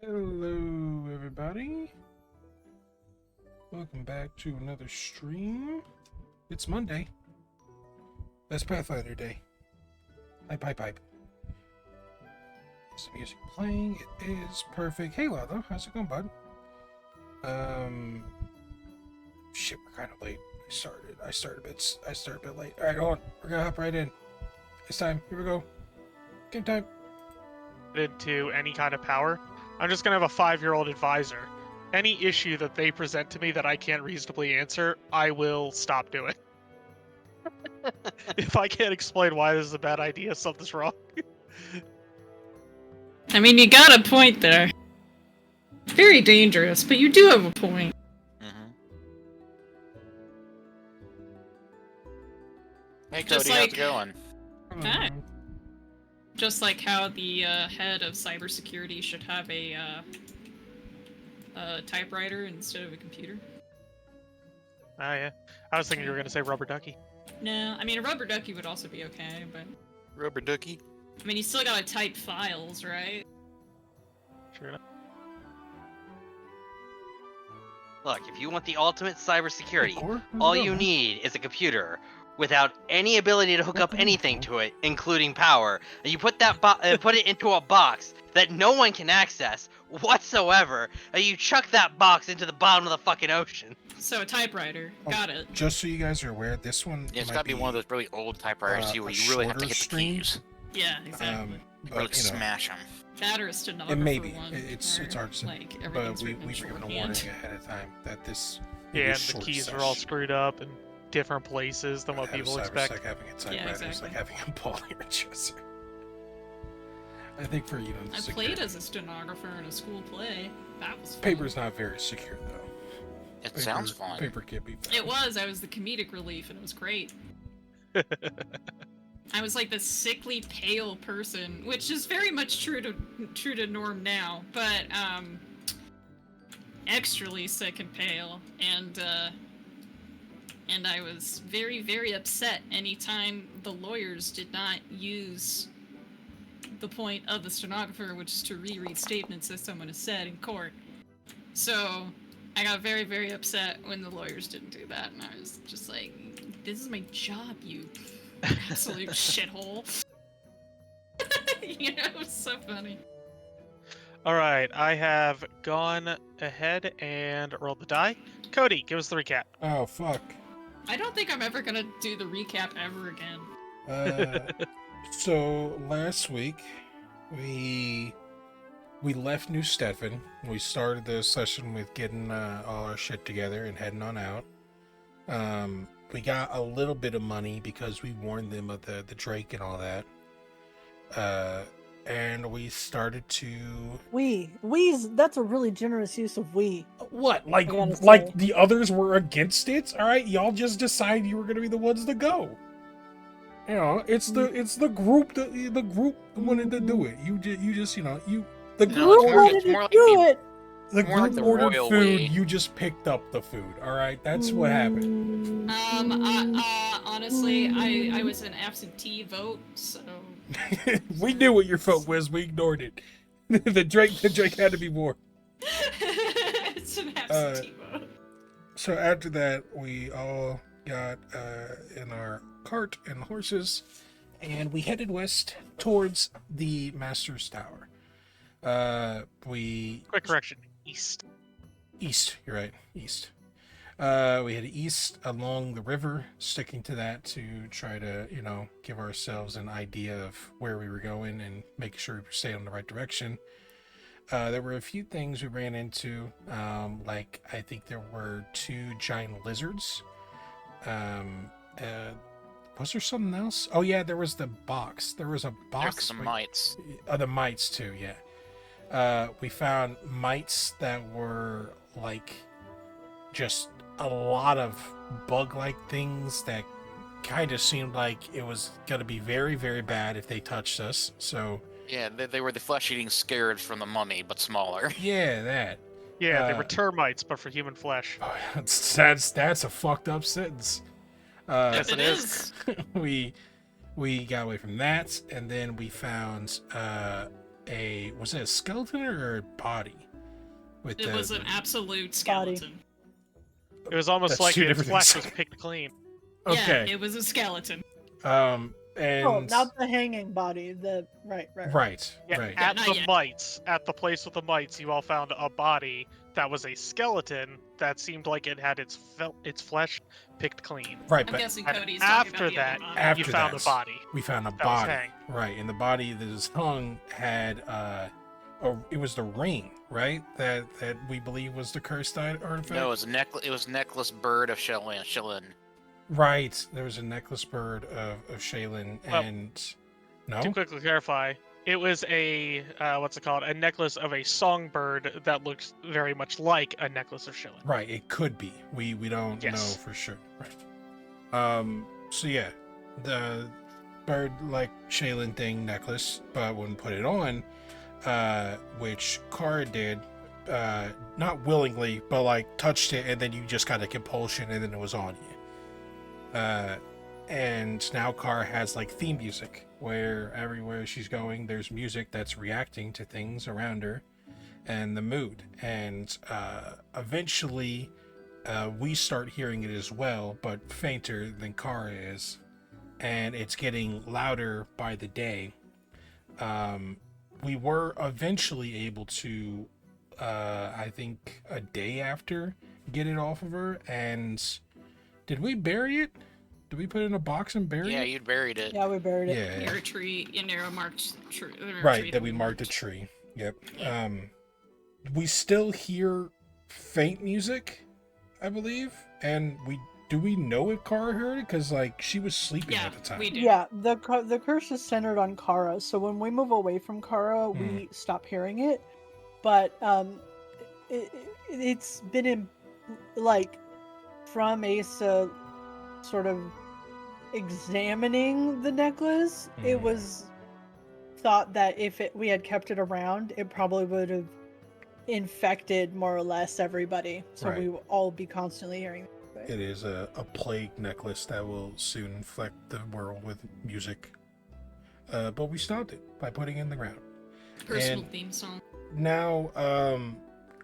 Hello, everybody. Welcome back to another stream. It's Monday. That's Pathfinder Day. Pipe. Is the music playing? It is perfect. Hey, Lalo. How's it going, bud? Shit, we're kind of late. I started a bit late. All right, hold on. We're gonna hop right in. It's time. Here we go. Game time. Into any kind of power. I'm just gonna have a 5-year-old advisor. Any issue that they present to me that I can't reasonably answer, I will stop doing. If I can't explain why this is a bad idea, something's wrong. I mean, you got a point there. Very dangerous, but you do have a point. Hey Just Cody, how's it going? Hi. Just like how the head of cybersecurity should have a typewriter instead of a computer. Oh yeah. I was thinking you were gonna say rubber ducky. No, I mean a rubber ducky would also be okay, but Rubber ducky? I mean you still gotta type files, right? Sure enough. Look, if you want the ultimate cybersecurity, all you need is a computer without any ability to hook up anything to it, including power. And you put that put it into a box that no one can access whatsoever, and you chuck that box into the bottom of the fucking ocean. So a typewriter. Got it. Just so you guys are aware, this one Yeah, it's might gotta be one of those really old typewriters too, where you really have to hit the stream. keys. Yeah, exactly. But, Really smash them. That or a stenographer it may be. one. It's where, artisan. like, But everything's we written in were given a shorthand. warning ahead of time that this. Yeah, and is the short keys sesh. are all screwed up in different places than what Have a people cyber expect. sec having a typewriter is exactly. like having a ball in your chest. I think for you know, I played as a stenographer in a school play. That was fun. paper's not very secure though. It sounds fun. Paper can't be found. It was. I was the comedic relief, and it was great. I was like this sickly, pale person, which is very much true to norm now, but extrally sick and pale, and I was very, very upset anytime the lawyers did not use the point of the stenographer, which is to reread statements that someone has said in court. So I got very, very upset when the lawyers didn't do that, and I was just like, this is my job, you absolute shithole. You know, it was so funny. Alright, I have gone ahead and rolled the die. Cody, give us the recap. Oh fuck. I don't think I'm ever gonna do the recap ever again. So last week we left New Stefan. We started the session with getting all our shit together and heading on out. We got a little bit of money because we warned them of the Drake and all that. And we started to that's a really generous use of we. what? Like I gotta say. the others were against it? All right, y'all just decided you were going to be the ones to go. You know, it's the group the group wanted to do it. You just the No, group it's more like the- the more like group the ordered royal food. we. You just picked up the food. All right, that's what happened. Honestly, I was an absentee vote, so We knew what your vote was. We ignored it. the Drake had to be more. it's an absentee vote. So after that, we all got in our cart and horses, and we headed west towards the Master's Tower. Quick correction. East. East, you're right, east. We headed east along the river, sticking to that to try to, give ourselves an idea of where we were going and make sure we stayed on the right direction. There were a few things we ran into, like I think there were 2 giant lizards. Was there something else? Oh yeah, there was the box. There was a box. There's some mites. The mites too, yeah. We found mites that were like just a lot of bug-like things that kind of seemed like it was going to be very, very bad if they touched us. So Yeah, they were the flesh-eating scarabs from the mummy, but smaller. yeah, that. Yeah, they were termites, but for human flesh. Oh, that's a fucked up sentence. Yes, It is. We got away from that, and then we found was it a skeleton or a body? With It the, was an absolute Body. skeleton. It was almost That's like two its different flesh things. was picked clean. Okay. Yeah, it was a skeleton. And Oh, not the hanging body. The right. right. Yeah, Right. at not the yet. mites, at the place with the mites, you all found a body that was a skeleton that seemed like it had its flesh picked clean. Right, I'm but guessing And Cody's talking after about the that, other body. after you found that, a body. we found a that was body. hanged. Right, and the body that was hung had it was the ring, right? That we believe was the cursed artifact. No, it was necklace bird of Shillin. Right, there was a necklace bird of Shaylin, Well, and no, To quickly clarify, it was a what's it called? A necklace of a songbird that looks very much like a necklace of Shillin. right, it could be. We don't know Yes. for sure. Right. So yeah, the bird-like Shaylin thing necklace, but wouldn't put it on, which Kara did, not willingly, but like touched it, and then you just got a compulsion, and then it was on you. And now Kara has like theme music, where everywhere she's going, there's music that's reacting to things around her, and the mood. And eventually, we start hearing it as well, but fainter than Kara is, and it's getting louder by the day. We were eventually able to, I think a day after, get it off of her. And did we bury it? Did we put it in a box and bury Yeah, it? you'd buried it. Yeah, we buried it. Yeah. Near a tree, near a marked tree. Right, that we marked a tree. Yep. We still hear faint music, I believe. And do we know if Kara heard it? Because like she was sleeping Yeah, at the time. we do. Yeah, the curse is centered on Kara, so when we move away from Kara, we stop hearing it. But it's been in, like, from Asa sort of examining the necklace. It was thought that if we had kept it around, it probably would have infected more or less everybody. So Right. we will all be constantly hearing. It is a plague necklace that will soon infect the world with music. But we stopped it by putting it in the ground. Personal And- theme song. Now,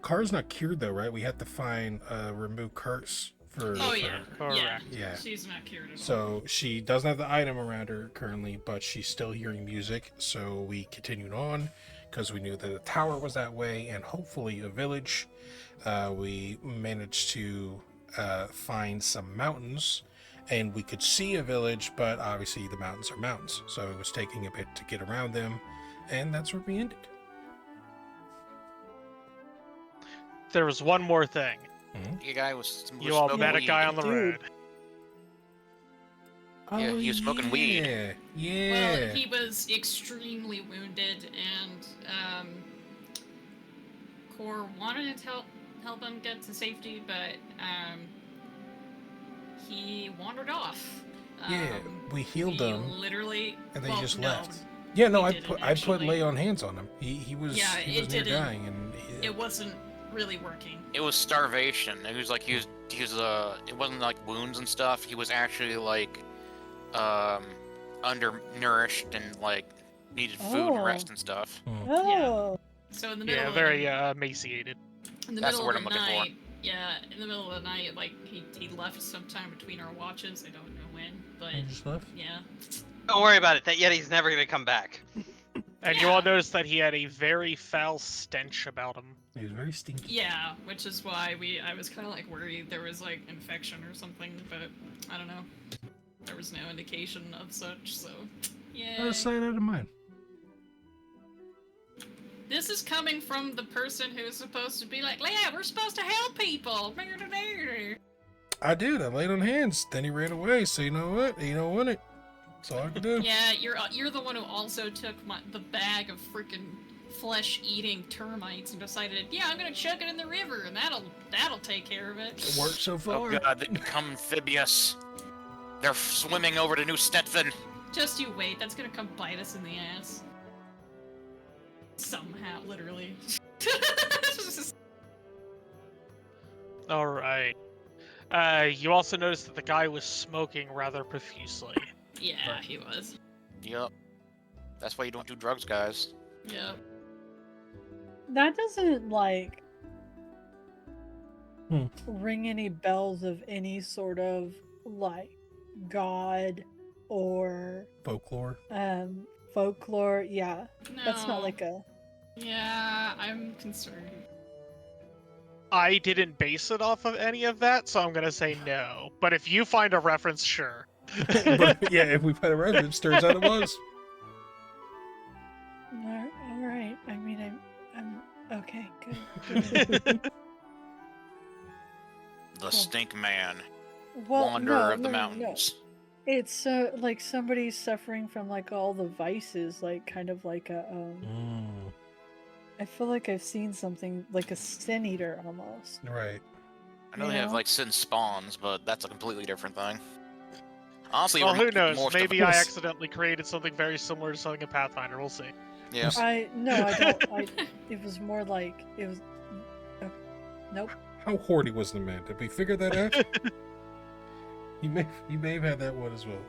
Kara's not cured though, right? We have to find remove curse for. Oh for yeah, her. Correct. Yeah. She's not cured at all. So she doesn't have the item around her currently, but she's still hearing music. So we continued on because we knew that the tower was that way, and hopefully a village. We managed to find some mountains, and we could see a village, but obviously the mountains are mountains, so it was taking a bit to get around them, and that's where we ended. There was one more thing. You guy was You all smoking met a weed. guy on the Dude. road. Yeah, he was smoking weed. Yeah. Well, he was extremely wounded, and Core wanted to help him get to safety, but he wandered off. Yeah, we healed we him, literally, and then well, he just no, left. Yeah, no, we I didn't, put actually. lay on hands on him. He was Yeah, he it was near didn't- dying, and It wasn't really working. It was starvation. It was like he was it wasn't like wounds and stuff. He was actually like undernourished and like needed food and rest and stuff. Oh, So in the middle Yeah, of very emaciated. in the That's the middle word of I'm the looking for. night, yeah, in the middle of the night, like he left sometime between our watches. I don't know when, but He just left. yeah. Don't worry about it. That Yeti's never gonna come back. And you all noticed that he had a very foul stench about him. He was very stinky. Yeah, which is why I was kind of like worried there was like infection or something, but I don't know. There was no indication of such, so yeah. Out of sight, out of mind. This is coming from the person who's supposed to be like, yeah, we're supposed to help people. I did. I laid on hands. Then he ran away. So you know what? He don't want it. That's all I could do. Yeah, you're the one who also took the bag of freaking flesh-eating termites and decided, yeah, I'm gonna chuck it in the river, and that'll take care of it. It worked so Oh far. god, they become amphibious. They're swimming over to New Stetson. Just you wait, that's gonna come bite us in the ass. Somehow, literally. All right. You also noticed that the guy was smoking rather profusely. Yeah, he was. Yup. That's why you don't do drugs, guys. Yep. That doesn't like Hmm. ring any bells of any sort of like god or Folklore. folklore. Yeah, No. that's not like a. Yeah, I'm concerned. I didn't base it off of any of that, so I'm gonna say no. But if you find a reference, sure. But yeah, if we find a reference, turns out it was. All right. I mean, I'm okay. Good. The Stink Man, Well, Wanderer no, of the no, no, no. Mountains. It's like somebody suffering from like all the vices, like kind of like a I feel like I've seen something like a sin eater almost. Right. I know You they have know? like sin spawns, but that's a completely different thing. Honestly, it Well, who reminds me knows? more of Maybe the- I accidentally created something very similar to something in Pathfinder. We'll see. Yeah. I don't. It was more like it was. Nope. How horny was the man? Did we figure that out? He may have had that one as well.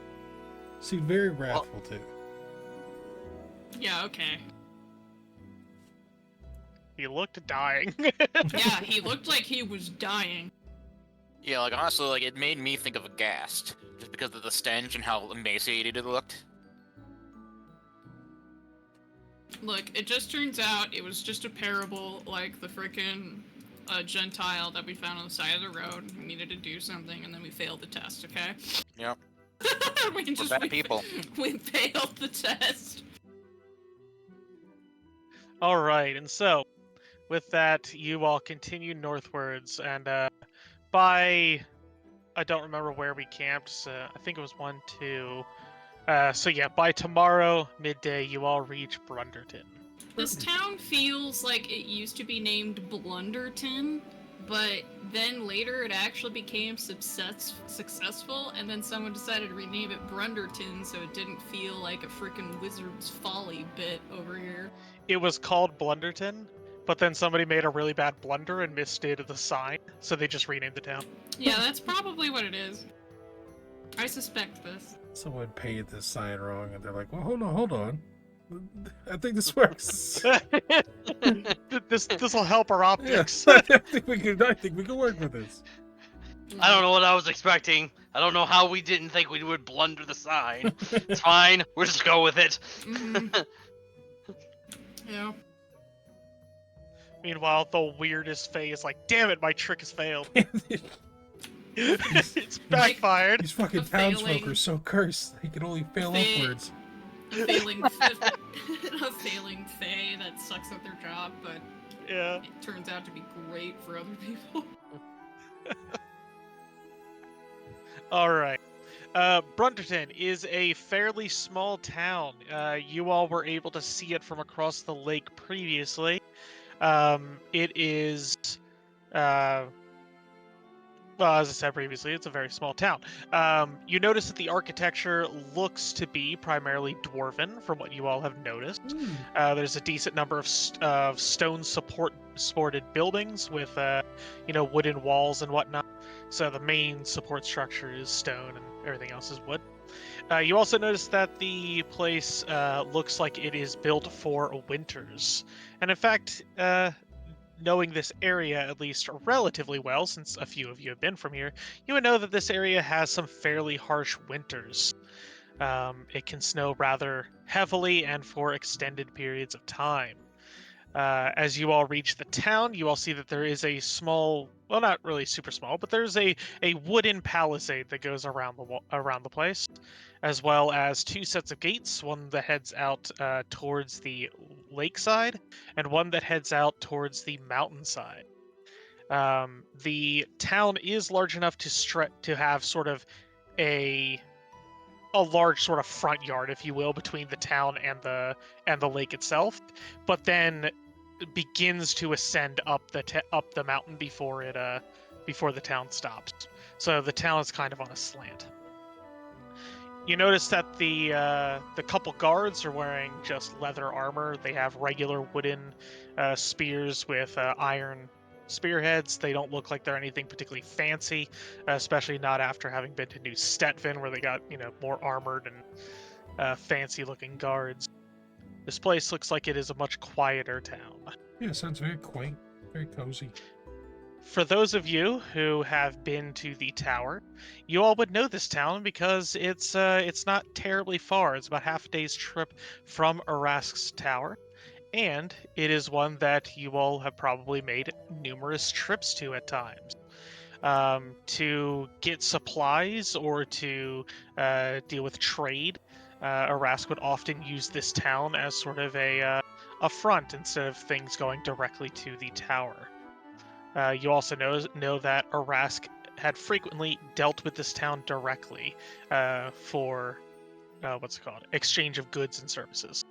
Seemed very wrathful too. Yeah, okay. He looked dying. Yeah, he looked like he was dying. Yeah, like honestly, like it made me think of a ghast, just because of the stench and how emaciated it looked. Look, it just turns out it was just a parable, like the frickin' Gentile that we found on the side of the road. We needed to do something, and then we failed the test, okay? Yep. we We're bad people. We failed the test. All right, and so with that, you all continue northwards, and by I don't remember where we camped. So I think it was 1, 2. So yeah, by tomorrow midday, you all reach Brunderton. This town feels like it used to be named Blunderton, but then later it actually became successful, and then someone decided to rename it Brunderton so it didn't feel like a freaking Wizard's Folly bit over here. It was called Blunderton, but then somebody made a really bad blunder and misstated the sign, so they just renamed the town. Yeah, that's probably what it is. I suspect this. Someone painted this sign wrong, and they're like, "Well, hold on. I think this works." This will help our optics. I think we can work with this. I don't know what I was expecting. I don't know how we didn't think we would blunder the sign. It's fine. We'll just go with it. Mhm. Yeah. Meanwhile, the weirdest Fae is like, damn it, my trick has failed. It's backfired. These fucking Failing. townsfolk are so cursed; they can only fail Fa- upwards. A failing, a failing Fae that sucks at their job, but Yeah. it turns out to be great for other people. All right. Brunderton is a fairly small town. You all were able to see it from across the lake previously. It is, well, as I said previously, it's a very small town. You notice that the architecture looks to be primarily dwarven, from what you all have noticed. There's a decent number of stone supported buildings with, wooden walls and whatnot. So the main support structure is stone and everything else is wood. You also notice that the place looks like it is built for winters. And in fact, knowing this area at least relatively well, since a few of you have been from here, you would know that this area has some fairly harsh winters. It can snow rather heavily and for extended periods of time. As you all reach the town, you all see that there is a small, well, not really super small, but there's a wooden palisade that goes around the place, as well as 2 sets of gates, one that heads out towards the lakeside, and one that heads out towards the mountainside. The town is large enough to have sort of a large sort of front yard, if you will, between the town and the lake itself, but then begins to ascend up the mountain before the town stops. So the town is kind of on a slant. You notice that the couple guards are wearing just leather armor. They have regular wooden spears with iron spearheads. They don't look like they're anything particularly fancy, especially not after having been to New Stettvin, where they got more armored and fancy looking guards. This place looks like it is a much quieter town. Yeah, sounds very quaint, very cozy. For those of you who have been to the tower, you all would know this town because it's not terribly far. It's about half a day's trip from Arask's tower, and it is one that you all have probably made numerous trips to at times. To get supplies or to deal with trade, Arask would often use this town as sort of a front instead of things going directly to the tower. You also know that Arask had frequently dealt with this town directly for what's it called? Exchange of goods and services.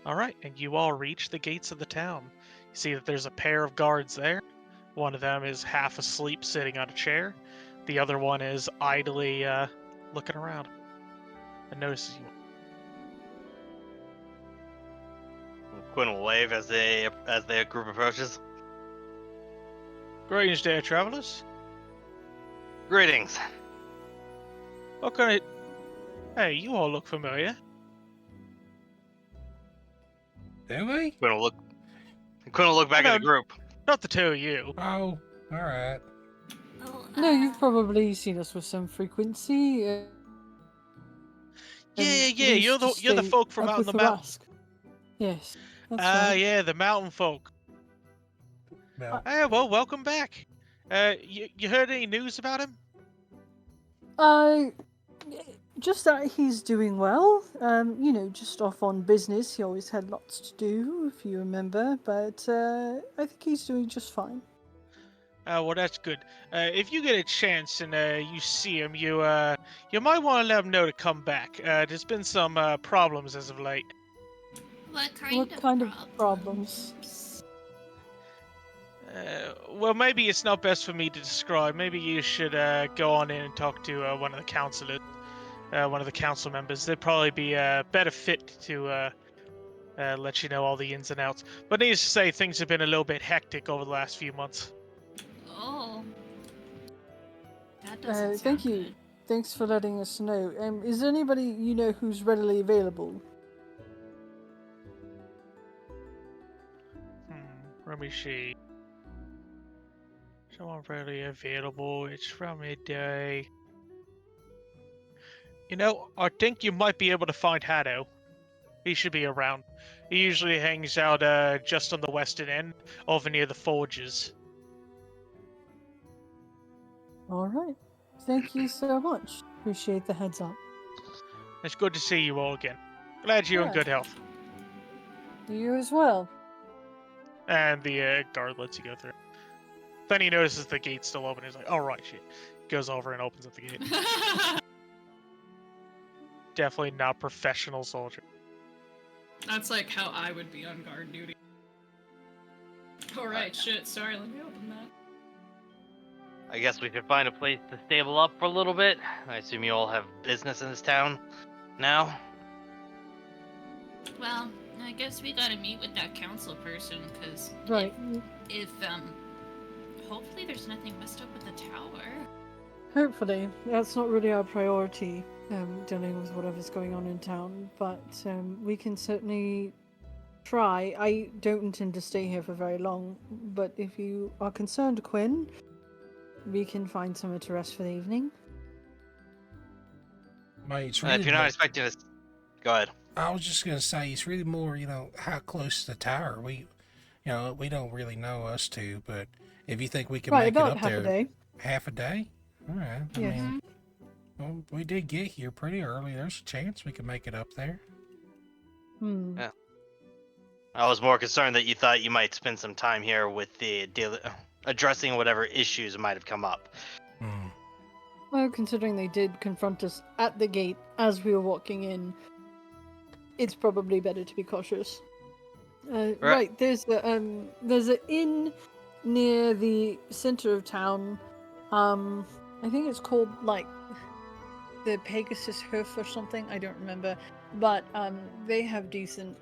All right, and you all reach the gates of the town. You see that there's a pair of guards there. One of them is half asleep sitting on a chair. The other one is idly looking around and notices you. Quinn will wave as the group approaches. Greetings, dear travelers. Greetings. What kind of... Hey, you all look familiar. Do we? Quinn will look back at the group. Not the two of you. Oh, all right. Oh, No, you've probably seen us with some frequency. Yeah, we used to you're the stay folk from up out in with the mountain. Rask. Yes, that's Ah, right. yeah, the mountain folk. Well, Well, welcome back. You heard any news about him? Just that he's doing well. Just off on business. He always had lots to do, if you remember. But I think he's doing just fine. Well, that's good. If you get a chance and you see him, you might want to let him know to come back. There's been some problems as of late. what What kind of problems? Well, maybe it's not best for me to describe. Maybe you should go on in and talk to one of the counselors, one of the council members. They'd probably be a better fit to let you know all the ins and outs. But needless to say, things have been a little bit hectic over the last few months. Oh. That doesn't Thank sound you. good. Thanks for letting us know. Is there anybody you know who's readily available? Let me see. Someone readily available. It's from midday. You know, I think you might be able to find Haddo. He should be around. He usually hangs out just on the western end, over near the forges. All right. Thank you so much. Appreciate the heads up. It's good to see you all again. Glad you're in Yeah. good health. You as well. And the guard lets you go through. Then he notices the gate's still open. He's like, "Oh right, shit." Goes over and opens up the gate. Definitely not professional soldier. That's like how I would be on guard duty. Alright, shit, sorry, let me open that. I guess we could find a place to stable up for a little bit. I assume you all have business in this town now. Well, I guess we gotta meet with that council person, because Right. if hopefully there's nothing messed up with the tower. Hopefully. That's not really our priority, dealing with whatever's going on in town. But we can certainly try. I don't intend to stay here for very long. But if you are concerned, Quinn, we can find somewhere to rest for the evening. mate, it's If really you're not more- expecting us, go ahead. I was just gonna say it's really more, how close to the tower. We don't really know us two, but if you think we can Right, make it about up half there, a day. half a day. All right. I Yes. mean, well, we did get here pretty early. There's a chance we can make it up there. Hmm. Yeah. I was more concerned that you thought you might spend some time here with the addressing whatever issues might have come up. Hmm. Well, considering they did confront us at the gate as we were walking in, it's probably better to be cautious. Right, there's an inn near the center of town. I think it's called like the Pegasus Hoof or something. I don't remember, but they have decent.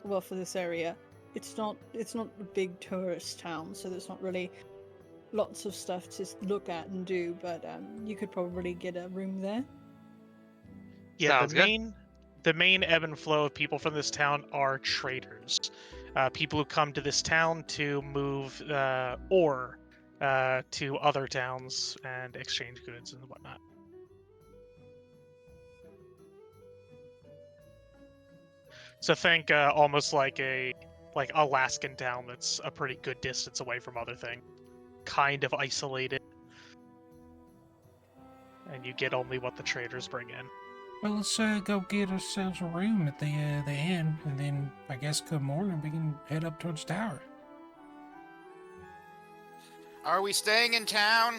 Well, for this area, it's not a big tourist town, so there's not really lots of stuff to look at and do. But you could probably get a room there. Yeah, Sounds the good. main the main ebb and flow of people from this town are traders. People who come to this town to move ore to other towns and exchange goods and whatnot. So think almost like a Alaskan town that's a pretty good distance away from other things, kind of isolated, and you get only what the traders bring in. Well, let's go get ourselves a room at the inn, and then I guess come morning we can head up towards the tower. Are we staying in town?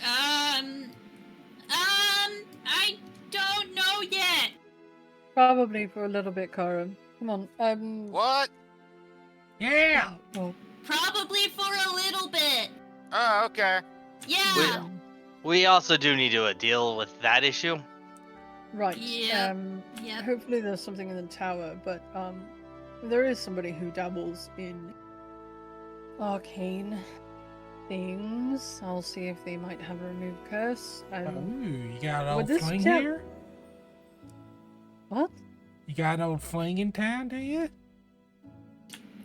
I don't know yet. Probably for a little bit, Kara. Come on. What? Yeah. Well, Probably for a little bit. Oh, okay. Yeah. We also do need to deal with that issue. right. Yep. Yep. Hopefully there's something in the tower, but there is somebody who dabbles in arcane things. I'll see if they might have a removed curse. You got an would old this fling tell- here? What? You got an old fling in town, do you?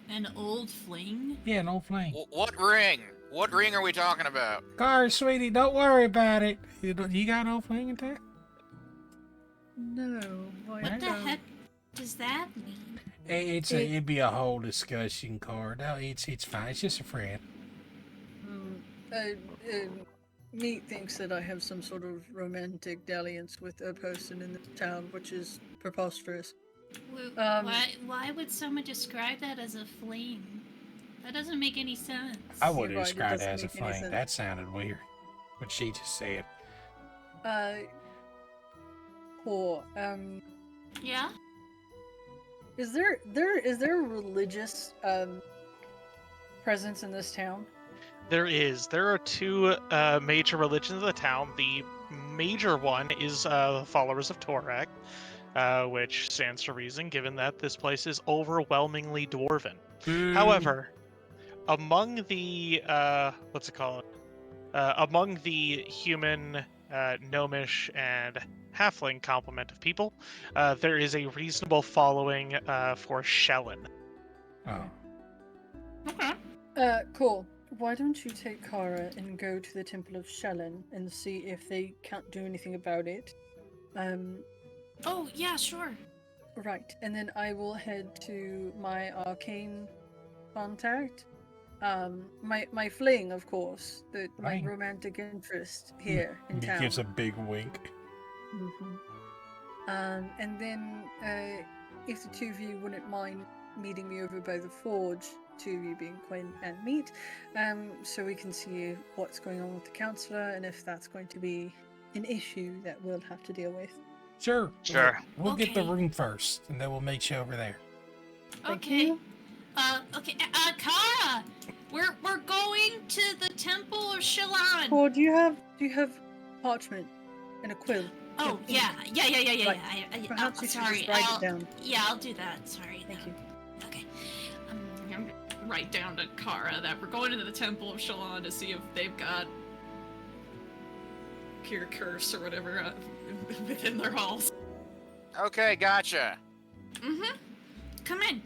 An old fling? Yeah, an old fling. What ring? What ring are we talking about? Car, sweetie, don't worry about it. You got an old fling in town? No. What the heck does that mean? It'd be a whole discussion, Car. No, it's fine. It's just a friend. Meat thinks that I have some sort of romantic dalliance with a person in the town, which is preposterous. Why would someone describe that as a fling? That doesn't make any sense. I would You're have right, it described it doesn't as a make any fling. sense. That sounded weird. What she just said. Poor. Yeah? Is there a religious presence in this town? There is. There are two major religions of the town. The major one is the followers of Torek, which stands to reason given that this place is overwhelmingly dwarven. However, among the among the human, gnomish, and halfling complement of people, there is a reasonable following for Shellen. Oh. Okay. Cool. Why don't you take Kara and go to the Temple of Shellen and see if they can't do anything about it? Oh, yeah, sure. Right, and then I will head to my arcane contact. My fling, of course, my Fling. romantic interest here in He town. gives a big wink. And then, if the two of you wouldn't mind meeting me over by the forge, two of you being Quinn and Meat, so we can see what's going on with the counselor and if that's going to be an issue that we'll have to deal with. Sure. Sure. We'll get the Okay. room first, and then we'll meet you over there. Thank Okay. you. Okay. Kara, we're going to the Temple of Shallon. Or do you have parchment and a quill? Oh, yeah. Right. Perhaps you should sorry. just write it down. Yeah, I'll do that. Sorry. Thank you. Okay. I'm gonna write down to Kara that we're going to the Temple of Shallon to see if they've got Cure Curse or whatever within their halls. Okay, gotcha. Mm-hmm. Come in.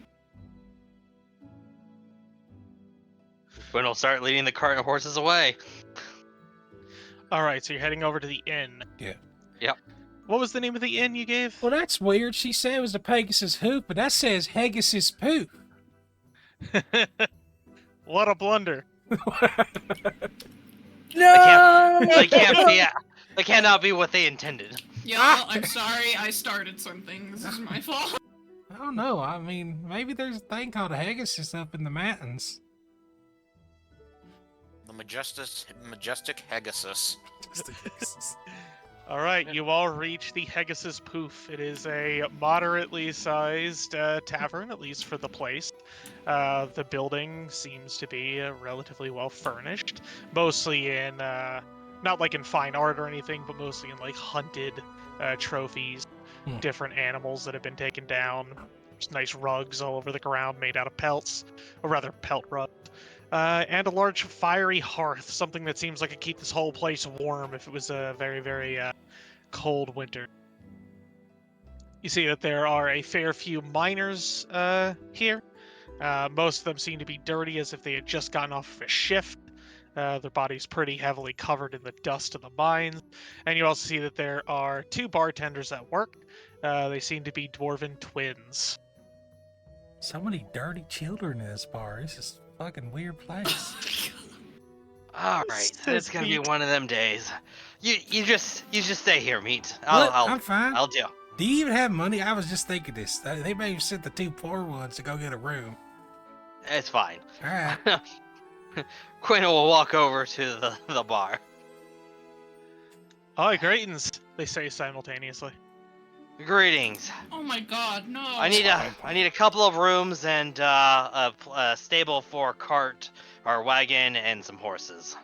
Quinn will start leading the cart and horses away. All right, so you're heading over to the inn. Yeah. Yep. What was the name of the inn you gave? Well, that's weird. She said it was the Pegasus Hoop, but that says Pegasus Poop. What a blunder. No! They can't be. They cannot be what they intended. Yo, I'm sorry, I started something. This is my fault. I don't know. I mean, maybe there's a thing called a Pegasus up in the mountains. The majestic Pegasus. All right, you all reach the Pegasus Poof. It is a moderately sized tavern, at least for the place. The building seems to be relatively well furnished, mostly in, not like in fine art or anything, but mostly in like hunted trophies, different animals that have been taken down. There's nice rugs all over the ground made out of pelts, or rather pelt rugs. And a large fiery hearth, something that seems like it keep this whole place warm if it was a very, very cold winter. You see that there are a fair few miners here. Most of them seem to be dirty as if they had just gotten off of a shift. Their bodies pretty heavily covered in the dust of the mines. And you also see that there are 2 bartenders at work. They seem to be dwarven twins. So many dirty children in this bar. This is a fucking weird place. All right, it's gonna be one of them days. You just stay here, meat. I'm fine. I'll deal. Do you even have money? I was just thinking this. They may have sent the 2 poor ones to go get a room. It's fine. All right. Quinn will walk over to the bar. Oh, greetings, they say simultaneously. Greetings. Oh my god, no. I need a couple of rooms and a stable for cart or wagon and some horses.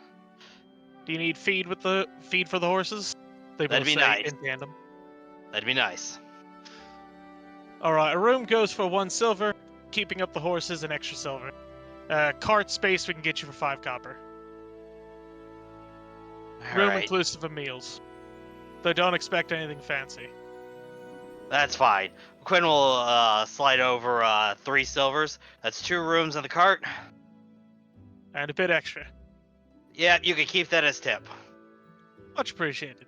Do you need feed for the horses? They That'd both be say nice. in tandem. That'd be nice. All right, a room goes for 1 silver. Keeping up the horses, an extra silver. Cart space we can get you for 5 copper. Room Alright, inclusive of meals. Though don't expect anything fancy. that's fine. Quinn will slide over 3 silvers. That's 2 rooms in the cart. And a bit extra. Yeah, you can keep that as tip. Much appreciated.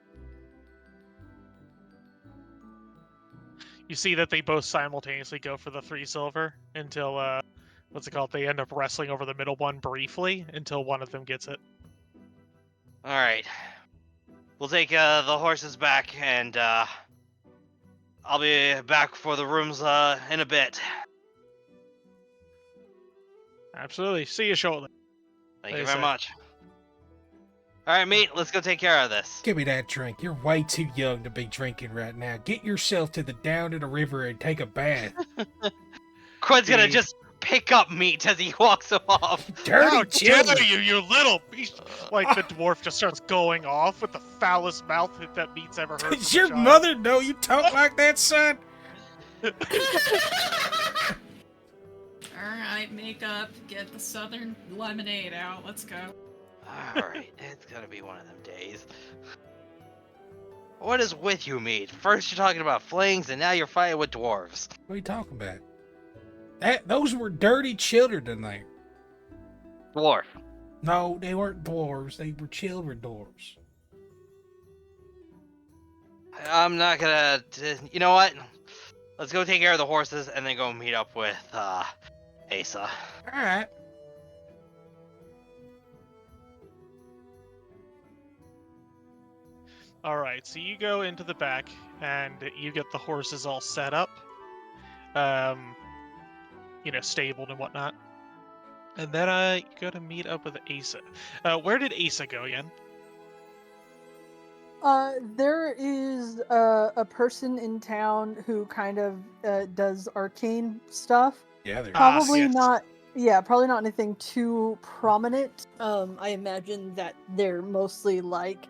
You see that they both simultaneously go for the 3 silver until, what's it called? They end up wrestling over the middle one briefly until one of them gets it. Alright. We'll take the horses back and I'll be back for the rooms in a bit. Absolutely. See you shortly. Thank They you very say. much. Alright, meat, let's go take care of this. Give me that drink. You're way too young to be drinking right now. Get yourself down to the river and take a bath. Quinn's gonna Dude. just pick up meat as he walks off. Dirty How children. dare you little beast! Like the dwarf just starts going off with the foulest mouth that Meat's ever heard. Does from a your child. mother know you talk like that, son? Alright, makeup, get the southern lemonade out, let's go. Alright, it's gonna be one of them days. What is with you, meat? First you're talking about flings, and now you're fighting with dwarves. What are you talking about? Those were dirty children tonight. Dwarf. No, they weren't dwarves. They were children dwarves. I'm not gonna... You know what? Let's go take care of the horses, and then go meet up with, Asa. All right. All right, so you go into the back and you get the horses all set up, stabled and whatnot, and then you go to meet up with Asa. Where did Asa go again? There is a person in town who kind of does arcane stuff. Yeah, they're Probably yes. not. Yeah, probably not anything too prominent. I imagine that they're mostly like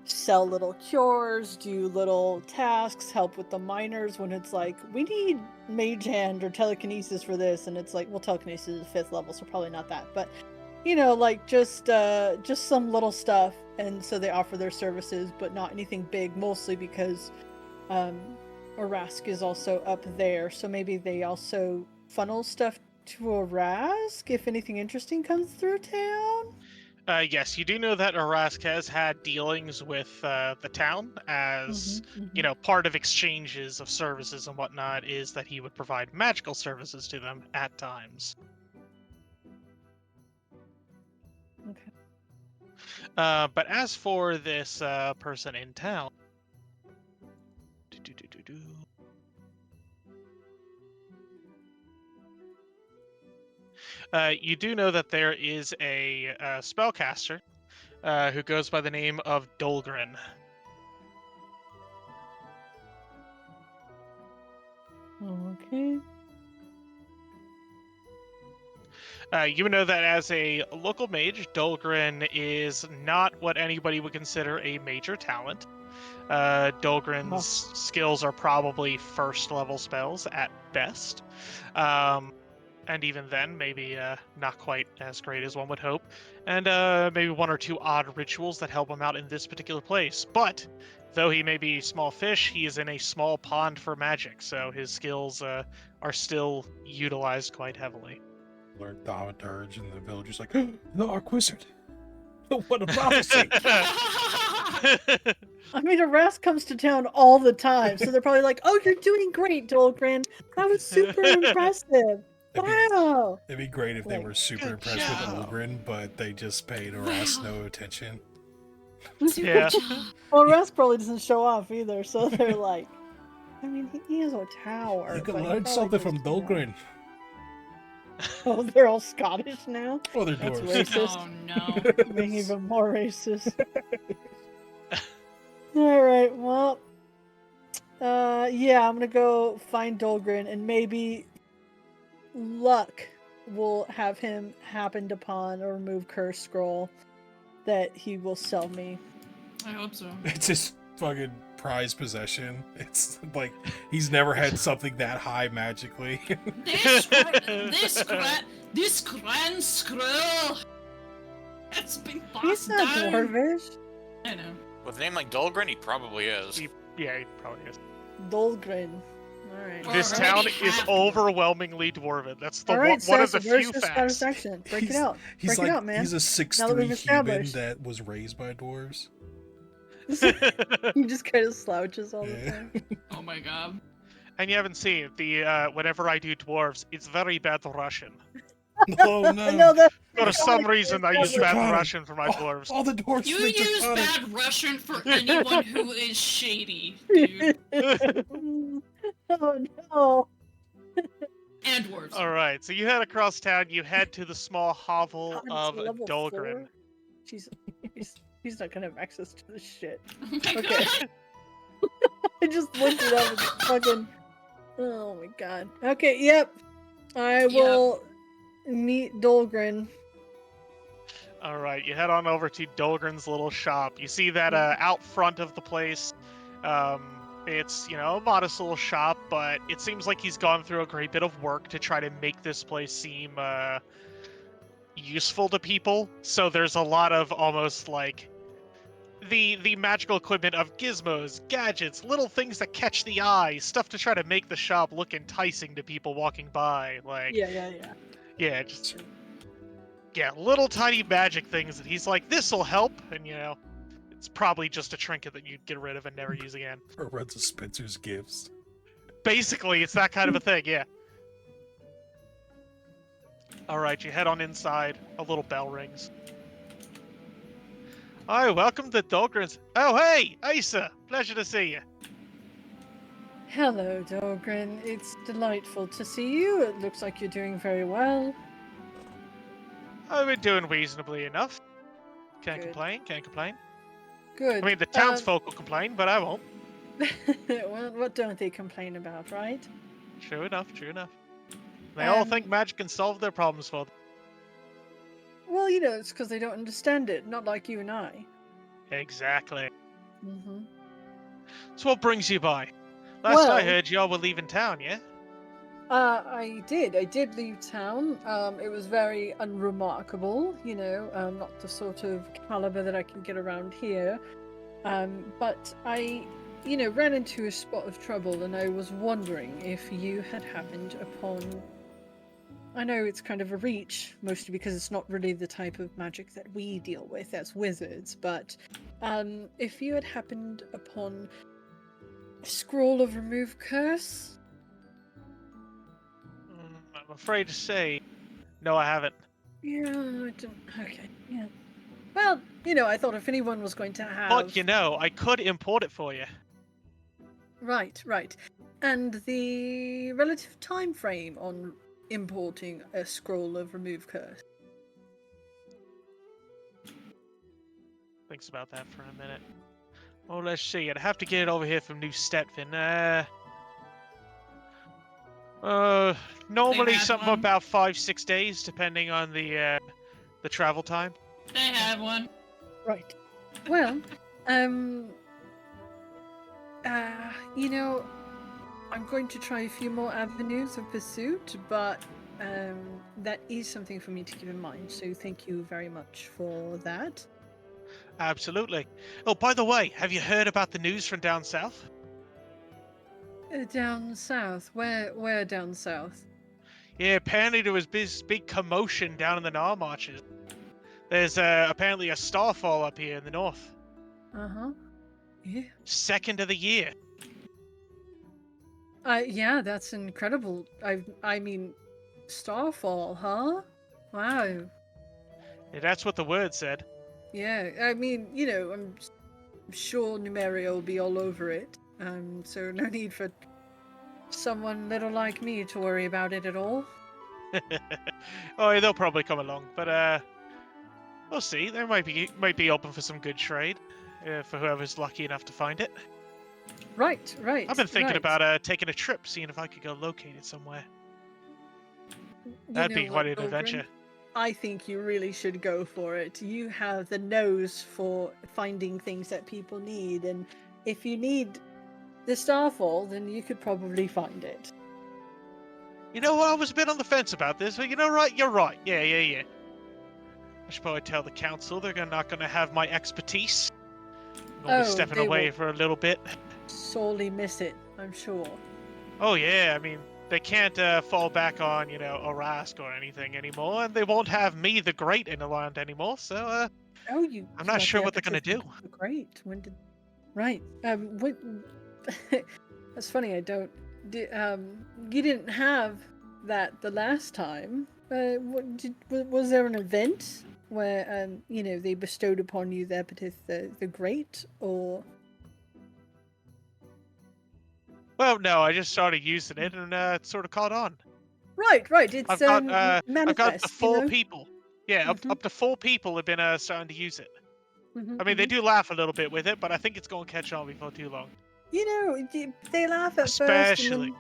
sell little cures, do little tasks, help with the miners when it's like we need mage hand or telekinesis for this, and it's like, well, telekinesis is 5th level, so probably not that, but like just some little stuff. And so they offer their services, but not anything big, mostly because Arask is also up there, so maybe they also funnel stuff to Arask if anything interesting comes through town. Yes, you do know that Arask has had dealings with the town, as part of exchanges of services and whatnot is that he would provide magical services to them at times. Okay. But as for this person in town, you do know that there is a spellcaster who goes by the name of Dolgren. Okay. You know that as a local mage, Dolgren is not what anybody would consider a major talent. Dolgren's skills are probably 1st level spells at best. And even then, maybe not quite as great as one would hope. And maybe 1 or 2 odd rituals that help him out in this particular place. But though he may be small fish, he is in a small pond for magic, so his skills are still utilized quite heavily. Learned thaumaturge, and the villagers like, the Arc Wizard. What a prophecy! I mean, Aras comes to town all the time, so they're probably like, "Oh, you're doing great, Dolgren. That was super impressive. Wow." It'd be great if they Like, were super good impressed with job. Olgrin, but they just paid Aras Wow. no attention. Yeah. Well, Aras probably doesn't show off either, so they're like, I mean, he has a tower. You can but he learn probably something from just, you know- Dolgrin. Oh, they're all Scottish now? Oh, they're That's dwarves. racist. Oh no. Being even more racist. Alright, well. Yeah, I'm gonna go find Dolgrin, and maybe luck will have him happened upon a remove curse scroll that he will sell me. I hope so. It's his fucking prized possession. It's like he's never had something that high magically. This grand scroll. It's been He's passed not down. dwarvish. I know. With a name like Dolgren, he probably is. Yeah, he probably is. Dolgrin. Alright. This Already town is half- overwhelmingly dwarven. That's the Alright, one of the Sassy, where's few the Scottish facts. accent? Break it He's- out. He's Break like it out, man. he's a 6'3" Now that we've human established. that was raised by dwarves. He just kind of slouches all the Yeah. time. Oh my god. And you haven't seen the whenever I do dwarves, it's very bad Russian. Oh no! No, that For some reason, I use Mr. bad Connor. Russian for my dwarves. All the dwarves. You speak use Draconic. bad Russian for anyone who is shady, dude. Oh no. And dwarves. All right, so you head across town. You head to the small hovel God, it's of level Dolgren. 4? He's not gonna have access to this shit. Oh my Okay. god. I just looked it up and fucking. Oh my god. Okay, yep. I will meet Dolgren. All right, you head on over to Dolgren's little shop. You see that out front of the place. It's, a modest little shop, but it seems like he's gone through a great bit of work to try to make this place seem useful to people. So there's a lot of almost like the magical equipment of gizmos, gadgets, little things that catch the eye, stuff to try to make the shop look enticing to people walking by. Like, Yeah. yeah, little tiny magic things that he's like, this'll help, and it's probably just a trinket that you'd get rid of and never use again. Or runs of Spencer's gifts. Basically, it's that kind of a thing, yeah. Alright, you head on inside. A little bell rings. Hi, welcome to Dolgren's. Oh, hey! Isa! Pleasure to see you. Hello, Dolgren. It's delightful to see you. It looks like you're doing very well. I've been doing reasonably enough. Can't Good. complain. Good. I mean, the townsfolk will complain, but I won't. Well, what don't they complain about, right? True enough. They all Um, think magic can solve their problems for them. Well, it's because they don't understand it, not like you and I. Exactly. Mm-hmm. So what brings you by? Last I Well- heard, y'all were leaving town, yeah? I did leave town. It was very unremarkable, not the sort of caliber that I can get around here. But I, ran into a spot of trouble, and I was wondering if you had happened upon. I know it's kind of a reach, mostly because it's not really the type of magic that we deal with as wizards, but if you had happened upon a scroll of remove curse. I'm afraid to say, no, I haven't. Yeah, I don't. Okay, yeah. Well, I thought if anyone was going to have. But I could import it for you. Right. And the relative time frame on importing a scroll of remove curse. Thinks about that for a minute. Well, let's see. I'd have to get it over here from New Stettin. Normally had something one. about 5-6 days, depending on the travel time. They have one. Right. Well, I'm going to try a few more avenues of pursuit, but that is something for me to keep in mind. So thank you very much for that. Absolutely. Oh, by the way, have you heard about the news from down south? Down south, where down south? Yeah, apparently there was big commotion down in the Gnar Marches. There's apparently a starfall up here in the north. Uh-huh. Yeah. Second of the year. Yeah, that's incredible. I mean, starfall, huh? Wow. Yeah, that's what the word said. Yeah, I mean, you know, I'm sure Numeria will be all over it. So no need for someone little like me to worry about it at all. Oh, yeah, they'll probably come along, but we'll see. They might be open for some good trade for whoever's lucky enough to find it. Right. I've been thinking right. about taking a trip, seeing if I could go locate it somewhere. You That'd know be what, quite an Golgrin? adventure. I think you really should go for it. You have the nose for finding things that people need, and if you need the starfall, then you could probably find it. You know what? I was a bit on the fence about this, but you know, right? You're right. Yeah. I should probably tell the council they're not going to have my expertise. I'm going to be stepping they away will for a little bit. sorely miss it, I'm sure. Oh yeah, I mean, they can't fall back on, Arask or anything anymore, and they won't have me the Great in the land anymore, so, Oh, you I'm not got sure the what they're going to epithet do. of Great. When did? Right. What? That's funny. I don't. You didn't have that the last time. Was there an event where they bestowed upon you the epithet the Great, or? Well, no, I just started using it, and it sort of caught on. Right. It's I've got up to manifest. 4 people. Yeah, Mhm. up to 4 people have been starting to use it. Mhm, I mean, they mhm. do laugh a little bit with it, but I think it's going to catch on before too long. They laugh at first, and then they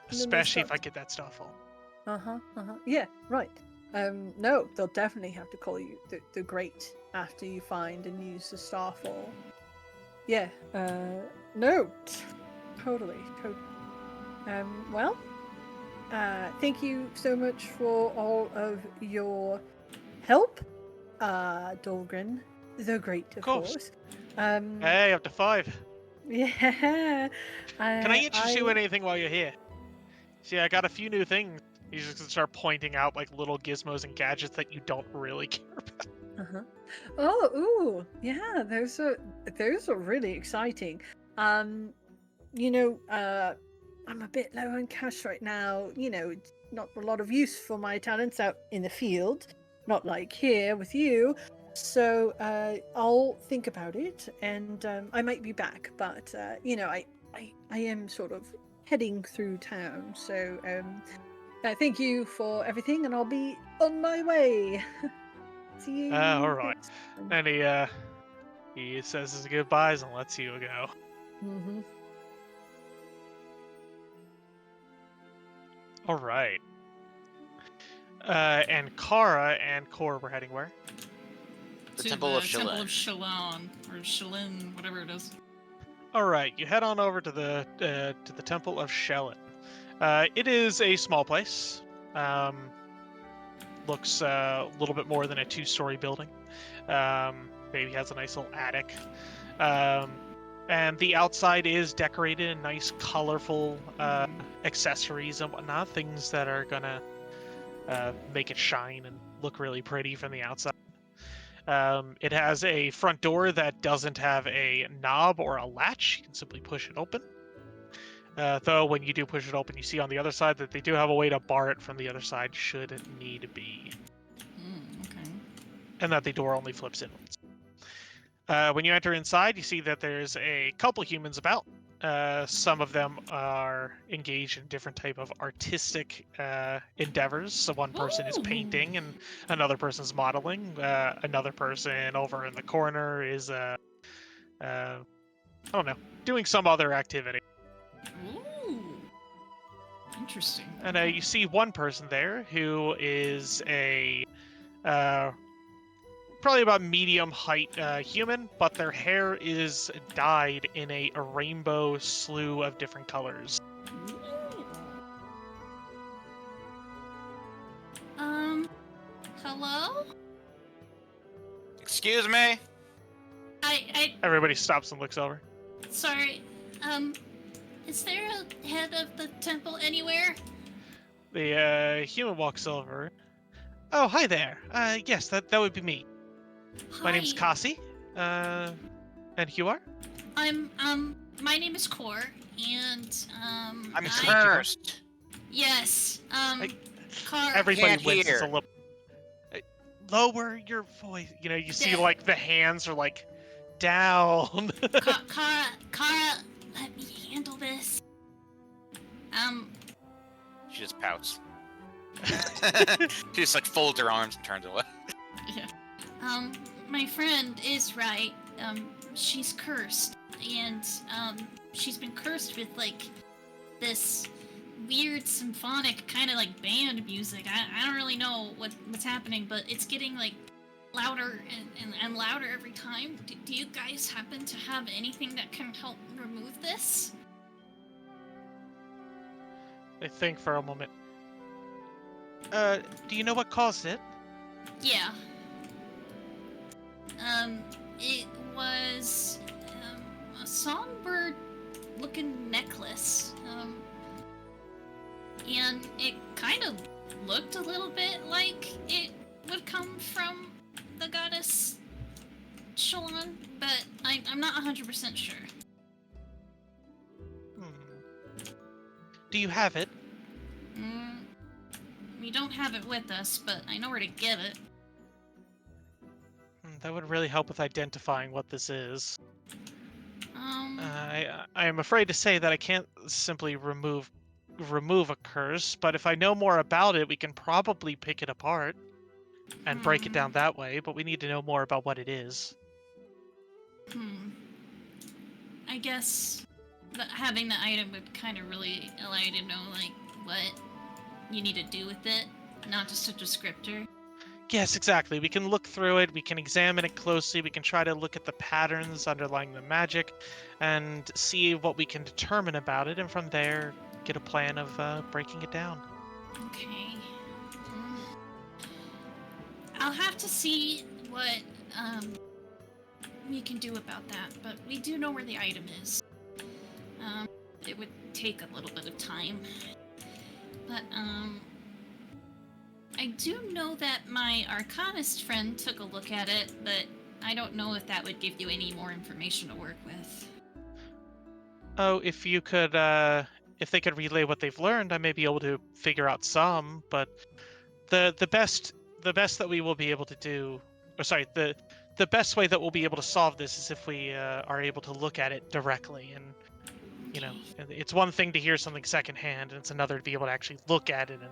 Especially start. if I get that starfall. Yeah, right. No, they'll definitely have to call you the Great after you find and use the Starfall. Yeah, no, totally. Well, thank you so much for all of your help, Dolgren, the Great, of course. Hey, up to 5. Yeah. Can I interest you in anything while you're here? See, I got a few new things. You just gonna start pointing out like little gizmos and gadgets that you don't really care about. Oh, ooh, yeah. Those are really exciting. I'm a bit low on cash right now. It's not a lot of use for my talents out in the field, not like here with you. So I'll think about it, and I might be back. But I am sort of heading through town. So thank you for everything, and I'll be on my way. See you. All right. next time. And he says his goodbyes and lets you go. Mm-hmm. All right. And Kara and Cor were heading where? The To Temple of Temple of Shalin. Shalon, or Shalin, whatever it is. All right, you head on over to the Temple of Shalin. It is a small place. Looks a little bit more than a 2-story building. Maybe has a nice little attic. And the outside is decorated in nice, colorful accessories and whatnot. Things that are gonna make it shine and look really pretty from the outside. It has a front door that doesn't have a knob or a latch. You can simply push it open. Though when you do push it open, you see on the other side that they do have a way to bar it from the other side should it need be. Okay. And that the door only flips inwards. When you enter inside, you see that there's a couple humans about. Some of them are engaged in different type of artistic endeavors. So one person is Ooh. painting and another person's modeling. Another person over in the corner is I don't know, doing some other activity. Ooh. Interesting. And you see one person there who is a probably about medium height human, but their hair is dyed in a rainbow slew of different colors. Ooh. Excuse me? Everybody stops and looks over. Sorry. Is there a head of the temple anywhere? The human walks over. Oh, hi there. Yes, that would be me. Hi. My name's Kasi. And you are? My name is Core, and, I'm Nice to meet you. cursed. Yes, Car. Everybody Can't winces hear. a little. Lower your voice. You know, you see Yeah. like the hands are like down. Kara, let me handle this. She just pouts. She just like folds her arms and turns away. My friend is right. She's cursed, and, she's been cursed with, like, this weird symphonic kind of like band music. I don't really know what's happening, but it's getting like louder and louder every time. Do you guys happen to have anything that can help remove this? I think for a moment. Do you know what caused it? Yeah. It was a songbird looking necklace. And it kind of looked a little bit like it would come from the goddess Shalon, but I'm not 100% sure. Do you have it? We don't have it with us, but I know where to get it. That would really help with identifying what this is. I I am afraid to say that I can't simply remove a curse, but if I know more about it, we can probably pick it apart and break it down that way, but we need to know more about what it is. I guess having the item would kind of really allow you to know, like, what you need to do with it, not just a descriptor. Yes, exactly. We can look through it, we can examine it closely, we can try to look at the patterns underlying the magic, and see what we can determine about it, and from there, get a plan of breaking it down. Okay. I'll have to see what we can do about that, but we do know where the item is. It would take a little bit of time. But, I do know that my Arcanist friend took a look at it, but I don't know if that would give you any more information to work with. Oh, if you could, if they could relay what they've learned, I may be able to figure out some, but the best that we will be able to do, or sorry, the best way that we'll be able to solve this is if we are able to look at it directly. And you know, it's one thing to hear something secondhand, and it's another to be able to actually look at it and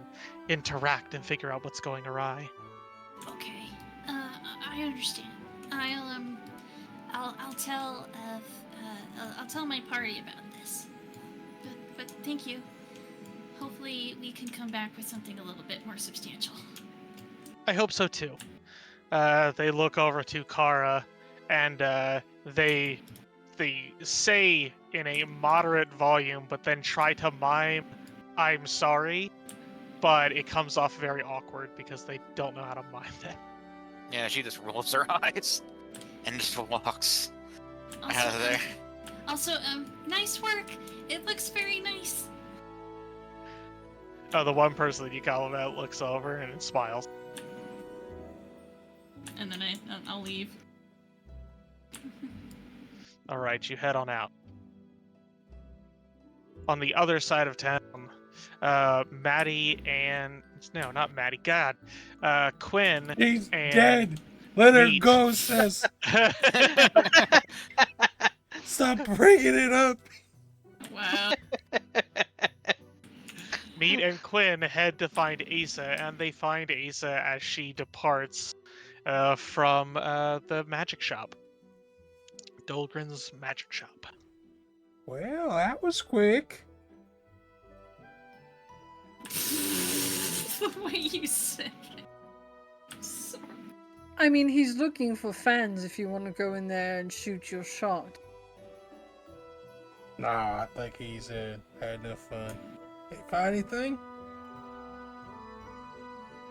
interact and figure out what's going awry. Okay, I understand. I'll tell I'll tell my party about this. But thank you. Hopefully we can come back with something a little bit more substantial. I hope so too. They look over to Kara, and they say in a moderate volume, but then try to mime, "I'm sorry," but it comes off very awkward because they don't know how to mime that. Yeah, she just rolls her eyes and just walks out of there. Also, nice work. It looks very nice. Oh, the one person that you call out looks over and smiles. And then I'll leave. All right, you head on out. On the other side of town, Maddie and not Maddie. God, Quinn. He's and dead. Let her Meat. go, sis. Stop bringing it up. Wow. Meat and Quinn head to find Asa, and they find Asa as she departs from the magic shop. Dolgren's magic shop. Well, that was quick. The way you said it. Sorry. I mean, he's looking for fans if you want to go in there and shoot your shot. Nah, I think he's had enough fun. Hey, find anything?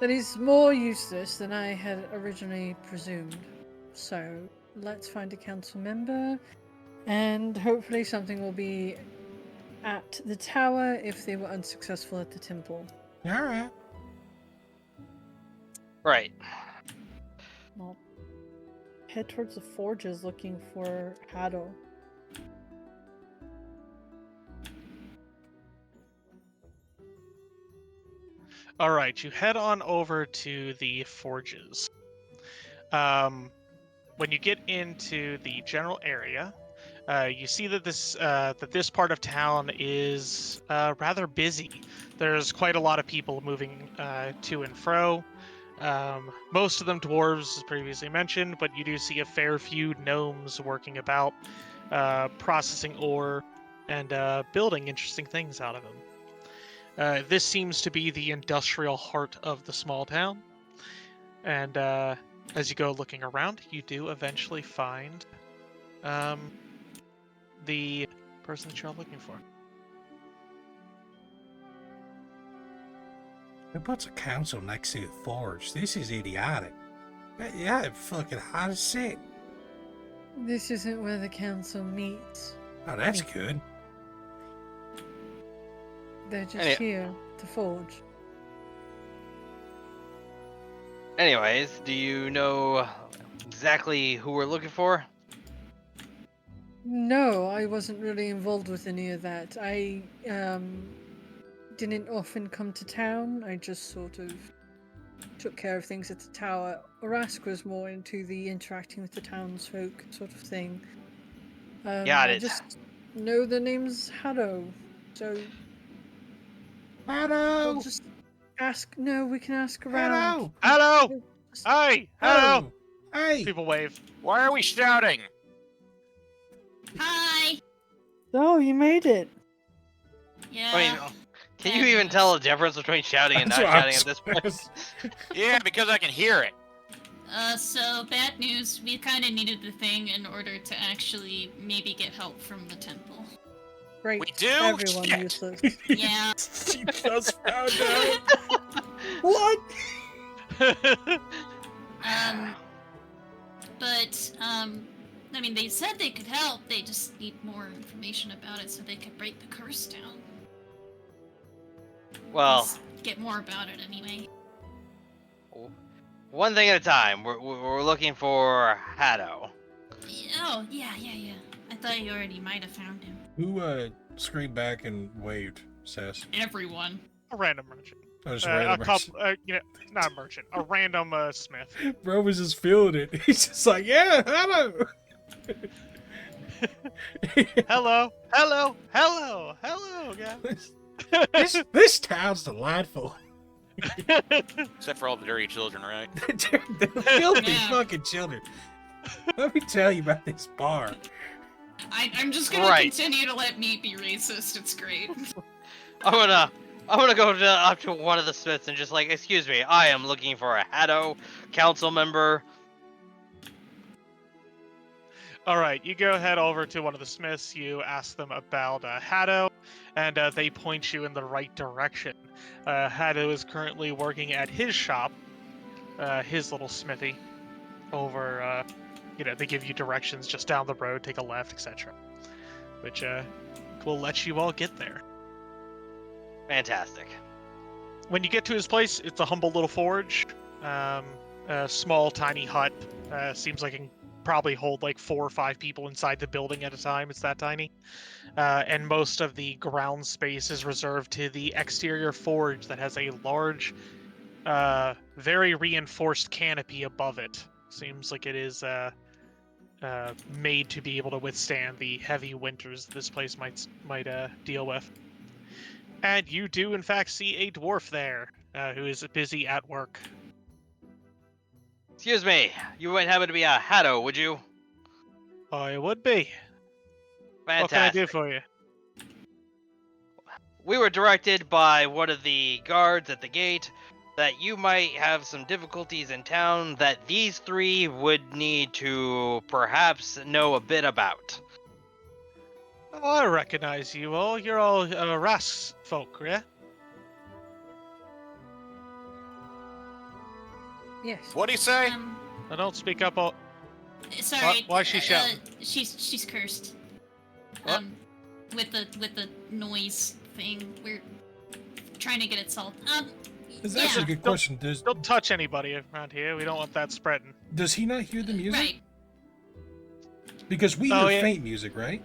That is more useless than I had originally presumed. So let's find a council member, and hopefully something will be at the tower if they were unsuccessful at the temple. All right. Right. Well, head towards the forges looking for Hado. All right, you head on over to the forges. When you get into the general area, you see that this part of town is rather busy. There's quite a lot of people moving to and fro. Most of them dwarves, as previously mentioned, but you do see a fair few gnomes working about, processing ore and building interesting things out of them. This seems to be the industrial heart of the small town, and as you go looking around, you do eventually find the person that you're looking for. Who puts a council next to the forge? This is idiotic. Yeah, it's fucking hot as shit. This isn't where the council meets. Oh, that's good. They're just here to forge. Anyways, do you know exactly who we're looking for? No, I wasn't really involved with any of that. I didn't often come to town. I just sort of took care of things at the tower. Orask was more into the interacting with the townsfolk sort of thing. Got it. I just know the name's Hado, so Hado! we'll just ask. No, we can ask around. Hado! Hello! Hi! Hello! Hey! People wave. Why are we shouting? Hi. Oh, you made it. Yeah. I mean, can you even tell the difference between shouting and not That's what shouting at this point? Yeah, because I can hear it. So bad news. We kind of needed the thing in order to actually maybe get help from the temple. Great. We do? Everyone Shit. useless. Yeah. She just found out. What? I mean, they said they could help. They just need more information about it so they could break the curse down. Well, Let's get more about it anyway. one thing at a time. We're looking for Hado. Oh, yeah. I thought you already might have found him. Who screamed back and waved, Sass? Everyone. A random merchant. Oh, just A random couple, not a merchant. A random smith. Bro was just feeling it. He's just like, yeah, hello. Hello, guys. this town's delightful. Except for all the dirty children, right? They're filthy Yeah. fucking children. Let me tell you about this bar. I'm just gonna Right. continue to let meat be racist. It's great. I'm gonna go up to one of the smiths and just like, excuse me, I am looking for a Hado council member. All right, you go head over to one of the smiths. You ask them about Hado, and they point you in the right direction. Hado is currently working at his shop, his little smithy, over. They give you directions just down the road, take a left, etc. Which will let you all get there. Fantastic. When you get to his place, it's a humble little forge, a small, tiny hut. Seems like it can probably hold like 4 or 5 people inside the building at a time. It's that tiny. And most of the ground space is reserved to the exterior forge that has a large, very reinforced canopy above it. Seems like it is made to be able to withstand the heavy winters this place might deal with. And you do, in fact, see a dwarf there, who is busy at work. Excuse me, you wouldn't happen to be a Hado, would you? Oh, it would be. Fantastic. What can I do for you? We were directed by one of the guards at the gate that you might have some difficulties in town that these 3 would need to perhaps know a bit about. Oh, I recognize you all. You're all Rask folk, yeah? Yes. What'd he say? I don't speak up all. Sorry. Why is she shouting? She's cursed. What? With the noise thing, we're trying to get it solved. It's yeah. actually a good question. Don't touch anybody around here. We don't want that spreading. Does he not hear the music? Right. Because we Oh, hear yeah. faint music, right?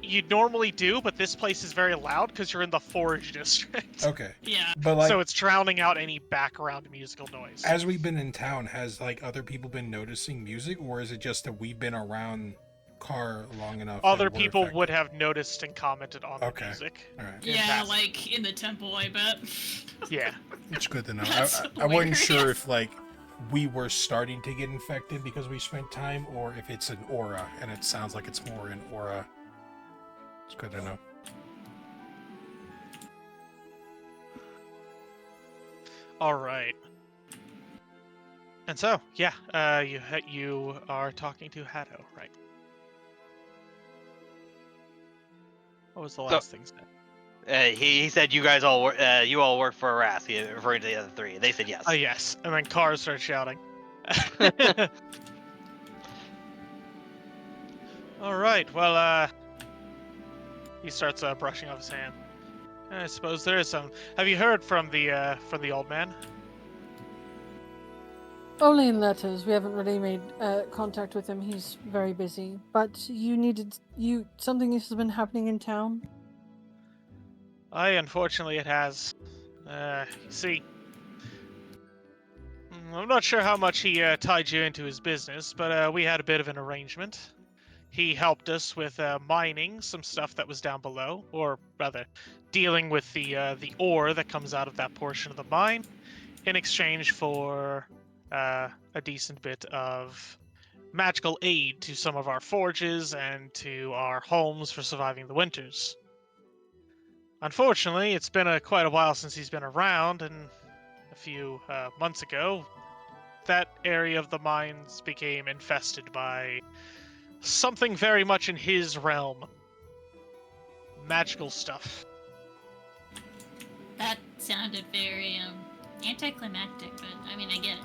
You normally do, but this place is very loud because you're in the Forge district. Okay. Yeah. But like, So it's drowning out any background musical noise. as we've been in town, has like other people been noticing music, or is it just that we've been around Car long enough? Other that we're people affected? would have noticed and commented on Okay. the music. All right. Yeah, Fantastic. like in the temple, I bet. Yeah. It's good to know. That's I wasn't sure hilarious. if like we were starting to get infected because we spent time, or if it's an aura, and it sounds like it's more an aura. It's good to know. All right. And so, yeah, you are talking to Hatto, right? What was the last thing said? He said you guys all you all work for Arask, referring to the other three. They said yes. Oh yes, and then cars start shouting. All right. Well, he starts brushing off his hand. I suppose there is some. Have you heard from the old man? Only in letters. We haven't really made contact with him. He's very busy. But something has been happening in town. Unfortunately, it has. You see, I'm not sure how much he tied you into his business, but we had a bit of an arrangement. He helped us with mining some stuff that was down below, or rather, dealing with the ore that comes out of that portion of the mine, in exchange for a decent bit of magical aid to some of our forges and to our homes for surviving the winters. Unfortunately, it's been quite a while since he's been around, and a few months ago, that area of the mines became infested by something very much in his realm. Magical stuff. That sounded very anticlimactic, but I mean, I get it.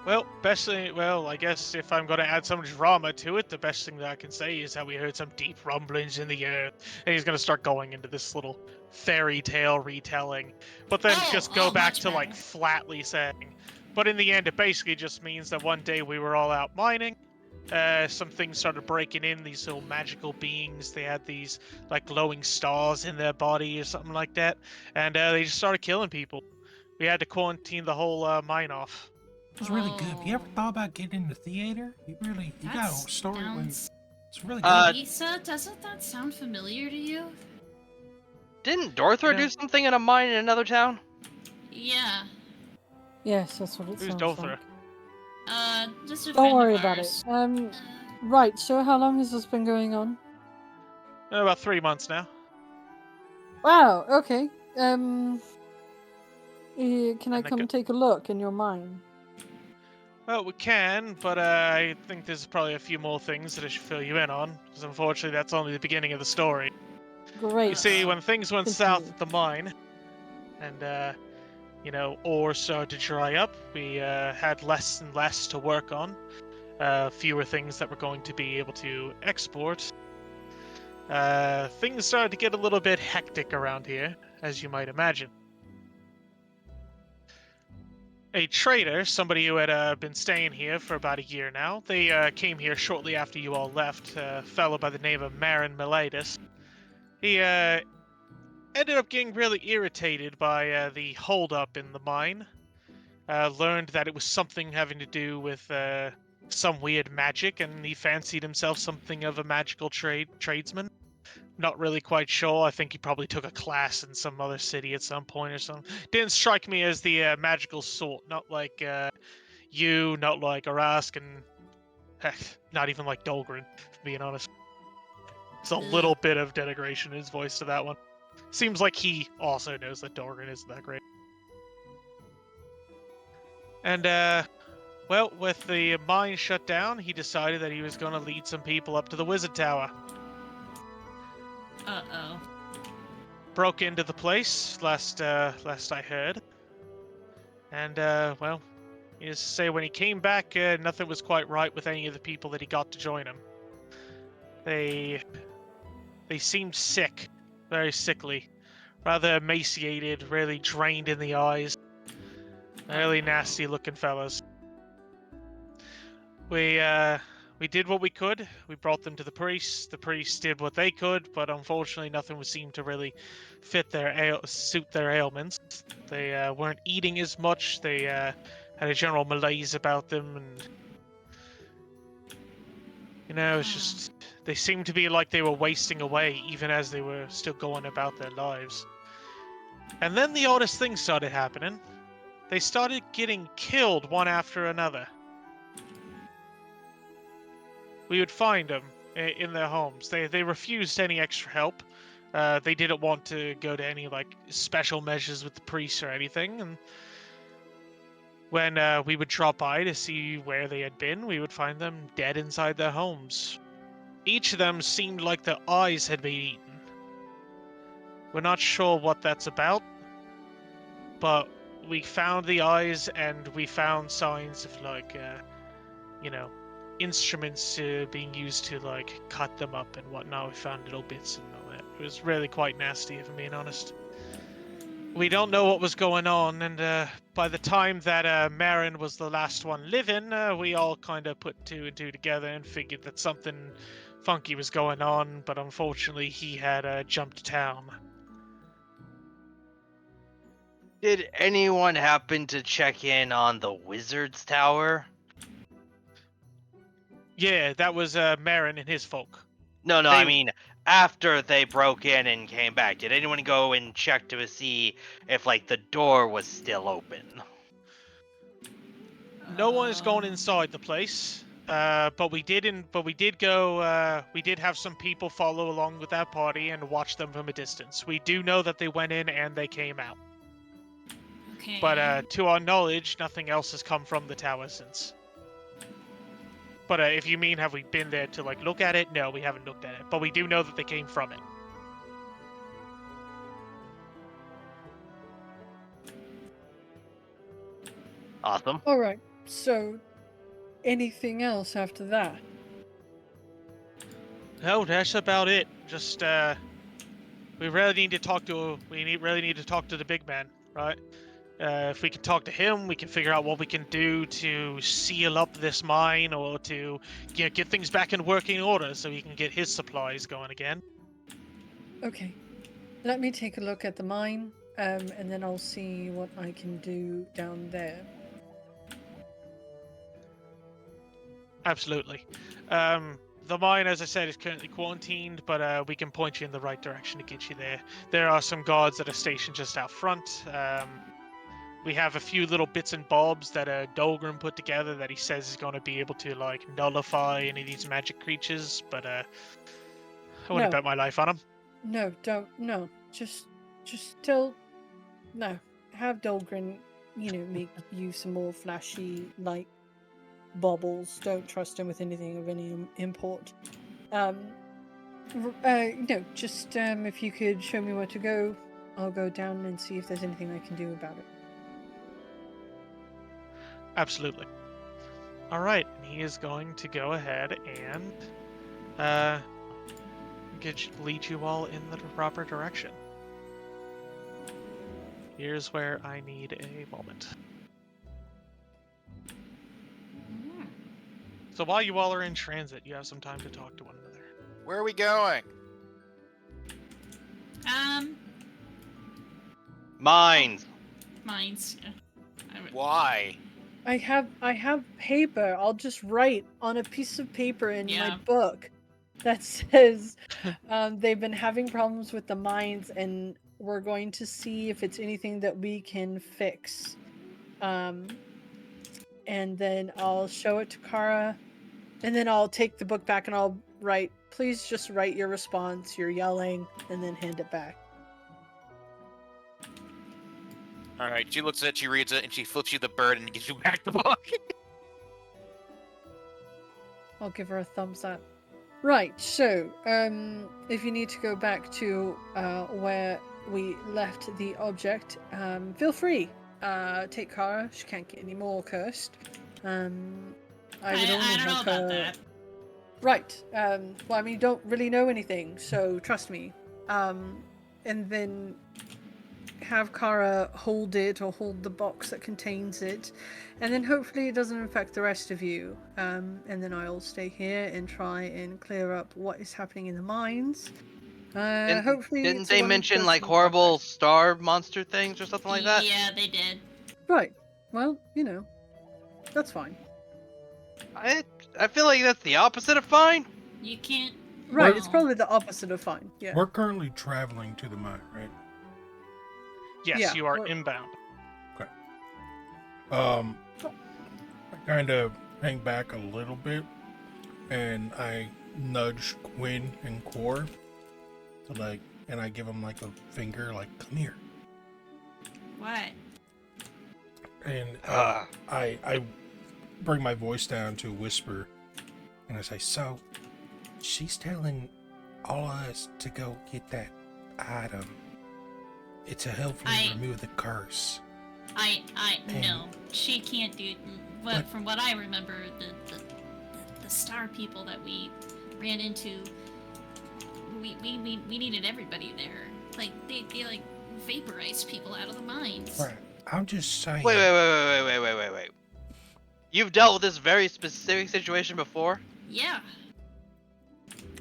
Well, I guess if I'm going to add some drama to it, the best thing that I can say is that we heard some deep rumblings in the earth, and he's going to start going into this little fairy tale retelling, but then just go back much to like better. flatly saying. But in the end, it basically just means that one day we were all out mining. Some things started breaking in, these little magical beings. They had these like glowing stars in their body or something like that, and they just started killing people. We had to quarantine the whole mine off. It's really good. Have you ever thought about getting in the theater? You got a story. Sounds... It's really good. Lisa, doesn't that sound familiar to you? Didn't Dorthra do something in a mine in another town? Yeah. Yes, that's what it Who's sounds Dolthra? like. Just a Don't friend worry of about ours. it. Right. So, how long has this been going on? About 3 months now. Wow. Okay. Can I And then come take a look in your mine? Well, we can, but I think there's probably a few more things that I should fill you in on, because unfortunately that's only the beginning of the story. Great. You see, when things went south Continue. at the mine, and, ore started to dry up, we had less and less to work on, fewer things that we're going to be able to export. Things started to get a little bit hectic around here, as you might imagine. A trader, somebody who had been staying here for about a year now, they came here shortly after you all left, a fellow by the name of Marin Miletus. He ended up getting really irritated by the holdup in the mine. Learned that it was something having to do with some weird magic, and he fancied himself something of a magical tradesman. Not really quite sure. I think he probably took a class in some other city at some point or something. Didn't strike me as the magical sort. Not like you, not like Arask, and heck, not even like Dolgren, being honest. It's a little bit of denigration in his voice to that one. Seems like he also knows that Dolgren isn't that great. And, well, with the mine shut down, he decided that he was going to lead some people up to the Wizard Tower. Uh-oh. Broke into the place last I heard, and well, He used to say when he came back, nothing was quite right with any of the people that he got to join him. They seemed sick, very sickly, rather emaciated, really drained in the eyes. Really nasty looking fellas. We did what we could. We brought them to the priest. The priest did what they could, but unfortunately, nothing seemed to really suit their ailments. They weren't eating as much. They had a general malaise about them, and it's just they seemed to be like they were wasting away, even as they were still going about their lives. And then the oddest thing started happening. They started getting killed one after another. We would find them in their homes. They refused any extra help. They didn't want to go to any special measures with the priests or anything. And when we would drop by to see where they had been, we would find them dead inside their homes. Each of them seemed like their eyes had been eaten. We're not sure what that's about, but we found the eyes and we found signs of instruments being used to cut them up and whatnot. We found little bits and all that. It was really quite nasty, if I'm being honest. We don't know what was going on, and by the time that Marin was the last one living, we all kind of put two and two together and figured that something funky was going on, but unfortunately he had jumped town. Did anyone happen to check in on the Wizard's Tower? Yeah, that was Marin and his folk. No, I mean, after they broke in and came back, did anyone go and check to see if, the door was still open? No one is going inside the place, but we did go. We did have some people follow along with that party and watch them from a distance. We do know that they went in and they came out. Okay. But to our knowledge, nothing else has come from the tower since. But if you mean have we been there to look at it? No, we haven't looked at it. But we do know that they came from it. Awesome. All right. So, anything else after that? No, that's about it. Just we really need to talk to the big man, right? If we can talk to him, we can figure out what we can do to seal up this mine or to get things back in working order so he can get his supplies going again. Okay. Let me take a look at the mine, and then I'll see what I can do down there. Absolutely. The mine, as I said, is currently quarantined, but we can point you in the right direction to get you there. There are some guards that are stationed just out front. We have a few little bits and bobs that Dolgrim put together that he says is going to be able to nullify any of these magic creatures, but I wouldn't bet my life on him. No, don't. No, just tell. No, have Dolgrim, make you some more flashy light baubles. Don't trust him with anything of any import. Just if you could show me where to go, I'll go down and see if there's anything I can do about it. Absolutely. All right, he is going to go ahead and lead you all in the proper direction. Here's where I need a moment. So while you all are in transit, you have some time to talk to one another. Where are we going? Mines. Mines. Yeah. Why? I have paper. I'll just write on a piece of paper in my book that says they've been having problems with the mines and we're going to see if it's anything that we can fix. And then I'll show it to Kara, and then I'll take the book back and I'll write, please just write your response, you're yelling, and then hand it back. All right, she looks at it, she reads it, and she flips you the bird and gives you back the book. I'll give her a thumbs up. Right, so, if you need to go back to where we left the object, feel free. take Kara. She can't get any more cursed. I would only I don't know have about her. that. Right. Well, I mean, you don't really know anything, so trust me. And then have Kara hold it or hold the box that contains it, and then hopefully it doesn't infect the rest of you. And then I'll stay here and try and clear up what is happening in the mines. Hopefully, Didn't it's they one mention that's like in horrible progress. star monster things or something like that? Yeah, they did. Right. Well, that's fine. I feel like that's the opposite of fine. You can't. Right. Well- It's probably the opposite of fine. Yeah. We're currently traveling to the mine, right? Yes, Yeah, you are we're- inbound. I kind of hang back a little bit, and I nudge Quinn and Core to and I give them like a finger, like, come here. What? And I bring my voice down to a whisper, and I say, so she's telling all of us to go get that item. It's to hopefully remove the curse. No, she can't do. From what I remember, the star people that we ran into, we needed everybody there. Like they like vaporized people out of the mines. Right. I'm just saying. Wait. You've dealt with this very specific situation before? Yeah.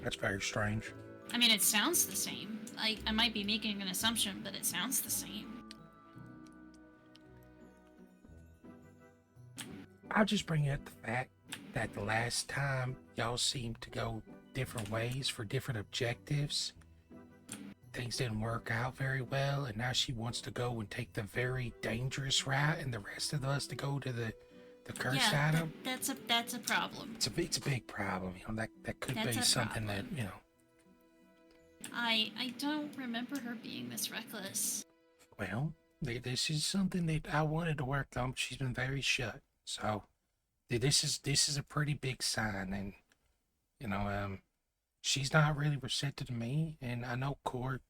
That's very strange. I mean, it sounds the same. I might be making an assumption, but it sounds the same. I'll just bring up the fact that the last time y'all seemed to go different ways for different objectives, things didn't work out very well, and now she wants to go and take the very dangerous route, and the rest of us to go to the cursed item. That's a problem. It's a big problem. That could That's be a something problem. that I don't remember her being this reckless. Well, this is something that I wanted to work on. But she's been very shut. So, this is a pretty big sign, and she's not really receptive to me. And I know Core.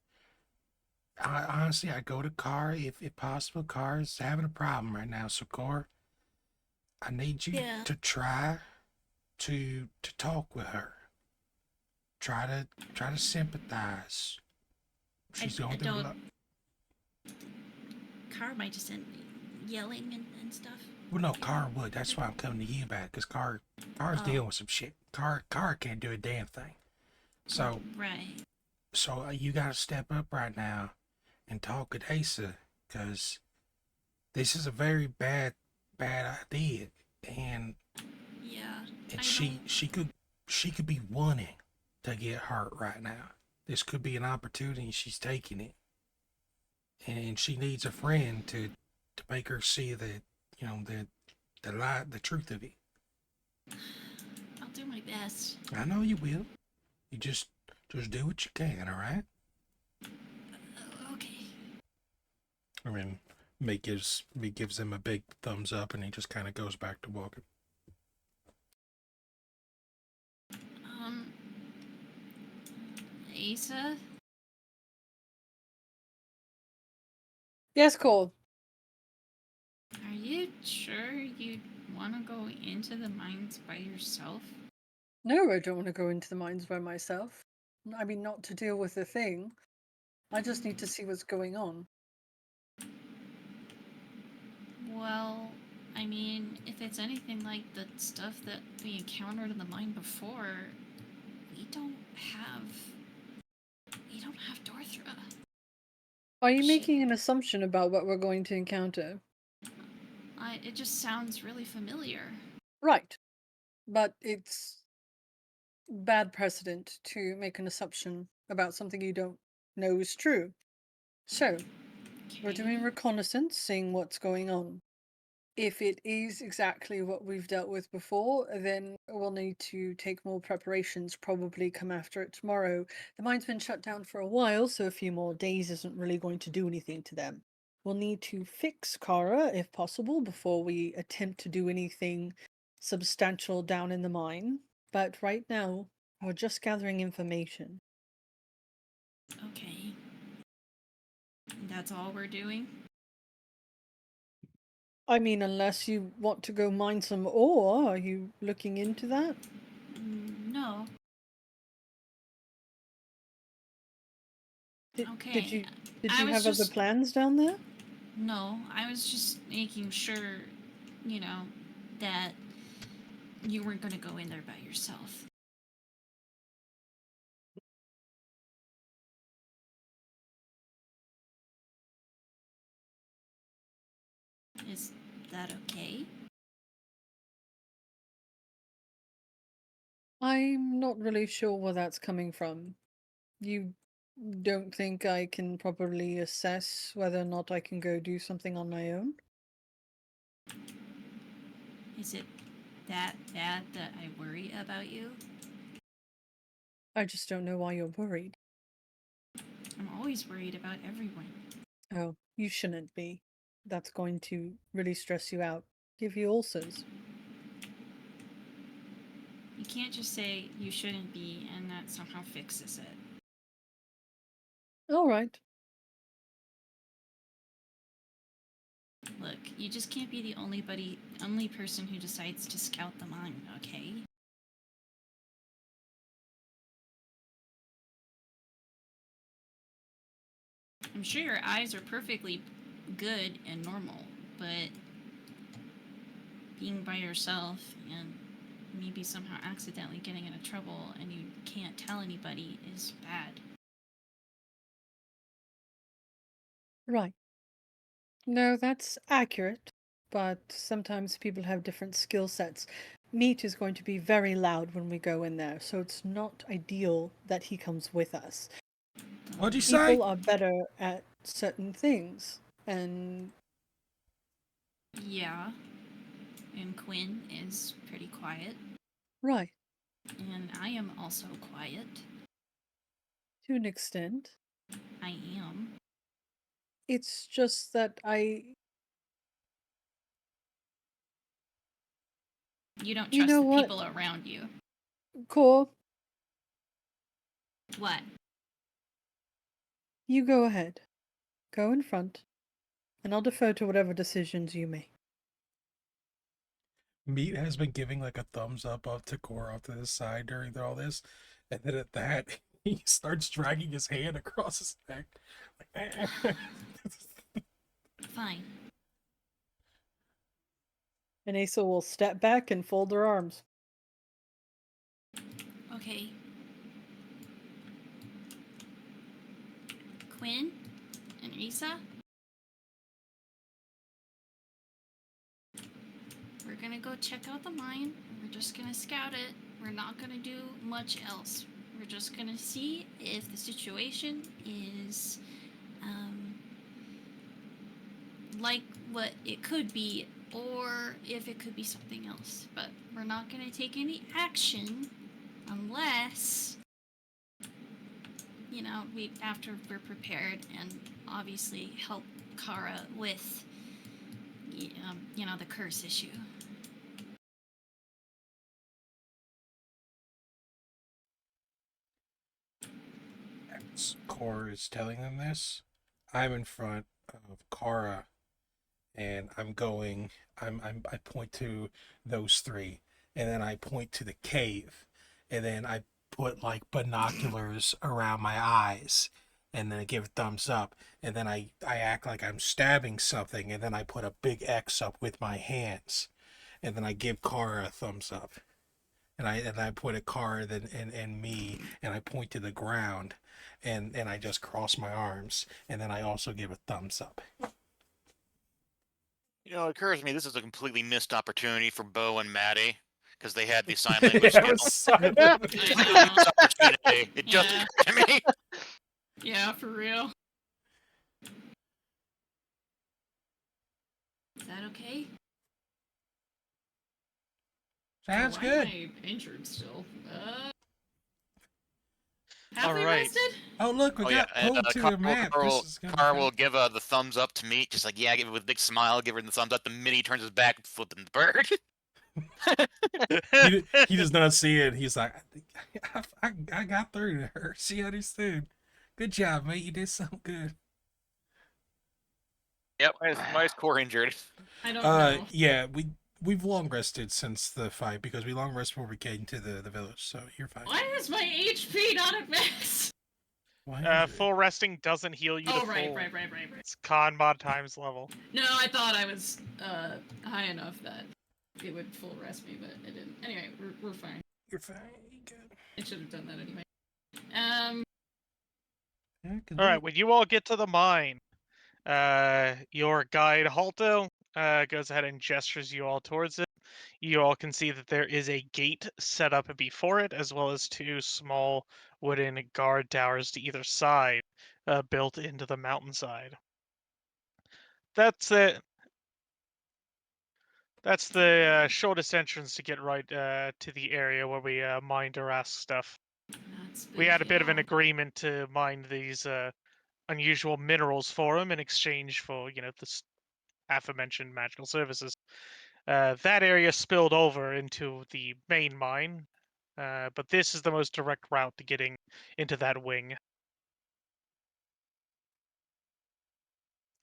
Honestly, I go to Car if possible. Car is having a problem right now. So, Core, I need you to try to talk with her. Try to sympathize. She's going through a lot. Car might just end yelling and stuff. Well, no, Car would. That's why I'm coming to you about, because Car's dealing with some shit. Car can't do a damn thing. So, Right. So you gotta step up right now and talk with Asa, because this is a very bad idea, and Yeah. she could be wanting to get hurt right now. This could be an opportunity. She's taking it, and she needs a friend to make her see the light, the truth of it. I'll do my best. I know you will. You just do what you can, all right? Okay. I mean, Mick gives him a big thumbs up, and he just kind of goes back to walking. Asa? Yes, Cole. Are you sure you want to go into the mines by yourself? No, I don't want to go into the mines by myself. I mean, not to deal with the thing. I just need to see what's going on. Well, I mean, if it's anything like the stuff that we encountered in the mine before, we don't have Dorthra. Are you making an assumption about what we're going to encounter? It just sounds really familiar. Right. But it's bad precedent to make an assumption about something you don't know is true. So, we're doing reconnaissance, seeing what's going on. If it is exactly what we've dealt with before, then we'll need to take more preparations, probably come after it tomorrow. The mine's been shut down for a while, so a few more days isn't really going to do anything to them. We'll need to fix Kara, if possible, before we attempt to do anything substantial down in the mine. But right now, we're just gathering information. Okay. That's all we're doing? I mean, unless you want to go mine some ore, are you looking into that? No. Okay. Did you I was have other just- plans down there? No, I was just making sure, that you weren't going to go in there by yourself. Is that okay? I'm not really sure where that's coming from. You don't think I can properly assess whether or not I can go do something on my own? Is it that bad that I worry about you? I just don't know why you're worried. I'm always worried about everyone. Oh, you shouldn't be. That's going to really stress you out. Give you ulcers. You can't just say you shouldn't be and that somehow fixes it. All right. Look, you just can't be the only person who decides to scout the mine, okay? I'm sure your eyes are perfectly good and normal, but being by yourself and maybe somehow accidentally getting into trouble and you can't tell anybody is bad. Right. No, that's accurate, but sometimes people have different skill sets. Meat is going to be very loud when we go in there, so it's not ideal that he comes with us. What'd you say? People are better at certain things, and Yeah. And Quinn is pretty quiet. right, And I am also quiet. to an extent. I am. It's just that You don't You trust know the what? people around you. Cool, What? you go ahead. Go in front, and I'll defer to whatever decisions you make. Meat has been giving like a thumbs up to Core off to the side during all this, and then at that he starts dragging his hand across his neck. Fine. And Asa will step back and fold her arms. Okay. Quinn and Isa? We're gonna go check out the mine. We're just gonna scout it. We're not gonna do much else. We're just gonna see if the situation is like what it could be, or if it could be something else. But we're not gonna take any action unless after we're prepared and obviously help Kara with the curse issue. As Core is telling them this, I'm in front of Kara, and I point to those three, and then I point to the cave, and then I put like binoculars around my eyes, and then I give a thumbs up, and then I act like I'm stabbing something, and then I put a big X up with my hands, and then I give Kara a thumbs up. And I point at Kara and me, and I point to the ground, and I just cross my arms, and then I also give a thumbs up. You know, it occurs to me this is a completely missed opportunity for Bo and Maddie because they had the sign language skills. Missed opportunity. It just occurred to me. Yeah, for real. Is that okay? Sounds Why good. am I injured still? All Halfway right. rested? Oh look, we got pulled to a map. This is gonna Car be will fun. give the thumbs up to me, just like, yeah, give it with a big smile, give her the thumbs up. The minute he turns his back, flipping the bird. He does not see it. He's like, I got through to her. She understood. Good job, mate. You did something good. Yep. Why is Core injured? I don't know. Yeah, we've long rested since the fight because we long rest before we came to the village, so you're fine. Why is my HP not at max? Why is Full resting doesn't heal you to Oh, full. right. It's con mod times level. No, I thought I was high enough that it would full rest me, but it didn't. Anyway, we're fine. You're fine. Good. I should have done that anyway. Yeah, good All right, luck. when you all get to the mine, your guide Halto goes ahead and gestures you all towards it. You all can see that there is a gate set up before it, as well as 2 small wooden guard towers to either side, built into the mountainside. That's it. That's the shortest entrance to get right to the area where we mine Durask stuff. We had a bit of an agreement to mine these unusual minerals for him in exchange for, the aforementioned magical services. That area spilled over into the main mine, but this is the most direct route to getting into that wing.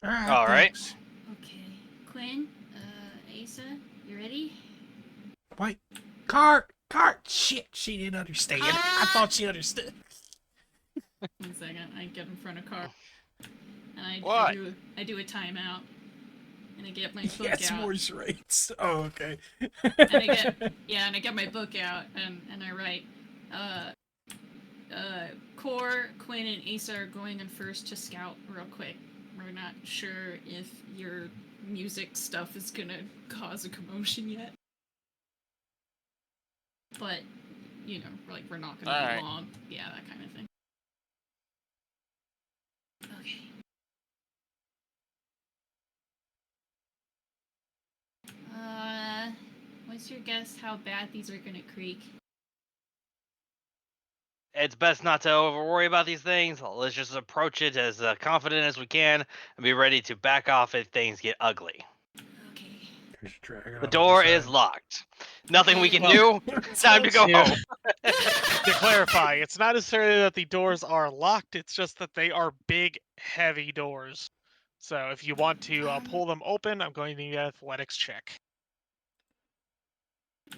All right. All right. Thanks. Okay. Quinn, Asa, you ready? Wait. Cart. Shit, she didn't understand. I thought she understood. 1 second, I get in front of Carl, and I What? do a timeout, and I get my book Yes, out. voice rates. Oh, okay. And I get my book out, and I write, Core, Quinn, and Asa are going in first to scout real quick. We're not sure if your music stuff is gonna cause a commotion yet. But, we're not gonna be Alright. long. Yeah, that kind of thing. Okay. What's your guess how bad these are gonna creak? It's best not to over worry about these things. Let's just approach it as confident as we can and be ready to back off if things get ugly. Okay. The door is locked. Nothing we can do. Time to go Yeah. home. To clarify, it's not necessarily that the doors are locked, it's just that they are big, heavy doors. So if you want to pull them open, I'm going to need an athletics check.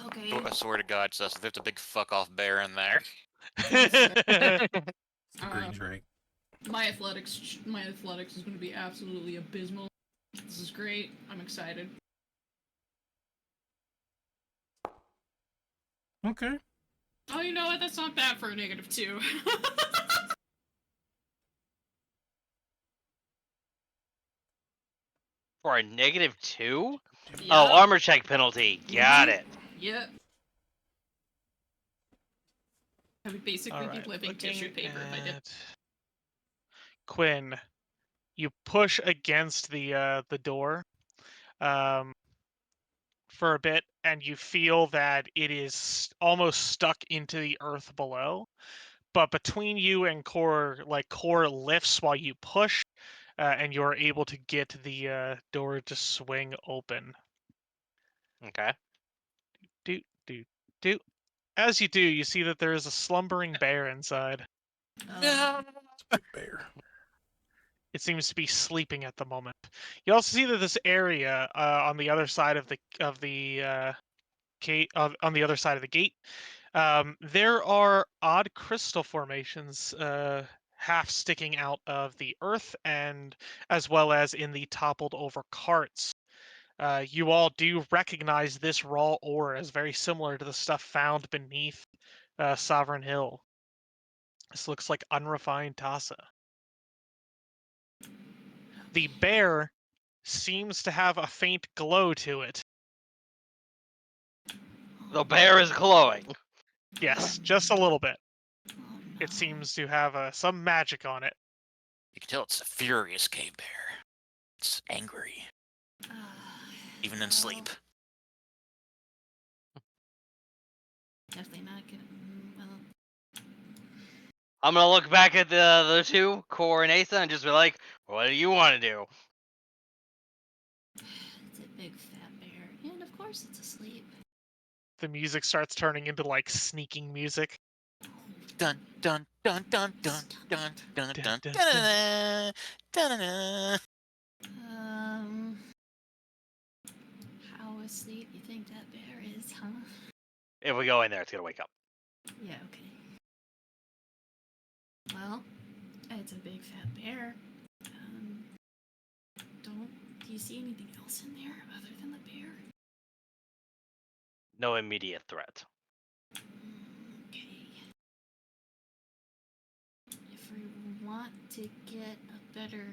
Okay. I swear to God, Sus, there's a big fuck off bear in there. Green drink. My athletics is going to be absolutely abysmal. This is great. I'm excited. Okay. Oh, you know what? That's not bad for a -2. For a -2? Yep. Oh, armor check penalty. Got it. Yep. I would basically be living tissue paper if I did. Quinn, you push against the door for a bit, and you feel that it is almost stuck into the earth below. But between you and Core lifts while you push, and you're able to get the door to swing open. Okay. Do. As you do, you see that there is a slumbering bear inside. Big bear. It seems to be sleeping at the moment. You also see that this area on the other side of the gate, on the other side of the gate, there are odd crystal formations half sticking out of the earth, and as well as in the toppled over carts. You all do recognize this raw ore as very similar to the stuff found beneath Sovereign Hill. This looks like unrefined Tassa. The bear seems to have a faint glow to it. The bear is glowing. Yes, just a little bit. Oh, no. It seems to have some magic on it. You can tell it's a furious cave bear. It's angry, even in Well, sleep. Definitely not gonna. Well, I'm gonna look back at the two, Core and Asa, and just be like, what do you want to do? it's a big fat bear, and of course it's asleep. The music starts turning into like sneaking music. Dun dun dun dun dun dun dun dun dun dun dun. asleep you think that bear is, huh? If we go in there, it's gonna wake up. Yeah, okay. Well, it's a big fat bear. Do you see anything else in there other than the bear? No immediate threat. Okay. If we want to get a better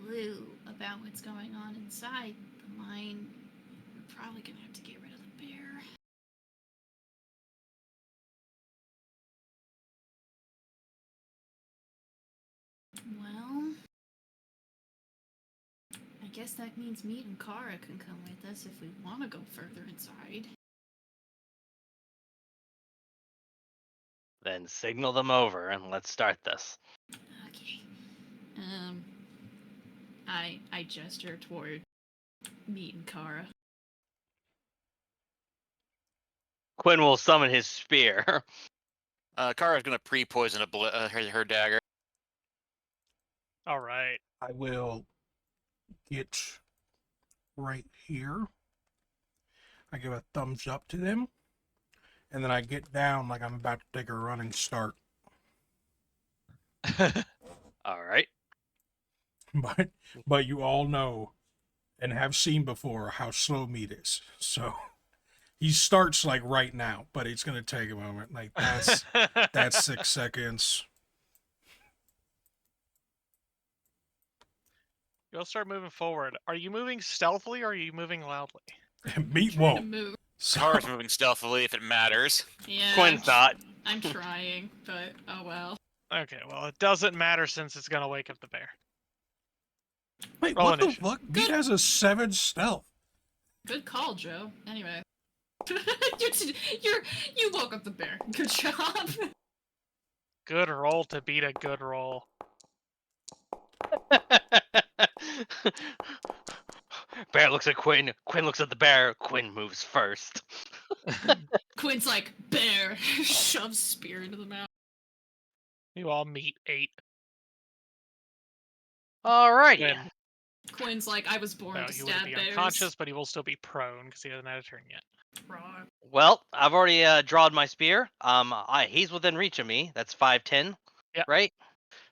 clue about what's going on inside the mine, we're probably gonna have to get rid of the bear. Well, I guess that means Meat and Kara can come with us if we want to go further inside. Then signal them over and let's start this. Okay. I gesture toward Meat and Kara. Quinn will summon his spear. Kara's gonna pre-poison her dagger. All right. I will get right here. I give a thumbs up to them, and then I get down like I'm about to take a running start. All right. But you all know and have seen before how slow Meat is. So he starts like right now, but it's gonna take a moment. Like that's 6 seconds. You'll start moving forward. Are you moving stealthily or are you moving loudly? Meat To won't. move. So, Kara's moving stealthily if it matters. Yeah. Quinn's not. I'm trying, but oh well. Okay, well, it doesn't matter since it's going to wake up the bear. wait, Roll what the initiative. fuck? Meat has a 7 stealth. Good call, Joe. Anyway. You woke up the bear. Good job. Good roll to beat a good roll. Bear looks at Quinn. Quinn looks at the bear. Quinn moves first. Quinn's like, bear. Shoves spear into the mouth. You all meet 8. Alrighty. Quinn, Quinn's like, I was born no, to he would stab be bears. unconscious, but he will still be prone because he hasn't had a turn yet. Right. Well, I've already drawed my spear. He's within reach of me. That's 5'10". Yeah. Right.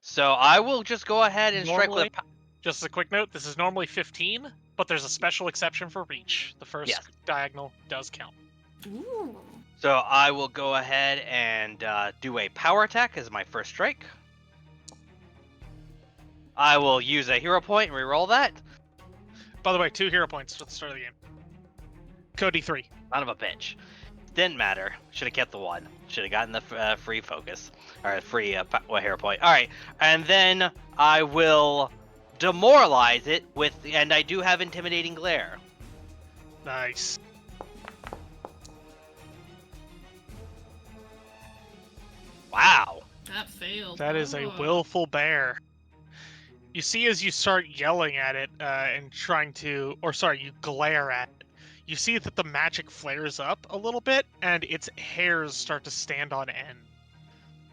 So I will just go ahead and strike with a. Just as a quick note, this is normally 15, but there's a special exception for reach. The first Yes. diagonal does count. Ooh. So I will go ahead and do a power attack as my first strike. I will use a hero point and reroll that. By the way, 2 hero points at the start of the game. Cody 3. Son of a bitch. Didn't matter. Should have kept the 1. Should have gotten the free focus. Or free hero point. Alright. And then I will demoralize it with. And I do have Intimidating Glare. Nice. Wow. That failed. That is a Oh. willful bear. You see as you start yelling at it and trying to, or sorry, you glare at it, you see that the magic flares up a little bit and its hairs start to stand on end.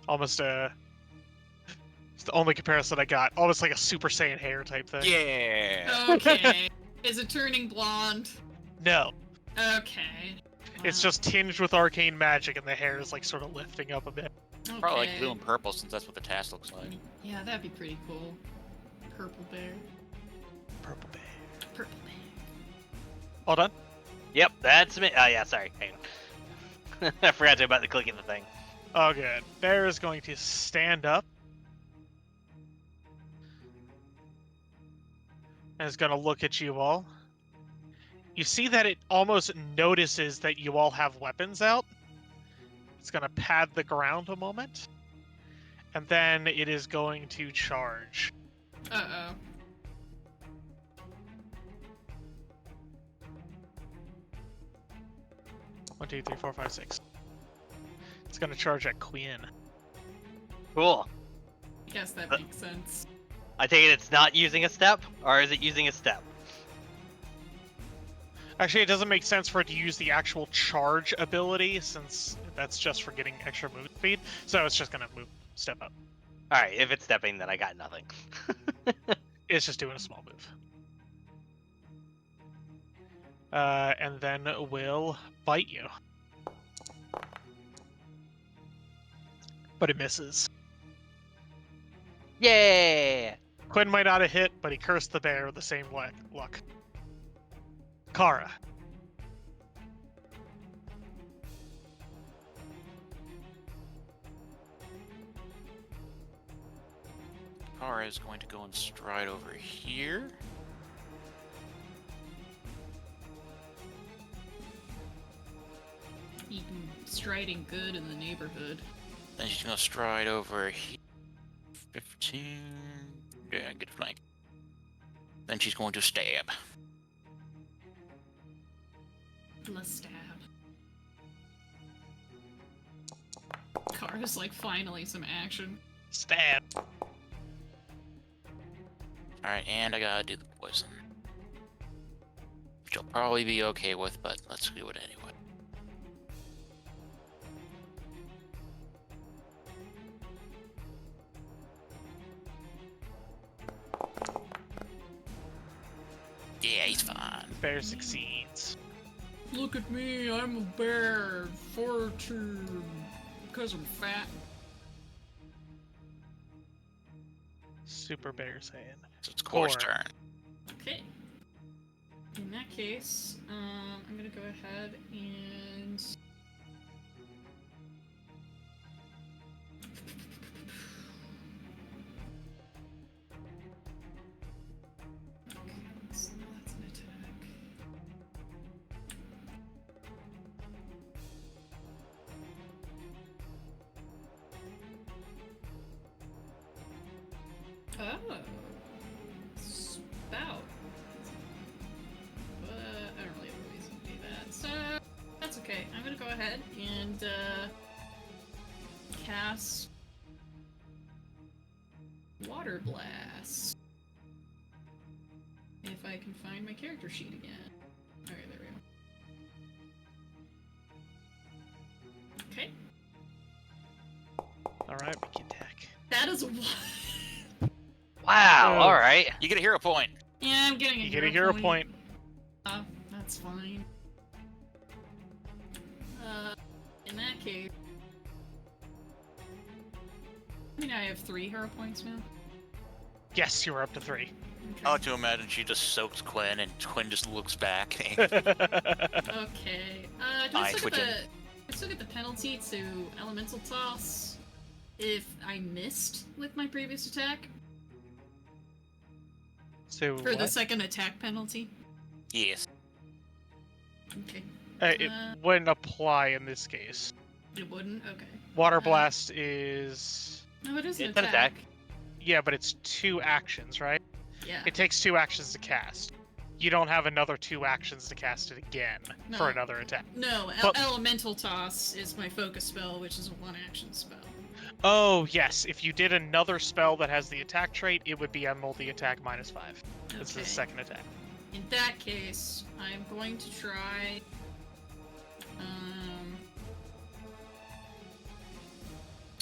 Almost it's the only comparison I got. Almost like a Super Saiyan hair type thing. Yeah. Okay. Is it turning blonde? No, Okay. it's just tinged with arcane magic and the hair is like sort of lifting up a bit. Okay. Probably like blue and purple since that's what the task looks like. Yeah, that'd be pretty cool. Purple bear. Purple bear. Purple bear. All done? Yep, that's me. Oh, yeah, sorry. Hang on. I forgot about the clicking the thing. Oh, good. Bear is going to stand up. And is going to look at you all. You see that it almost notices that you all have weapons out. It's going to pad the ground a moment. And then it is going to charge. Uh-oh. One, two, three, four, five, six. It's going to charge at Queen. Cool. I guess that makes sense. I take it it's not using a step, or is it using a step? Actually, it doesn't make sense for it to use the actual charge ability, since that's just for getting extra move speed. So it's just going to step up. Alright, if it's stepping, then I got nothing. It's just doing a small move. and then will bite you. But it misses. Yeah. Quinn might not have hit, but he cursed the bear with the same luck. Kara. Kara is going to go and stride over here. Eating, striding good in the neighborhood. Then she's going to stride over here. 15. Yeah, good flank. Then she's going to stab. Let's stab. Kara's like, finally some action. Stab. Alright, and I gotta do the poison. Which I'll probably be okay with, but let's do it anyway. Yeah, he's fine. Bear succeeds. Look at me, I'm a bear. Fortitude. Because I'm fat. Super Bear Saiyan. So it's Core's Core. turn. Okay. In that case, I'm gonna go ahead and... Okay, that's an attack. Oh. Spout. But I don't really have a reason to do that. So that's okay. I'm gonna go ahead and cast Water Blast. If I can find my character sheet again. Okay, there we go. Okay. Alright, we can attack. That is a Wow. Oh. All right. You get a hero point. Yeah, I'm getting a You hero get a hero point. That's fine. In that case... I mean, I have 3 hero points now. Yes, you were up to 3. I like to imagine she just soaks Quinn and Quinn just looks back. Okay. Let's Eye look twitching. let's look at the penalty to Elemental Toss if I missed with my previous attack. So For the what? second attack penalty. Yes. Okay. It wouldn't apply in this case. It wouldn't? Okay. Water Blast is... No, it is an It's an attack. attack. Yeah, but it's 2 actions, right? Yeah. It takes 2 actions to cast. You don't have another 2 actions to cast it again No. for another attack. No, But- Elemental Toss is my focus spell, which is a 1-action spell. Oh, yes. If you did another spell that has the attack trait, it would be a multi-attack -5. This is the second attack. In that case, I'm going to try...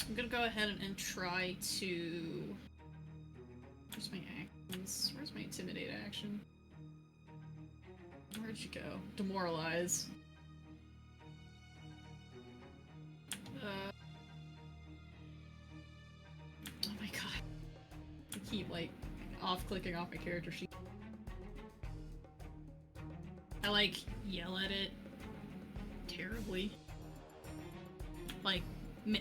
I'm gonna go ahead and try to... Where's my actions? Where's my Intimidate action? Where'd you go? Demoralize. Oh my god. I keep, like, off-clicking off my character sheet. I, like, yell at it terribly. Like,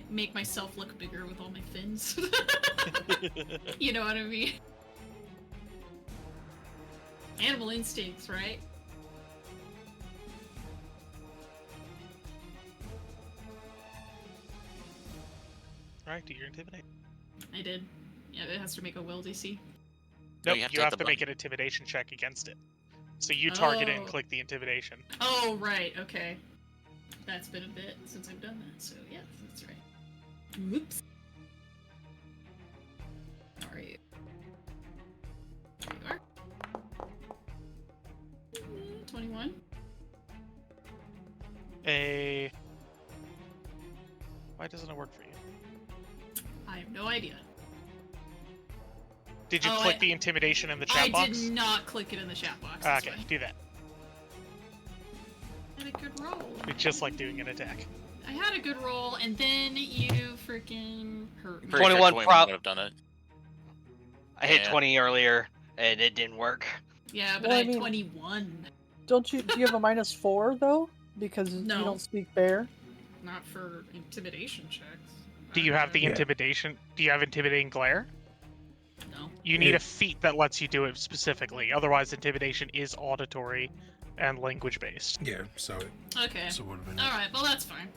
make myself look bigger with all my fins. You know what I mean? Animal instincts, right? Alright, do your intimidate. I did. Yeah, it has to make a will DC. No, Nope, you have to you hit have the to make button. an intimidation check against it. So you target it and Oh. click the intimidation. Oh, right, okay. That's been a bit since I've done that, so yeah, that's right. Whoops. How are you? There you are. 21. Why doesn't it work for you? I have no idea. Did you Oh, click the intimidation in the chat I box? did not click it in the chat box. That's Okay, fine. do that. had a good roll. We just like doing an attack. I had a good roll, and then you freaking hurt me. Pretty 21 sure prop. would have done it. I hit Yeah. 20 earlier, and it didn't work. Yeah, but Well, I I had mean- 21. Do you have a -4 though? Because No. you don't speak bear. Not for intimidation checks. Do you have the Yeah. intimidation? Do you have intimidating glare? No. You need Yeah. a feat that lets you do it specifically. Otherwise, intimidation is auditory and language based. Yeah, so it Okay. would have been. Alright, well that's fine.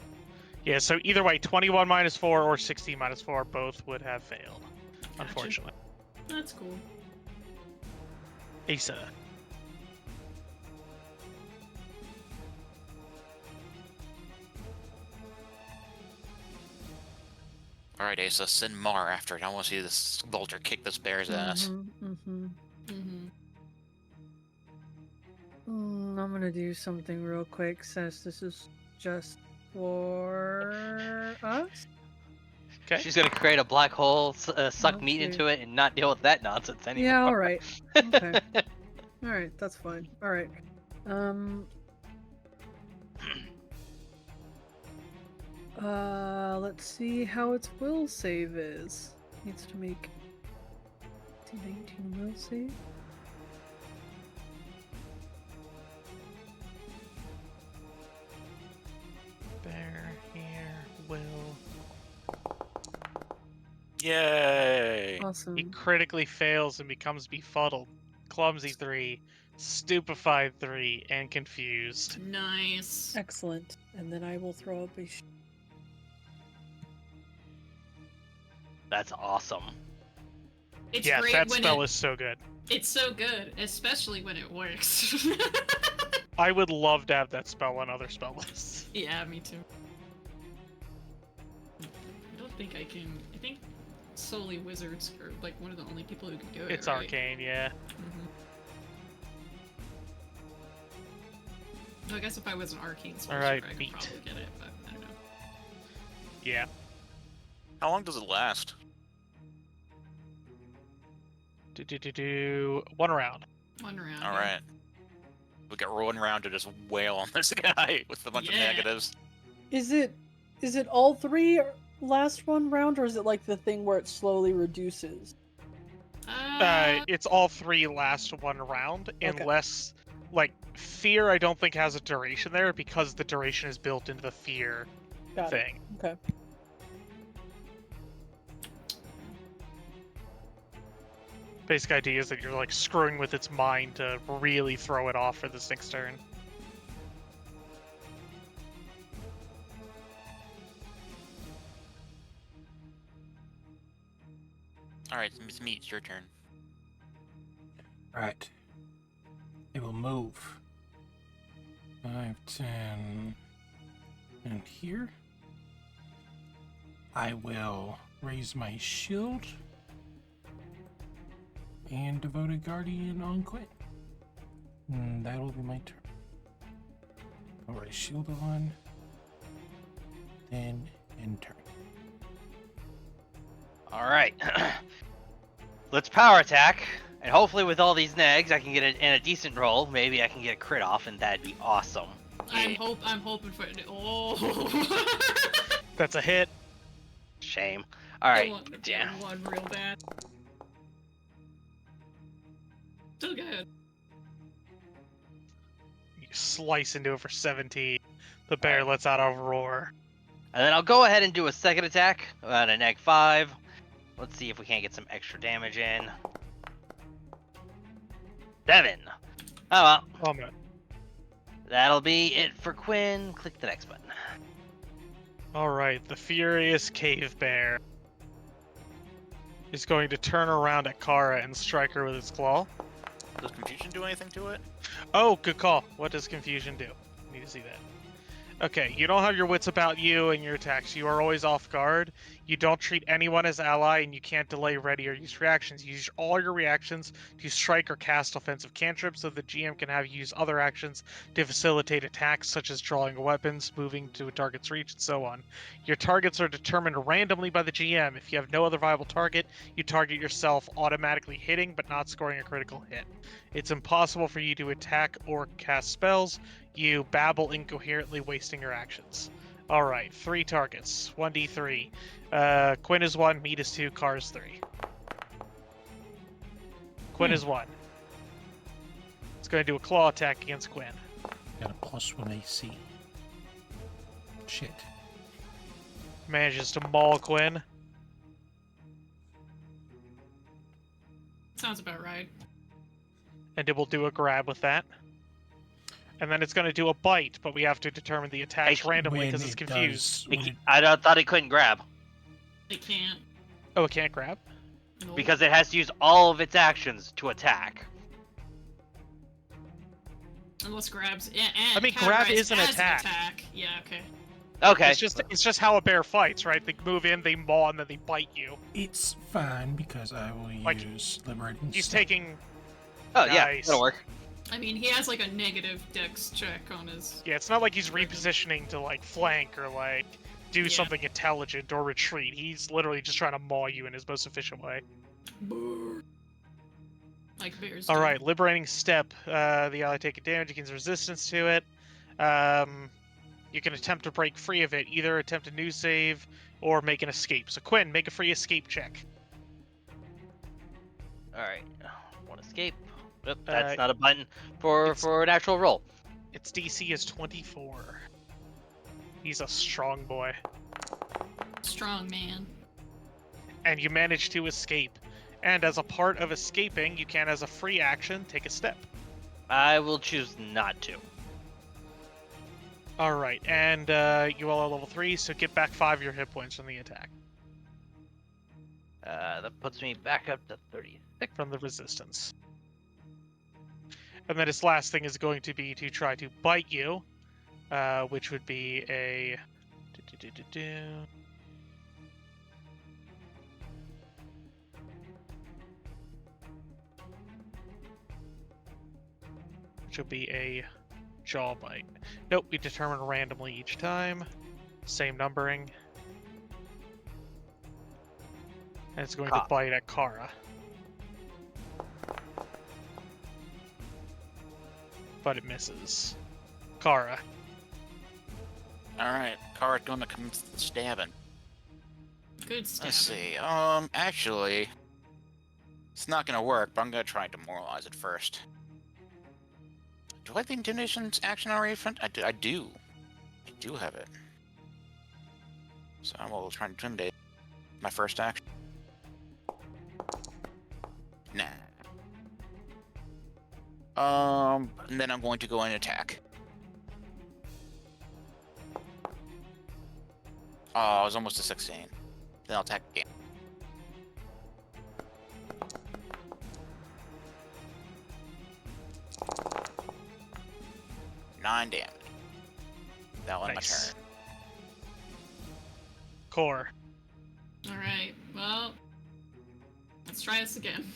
Yeah, so either way, 21 -4 or 16 -4, both would have failed. Gotcha. Unfortunately. That's cool. Asa. Alright, Asa, send Mar after it. I want to see this vulture kick this bear's ass. Mm-hmm. I'm gonna do something real quick since this is just for us. Okay. She's gonna create a black hole, suck meat Okay. into it, and not deal with that nonsense anymore. Yeah, all right. Okay. All right, that's fine. All right. Let's see how its will save is. Needs to make 19 will save. Bear here will. Yay! Awesome. He critically fails and becomes befuddled, clumsy 3, stupefied 3, and confused. Nice. Excellent. And then I will throw up a. That's awesome. It's Yeah, great that when spell is so good. It's so good, especially when it works. I would love to have that spell on other spell lists. Yeah, me too. I don't think I can. I think solely wizards are like one of the only people who can do it. It's right? arcane, yeah. Mhm. So I guess if I was an arcane sorcerer, Alright, I could beat. probably get it, but I don't know. Yeah. How long does it last? One round. One round. All yeah. right. We got one round to just wail on this guy with a bunch of Yeah. negatives. Is it all three last one round, or is it like the thing where it slowly reduces? It's all 3 last one round, Okay. unless, like, fear I don't think has a duration there because the duration is built into the fear Got thing. it. Okay. Basic idea is that you're, like, screwing with its mind to really throw it off for this next turn. All right, Miss Meat, it's your turn. Right. It will move. 5, 10, and here. I will raise my shield and devoted guardian on Quinn. And that'll be my turn. I'll raise shield on, then end turn. All right. Let's power attack, and hopefully with all these negs, I can get a decent roll. Maybe I can get a crit off, and that'd be awesome. I'm Yeah. hoping for it. Oh. That's a hit. Shame. All I right. want to Yeah. get one real bad. Still good. You slice into it for 17. The bear lets out a roar. And then I'll go ahead and do a second attack at a neg 5. Let's see if we can't get some extra damage in. 7. Oh well. Oh, man. That'll be it for Quinn. Click the next button. Alright, the furious cave bear is going to turn around at Kara and strike her with its claw. Does confusion do anything to it? Oh, good call. What does confusion do? Need to see that. Okay, you don't have your wits about you and your attacks. You are always off guard. You don't treat anyone as ally, and you can't delay, ready, or use reactions. You use all your reactions to strike or cast offensive cantrips, so the GM can have you use other actions to facilitate attacks, such as drawing weapons, moving to a target's reach, and so on. Your targets are determined randomly by the GM. If you have no other viable target, you target yourself, automatically hitting but not scoring a critical hit. It's impossible for you to attack or cast spells. You babble incoherently, wasting your actions. All right, 3 targets, 1d3. Quinn is 1, Meat is 2, Car is 3. Quinn is 1. It's going to do a claw attack against Quinn. Got a +1 AC. Shit. Manages to maul Quinn. Sounds about right. And it will do a grab with that. And then it's going to do a bite, but we have to determine the attacks randomly because it's confused. I thought it couldn't grab. It can't. Oh, it can't grab? Nope. Because it has to use all of its actions to attack. Unless grabs. I mean, grab is an attack. Yeah, okay. Okay. It's just how a bear fights, right? They move in, they maul, and then they bite you. It's fine because I will use liberating. He's Step. taking. Oh yeah, Nice. that'll work. I mean, he has like a negative dex check on his. Yeah, it's not like he's repositioning to like flank or like do something intelligent or retreat. He's literally just trying to maul you in his most efficient way. Like bears. All right, liberating step. The ally taking damage, he gains resistance to it. You can attempt to break free of it. Either attempt a new save or make an escape. So Quinn, make a free escape check. All right. One escape. Yep, that's not a button for an actual roll. Its DC is 24. He's a strong boy. Strong man. And you manage to escape. And as a part of escaping, you can, as a free action, take a step. I will choose not to. All right, and you all are level 3, so get back 5 of your hit points from the attack. That puts me back up to 36. From the resistance. And then its last thing is going to be to try to bite you, which would be a... Which will be a jaw bite. Nope, we determine randomly each time. Same numbering. And it's going to bite at Kara. But it misses. Kara. Alright, Kara gonna commence the stabbing. Good stabbing. Let's see, actually... It's not gonna work, but I'm gonna try and demoralize it first. Do I have the intimidation action already? I do. I do have it. So I will try and intimidate. My first action. Nah. And then I'm going to go and attack. Oh, I was almost a 16. Then I'll attack again. Nine damage. That'll end my Nice. turn. Core. Alright, well. Let's try this again.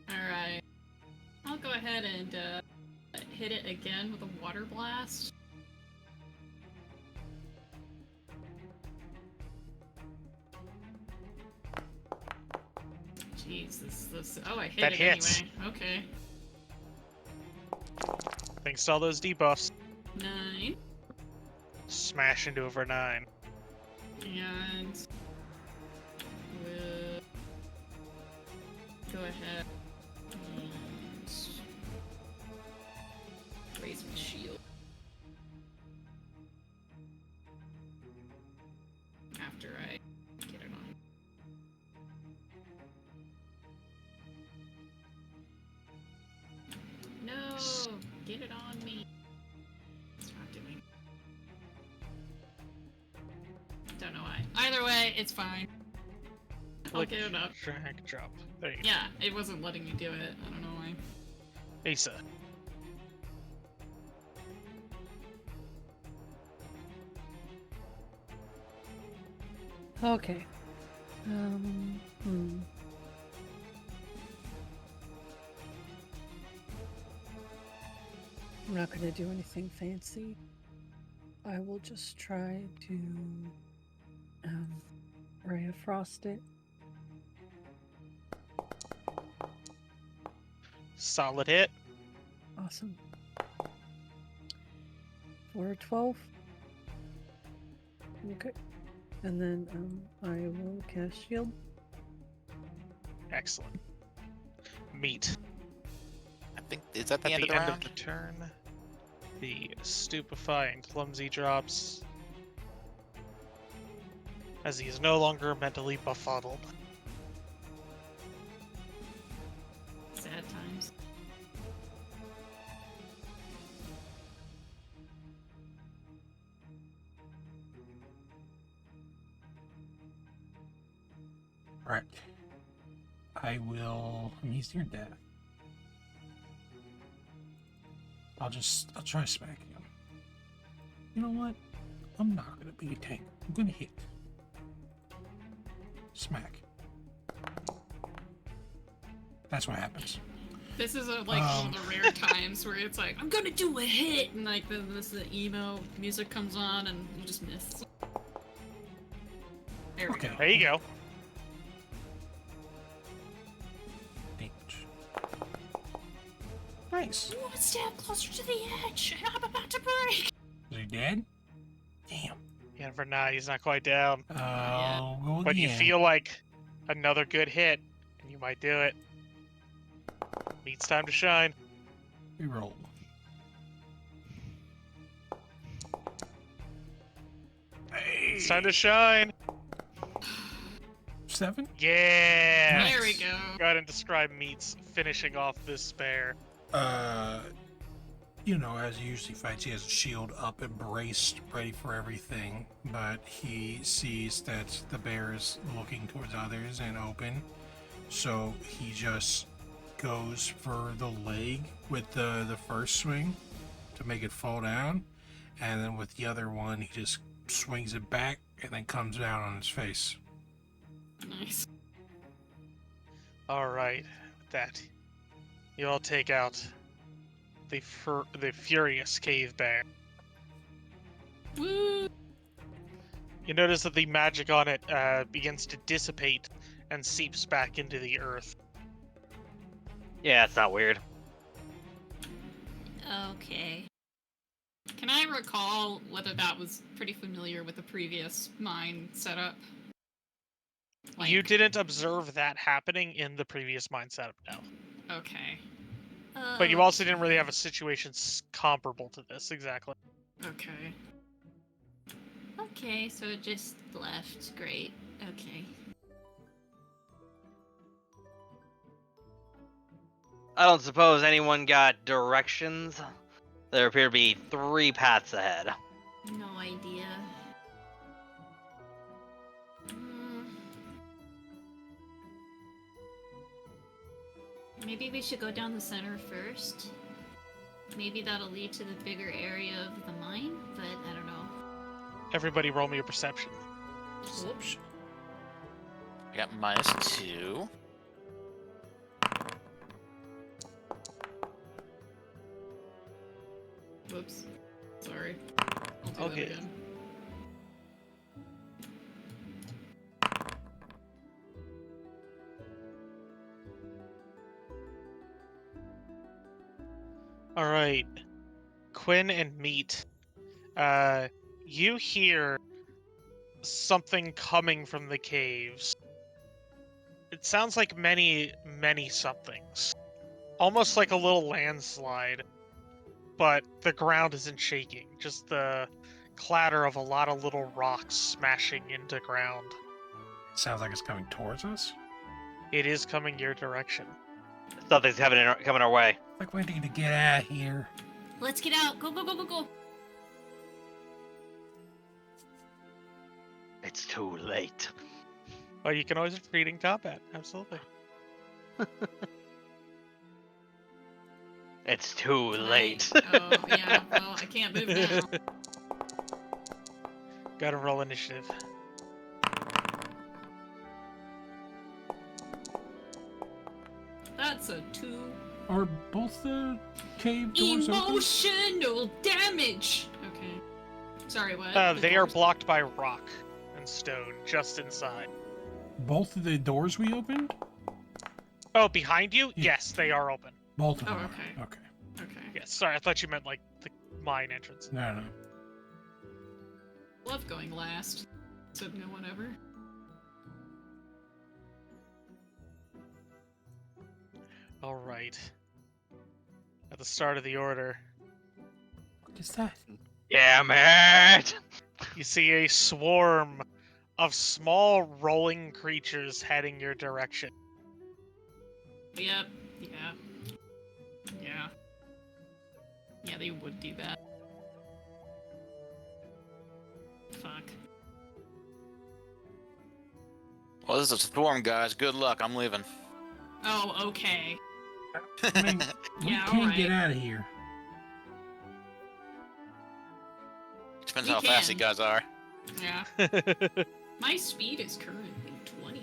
Alright. I'll go ahead and hit it again with a water blast. Jeez, this. Oh, I hit That it hits. anyway. Okay. Thanks to all those debuffs. 9. Smash into it for 9. And we'll go ahead and raise my shield. After I get it on. No! Get it on me! It's not doing. Don't know why. Either way, it's fine. I'll get it up. Drag, drop. There you go. Yeah, it wasn't letting me do it. I don't know why. Asa. Okay. I'm not going to do anything fancy. I will just try to Ray of Frost it. Solid hit. Awesome. For 12. Okay. And then I will cast shield. Excellent. Meat. I think is that the At end the of the end round? of the turn, the stupefying clumsy drops as he is no longer mentally befuddled. Sad times. Alright. I will. I mean, he's near death. I'll try smacking him. You know what? I'm not gonna be a tank. I'm gonna hit. Smack. That's what happens. This is one of the rare times where it's like, I'm gonna do a hit, and like the emo music comes on, and you just miss. There we Okay. go. There you go. Damage. Nice. One step closer to the edge, and I'm about to break. Is he dead? Damn. Yeah, for now, he's not quite down. I'll go again. But you feel like another good hit, and you might do it. Meat's time to shine. Reroll. Hey. It's time to shine. 7? Yeah. There we go. Go ahead and describe Meat's finishing off this bear. You know, as he usually fights, he has a shield up and braced, ready for everything. But he sees that the bear is looking towards others and open, so he just goes for the leg with the first swing to make it fall down, and then with the other one, he just swings it back and then comes down on his face. Nice. All right, with that, you all take out the furious cave bear. Woo! You notice that the magic on it begins to dissipate and seeps back into the earth. Yeah, it's not weird. Okay. Can I recall whether that was pretty familiar with the previous mine setup? You didn't observe that happening in the previous mine setup, no. Okay. But you also didn't really have a situation comparable to this, exactly. Okay. Okay, so it just left. Great. Okay. I don't suppose anyone got directions? There appear to be 3 paths ahead. No idea. Maybe we should go down the center first. Maybe that'll lead to the bigger area of the mine, but I don't know. Everybody roll me a perception. Perception. I got -2. Whoops. Sorry. I'll do Okay. that again. All right, Quinn and Meat. You hear something coming from the caves. It sounds like many, many somethings. Almost like a little landslide. But the ground isn't shaking. Just the clatter of a lot of little rocks smashing into ground. Sounds like it's coming towards us. It is coming your direction. Something's coming our way. Like we need to get out of here. Let's get out. Go, go, go, go, go. It's too late. Well, you can always retreat in combat. Absolutely. It's too late. Oh, yeah, well, I can't move now. Gotta roll initiative. That's a 2. Are both the cave doors open? Emotional damage! Okay. Sorry, what? The They are doors- blocked by rock and stone just inside. Both of the doors we opened? Oh, behind you? Yeah. Yes, they are open. Both of Oh, them. okay. Okay. Okay. Yes, sorry, I thought you meant like the mine entrance. No. Love going last. So no one ever. All right. At the start of the order, What is that? Damn it! you see a swarm of small rolling creatures heading your direction. Yep. Yeah. Yeah. Yeah, they would do that. Fuck. Well, this is a storm, guys. Good luck. I'm leaving. Oh, okay. I mean, we Yeah, can't get alright. out of here. Depends We how fast you can. guys are. Yeah. My speed is currently 20.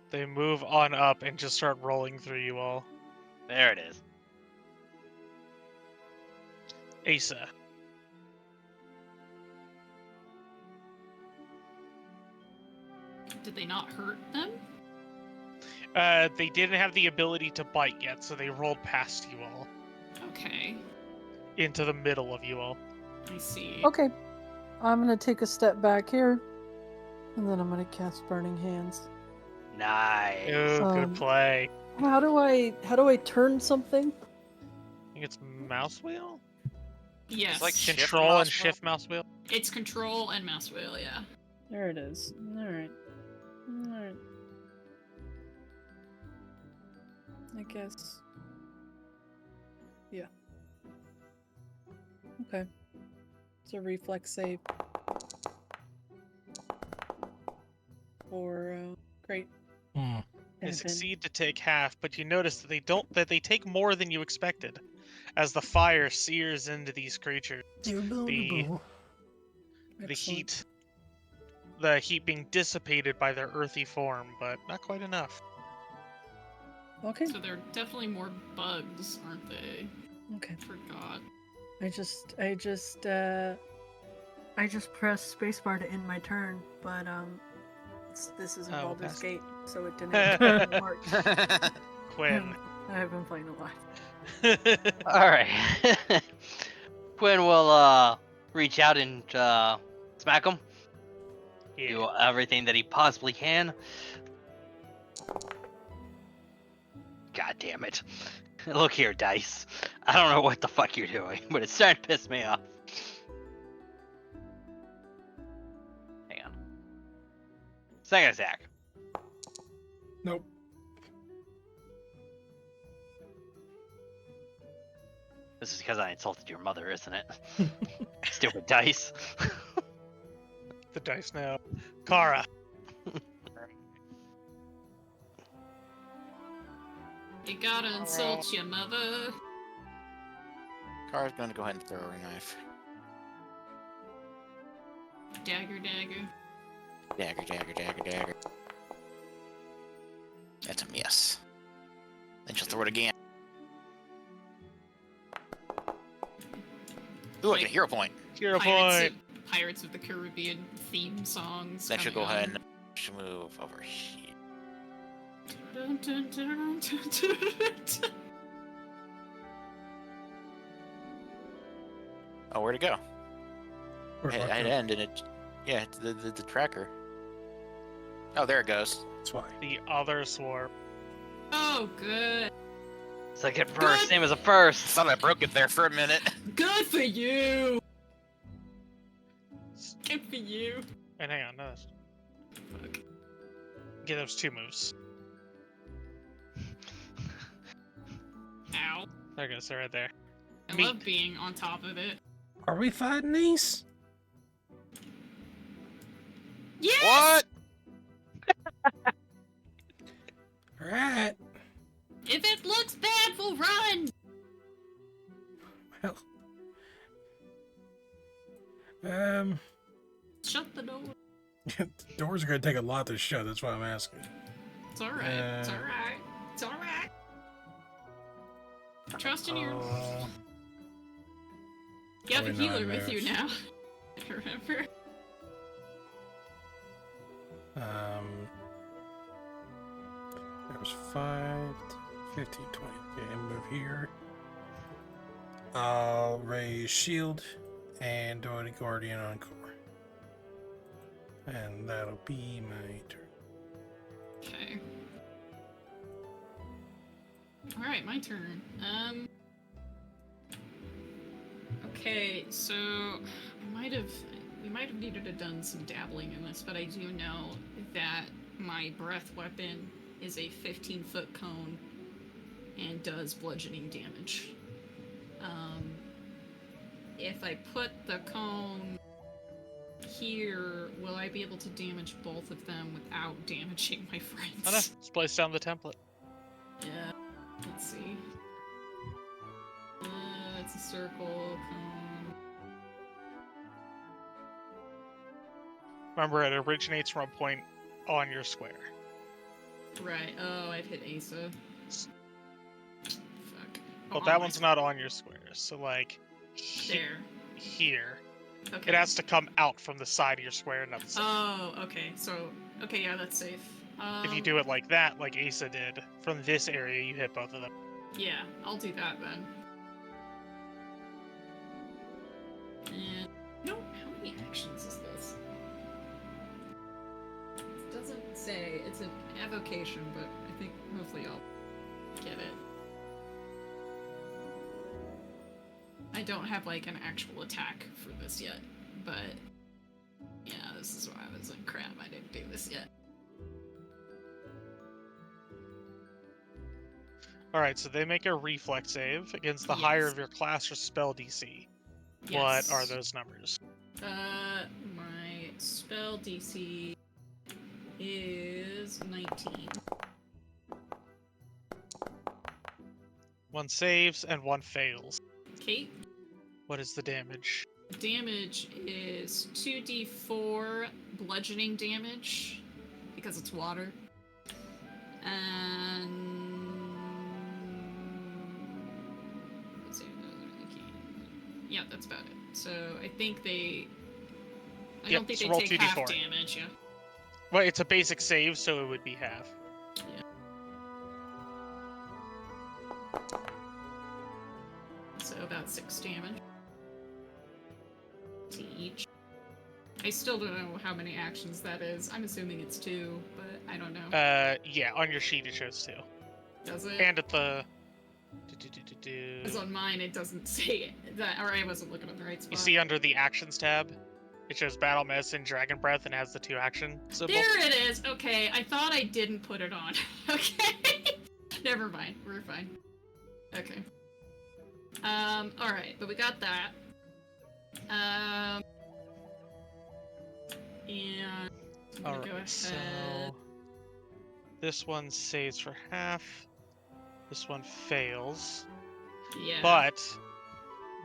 They move on up and just start rolling through you all. There it is. Asa. Did they not hurt them? They didn't have the ability to bite yet, so they rolled past you all. Okay. Into the middle of you all. I see. Okay. I'm gonna take a step back here. And then I'm gonna cast Burning Hands. Nice. Oh, good play. How do I turn something? I think it's mouse wheel? Yes. It's like shift Control mouse and wheel? shift mouse wheel? It's control and mouse wheel, yeah. There it is. Alright. Alright. I guess. Yeah. Okay. It's a reflex save. For great. Hmm. They 10. succeed to take half, but you notice that they take more than you expected, as the fire sears into these creatures. The Excellent. the heat being dissipated by their earthy form, but not quite enough. Okay. So they're definitely more bugs, aren't they? Okay. Forgot. I just pressed spacebar to end my turn, but this is in Oh, Baldur's pass. Gate, so it didn't mark. Quinn. I've been playing a lot. Alright. Quinn will reach out and smack him. Yeah. Do everything that he possibly can. God damn it. Look here, Dice. I don't know what the fuck you're doing, but it's starting to piss me off. Hang on. Second attack. Nope. This is because I insulted your mother, isn't it? Stupid Dice. The dice now. Kara. You gotta insult your mother. Kara's going to go ahead and throw her knife. Dagger, dagger. Dagger, dagger, dagger, dagger. That's a miss. Then she'll throw it again. Ooh, I get a hero point. Hero Pirates point. of, Pirates of the Caribbean theme songs. Then she'll go coming ahead on. and she'll move over here. Dun, dun, dun, dun, dun, dun. Oh, where'd it go? Where'd It what go? ended it. Yeah, it's the tracker. Oh, there it goes. That's why. The other swarm. Oh, good. Second first, Good. same as a first. Thought I broke it there for a minute. Good for you. Good for you. And hang on, no. Fuck. Get those two moves. Ow. There it goes, they're right there. I Meat. love being on top of it. Are we fighting these? Yes! What? Alright. If it looks bad, we'll run. Well. Shut the door. The doors are gonna take a lot to shut, that's why I'm asking. It's alright. It's alright. It's alright. Trust in your. You have a Probably not healer with you moves. now. Remember? There was 5, 15, 20. Okay, and move here. I'll raise shield and do a Guardian Encore. And that'll be my turn. Okay. Alright, my turn. Okay, so we might have needed to done some dabbling in this, but I do know that my breath weapon is a 15-foot cone and does bludgeoning damage. If I put the cone here, will I be able to damage both of them without damaging my friends? Oh no, let's place down the template. Yeah, let's see. It's a circle, cone. Remember, it originates from a point on your square. Right, oh, I've hit Asa. Fuck. Well, Oh, that on one's my... not on your square, so like... There. Here. Okay. It has to come out from the side of your square, not the side. Oh, okay, so... Okay, yeah, that's safe. If you do it like that, like Asa did, from this area, you hit both of them. Yeah, I'll do that then. And... No, how many actions is this? It doesn't say. It's an evocation, but I think hopefully I'll get it. I don't have, like, an actual attack for this yet, but... Yeah, this is why I was like, crap, I didn't do this yet. Alright, so they make a reflex save against the Yes. higher of your class or spell DC. Yes. What are those numbers? My spell DC is 19. One saves and one fails. Okay. What is the damage? Damage is 2d4 bludgeoning damage, because it's water. And... let's see, yeah, that's about it. So I think they... I don't think so they roll take 2d4. half damage, yeah. Well, it's a basic save, so it would be half. Yeah. So about 6 damage to each. I still don't know how many actions that is. I'm assuming it's 2, but I don't know. Yeah, on your sheet it shows 2. Does it? And at the... Because on mine it doesn't say that, or I wasn't looking at the right spot. You see under the actions tab, it shows Battle Medicine, Dragon Breath, and has the 2 action symbol. There it is! Okay, I thought I didn't put it on. Okay. Never mind, we're fine. Okay. Alright, but we got that. And I'm gonna go ahead. So this one saves for half. This one fails. Yeah. But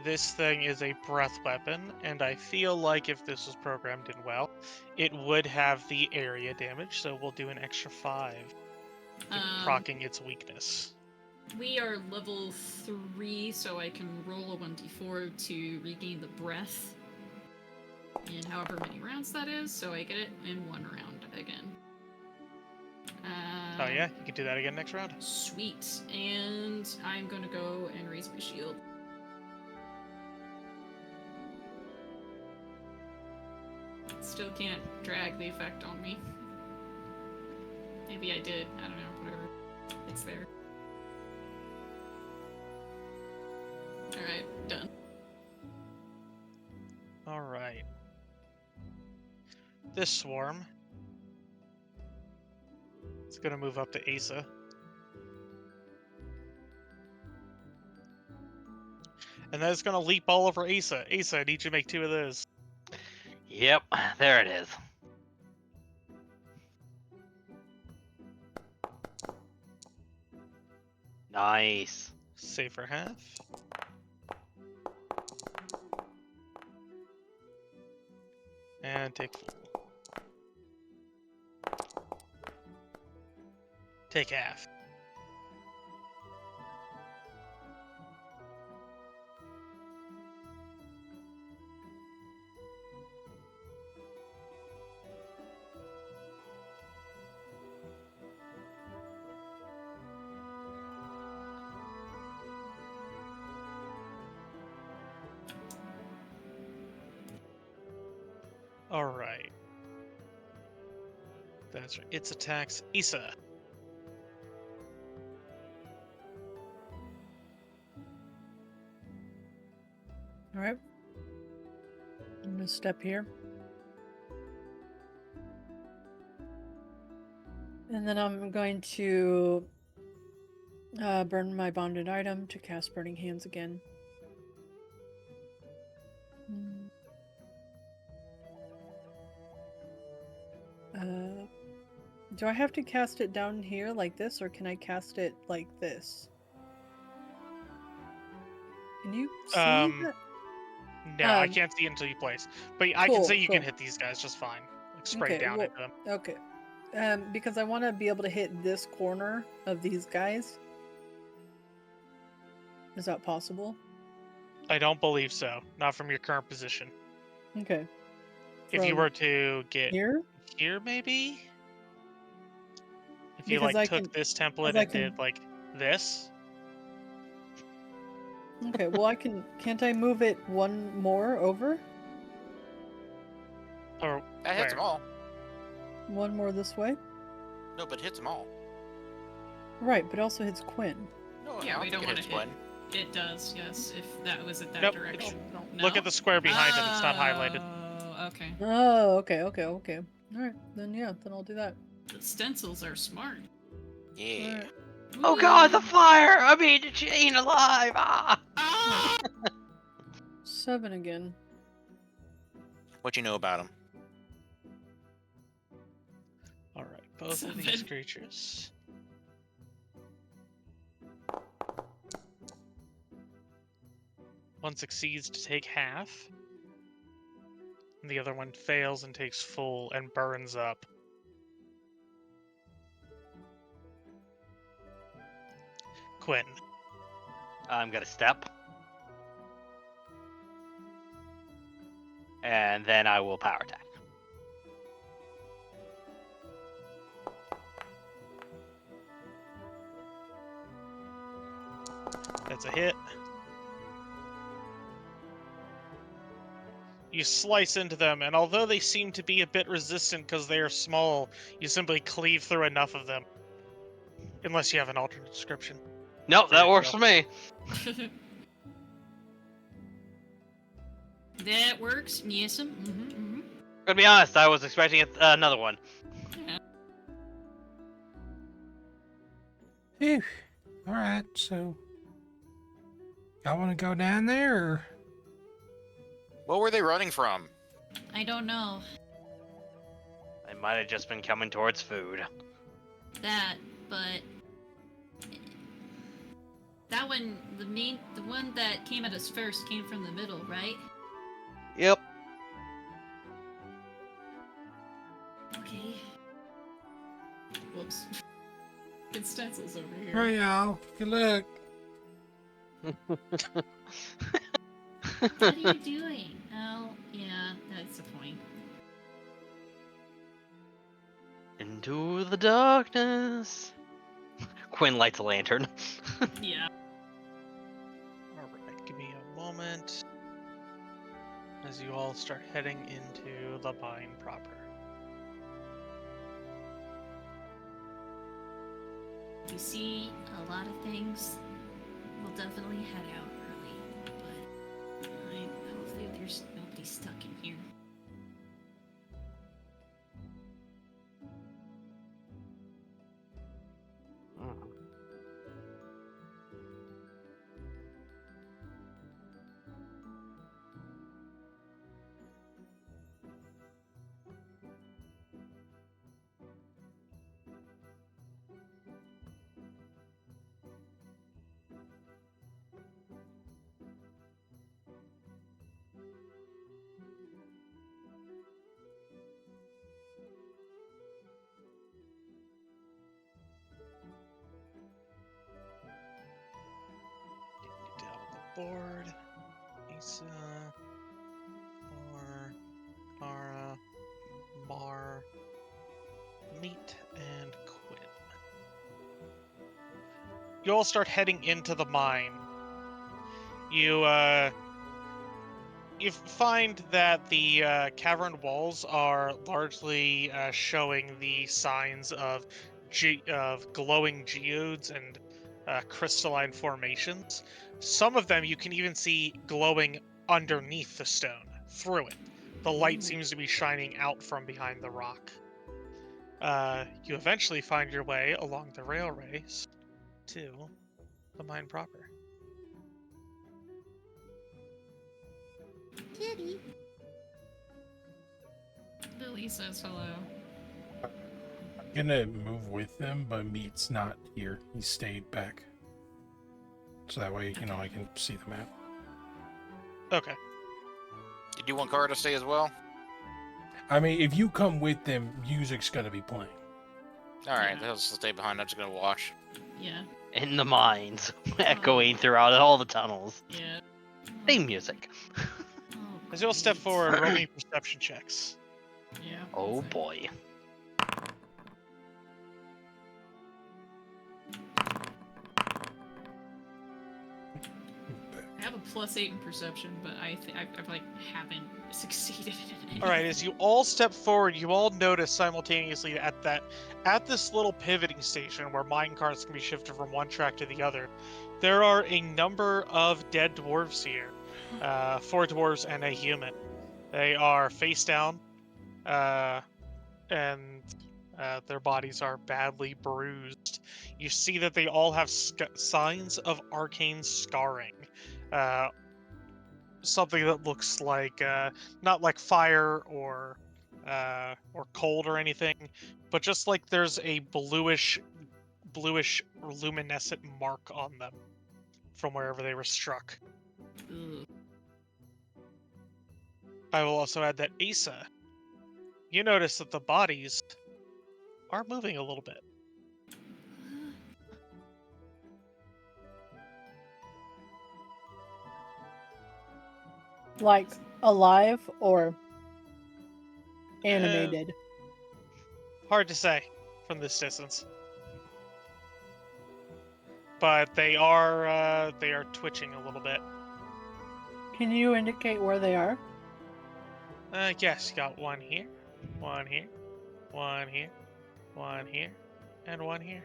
this thing is a breath weapon, and I feel like if this was programmed in well, it would have the area damage, so we'll do an extra 5 to procking its weakness. We are level 3, so I can roll a 1d4 to regain the breath in however many rounds that is, so I get it in 1 round again. Oh yeah, you can do that again next round. Sweet. And I'm gonna go and raise my shield. Still can't drag the effect on me. Maybe I did. I don't know. Whatever. It's there. Alright, done. Alright. This swarm... it's gonna move up to Asa. And then it's gonna leap all over Asa. Asa, I need you to make 2 of those. Yep, there it is. Nice. Save for half. And take full. Take half. All right. That's right. Its attacks. Issa. All right. I'm gonna step here. And then I'm going to burn my bonded item to cast Burning Hands again. Do I have to cast it down here like this, or can I cast it like this? Can you see that? No, I can't see it until you place. But I can say you can hit these guys just fine. Like spray down into them. Okay. Because I want to be able to hit this corner of these guys. Is that possible? I don't believe so. Not from your current position. Okay. If you were to get here, maybe? If you Because like took this template and did like this? Okay, well can't I move it one more over? Or That hits them all. One more this way? No, but hits them all. Right, but also hits Quinn. No, Yeah, we don't want to hit. It does, yes, if that was at that Nope. direction. No? Look at the square behind it, it's not highlighted. Okay. Oh, okay. Alright, then I'll do that. The stencils are smart. Yeah. Alright. Oh god, the fire! I mean, she ain't alive! Ah! 7 again. What you know about him? Alright, both of these 7. creatures. One succeeds to take half. And the other one fails and takes full and burns up. Quinn. I'm gonna step. And then I will power attack. That's a hit. You slice into them, and although they seem to be a bit resistant because they are small, you simply cleave through enough of them. Unless you have an alternate description. Nope, that works for me. That works. Yes. Gonna be honest, I was expecting another one. Yeah. Phew. Alright, so... Y'all want to go down there, or... What were they running from? I don't know. They might have just been coming towards food. That, but that one, the one that came at us first came from the middle, right? Yep. Okay. Whoops. Good stencils over here. Alright, y'all. Good luck. What are you doing? Oh, yeah, that's the point. Into the darkness. Quinn lights a lantern. Yeah. Alright, give me a moment. As you all start heading into the mine proper. We see a lot of things. We'll definitely head out early, but hopefully there's nobody stuck in here. Down the board. Issa, Thor, Kara, Mar, Meat, and Quinn. You all start heading into the mine. You you find that the cavern walls are largely showing the signs of glowing geodes and crystalline formations. Some of them you can even see glowing underneath the stone, through it. The light seems to be shining out from behind the rock. You eventually find your way along the railways to the mine proper. Kitty. Lily says hello. I'm gonna move with them, but Meat's not here. He stayed back. So that way, you know, I can see the map. Okay. Did you want Kara to stay as well? I mean, if you come with them, music's gonna be playing. Alright, Yeah. I'll stay behind. I'm just gonna watch. Yeah. In the mines, echoing throughout all the tunnels. Yeah. Theme music. Oh, As you all step great. forward, roll me perception checks. Yeah. Oh that's it. boy. I have a +8 in perception, but I like haven't succeeded in anything. All right, as you all step forward, you all notice simultaneously at this little pivoting station where mine carts can be shifted from one track to the other, there are a number of dead dwarves here. 4 dwarves and a human. They are face down, and their bodies are badly bruised. You see that they all have signs of arcane scarring. Something that looks like not like fire or cold or anything, but just like there's a bluish luminescent mark on them from wherever they were struck. Ugh. I will also add that Asa, you notice that the bodies are moving a little bit. Like alive or animated? Hard to say from this distance, but they are twitching a little bit. Can you indicate where they are? Yes, you got one here, one here, one here, one here, and one here.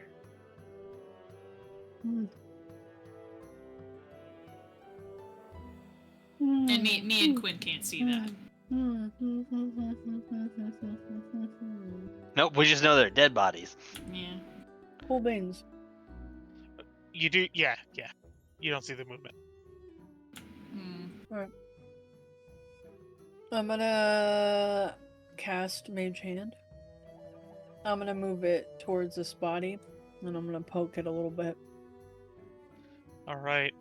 And me and Quinn can't see that. Nope, we just know they're dead bodies. Yeah. Cool beans. You do, yeah. You don't see the movement. Hmm. I'm gonna cast Mage Hand. I'm gonna move it towards this body, and I'm gonna poke it a little bit. All right.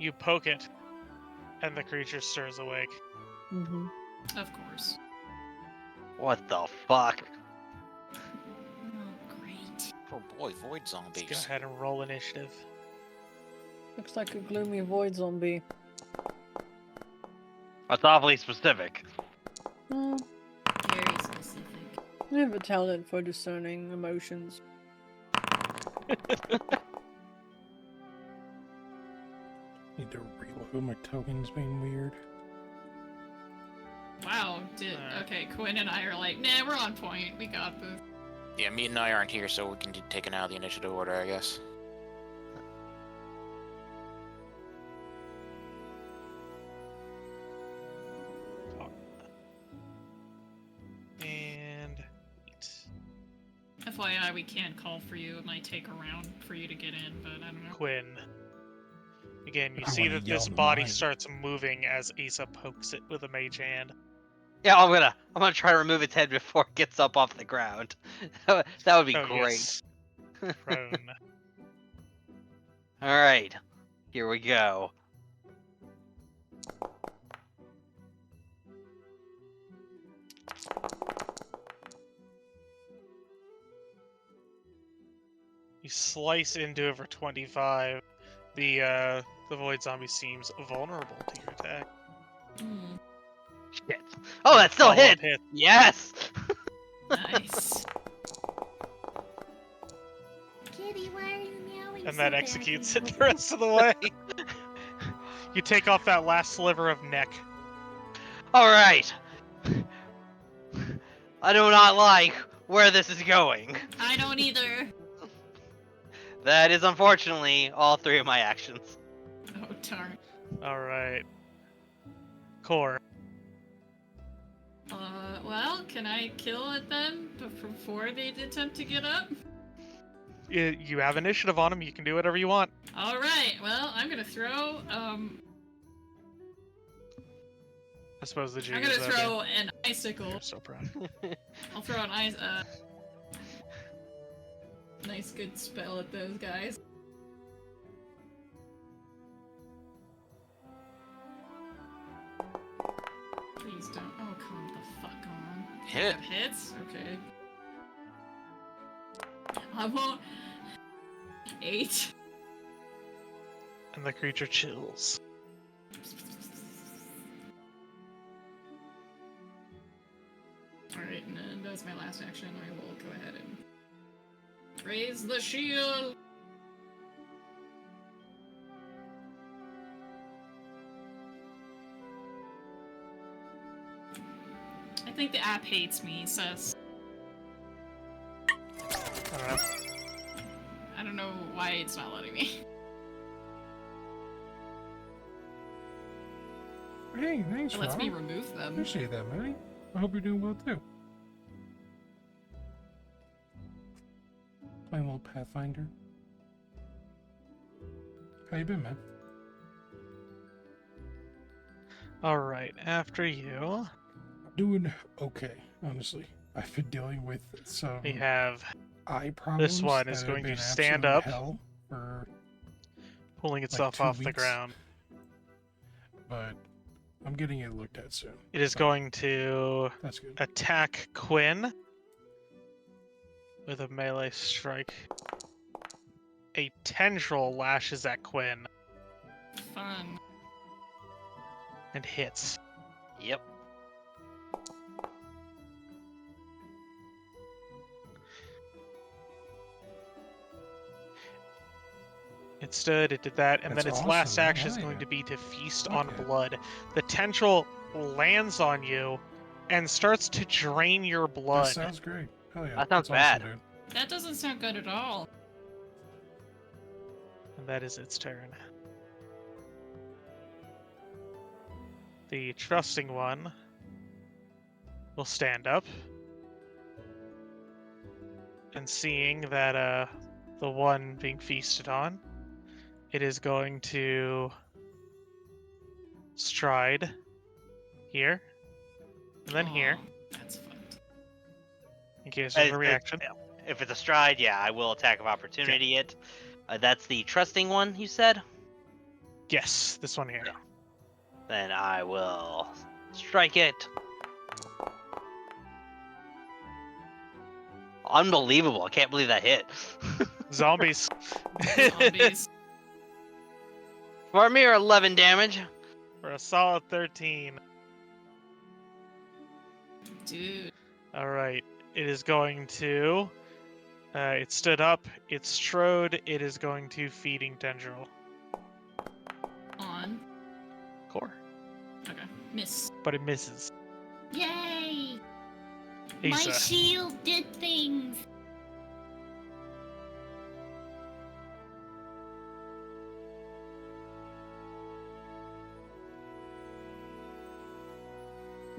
You poke it, and the creature stirs awake. Mm-hmm. Of course. What the fuck? Oh, great. Oh boy, void Let's zombies. go ahead and roll initiative. Looks like a gloomy void zombie. That's awfully specific. Hmm. Very specific. I have a talent for discerning emotions. Need to reload my tokens being weird. Wow. Okay, Quinn and I are like, nah, we're on point. We got this. Yeah, me and I aren't here, so we can take it out of the initiative order, I guess. And FYI, we can't call for you. It might take a round for you to get in, but I don't know. Quinn. Again, you I see wanna that yell this to body mine. starts moving as Asa pokes it with a mage hand. Yeah, I'm gonna try to remove its head before it gets up off the ground. That would be Oh, great. yes. Prone. All right, here we go. You slice into it for 25. The void zombie seems vulnerable to your attack. Hmm. Shit. Oh, that still Follow-up hit. Yes. Nice. Kitty, why are you meowing And so that badly? executes it the rest of the way. You take off that last sliver of neck. All right. I do not like where this is going. I don't either. That is unfortunately all 3 of my actions. Oh darn. All right. Core. Well, can I kill it then before they attempt to get up? You have initiative on them. You can do whatever you want. All right. Well, I'm gonna throw. I suppose the G. I'm gonna throw an icicle. I'm so proud. I'll throw an ice. Nice, good spell at those guys. Please don't. Oh, come the fuck on. Hit. That hits? Okay. I won't. 8. And the creature chills. Alright, and then that's my last action. I will go ahead and raise the shield! I think the app hates me, sus. I don't know. I don't know why it's not letting me. Hey, thanks, It lets me Rob. remove them. Appreciate that, buddy. I hope you're doing well too. Playing a little Pathfinder. How you been, man? All right. After you, Doing okay, honestly. I've been dealing with some we have eye problems. this one that is have going to been stand absolute up. hell for, pulling itself 2 off the weeks. ground. but I'm getting it looked at soon. It is so going to That's good. attack Quinn with a melee strike. A tendril lashes at Quinn Fun. and hits. Yep. It stood, it did that, and That's then its last awesome. action is Hell going yeah. to be to feast on Okay. blood. The tendril lands on you and starts to drain your That blood. sounds great. Hell yeah. That sounds That's awesome, bad. dude. That doesn't sound good at all. And that is its turn. The trusting one will stand up. And seeing that the one being feasted on, it is going to stride here, and then here, Aw, that's fucked. in case there's a It- reaction. If it's a stride, yeah, I will attack of opportunity it. That's the trusting one, you said? Yes, this one here. Yeah. Then I will strike it. Unbelievable. I can't believe that hit. Zombies. Zombies. For a mere 11 damage. For a solid 13. Dude. Alright, it is going to... it stood up, it strode, it is going to feeding tendril. On. Core. Okay. Miss. But it misses. Yay! He's, My shield did things.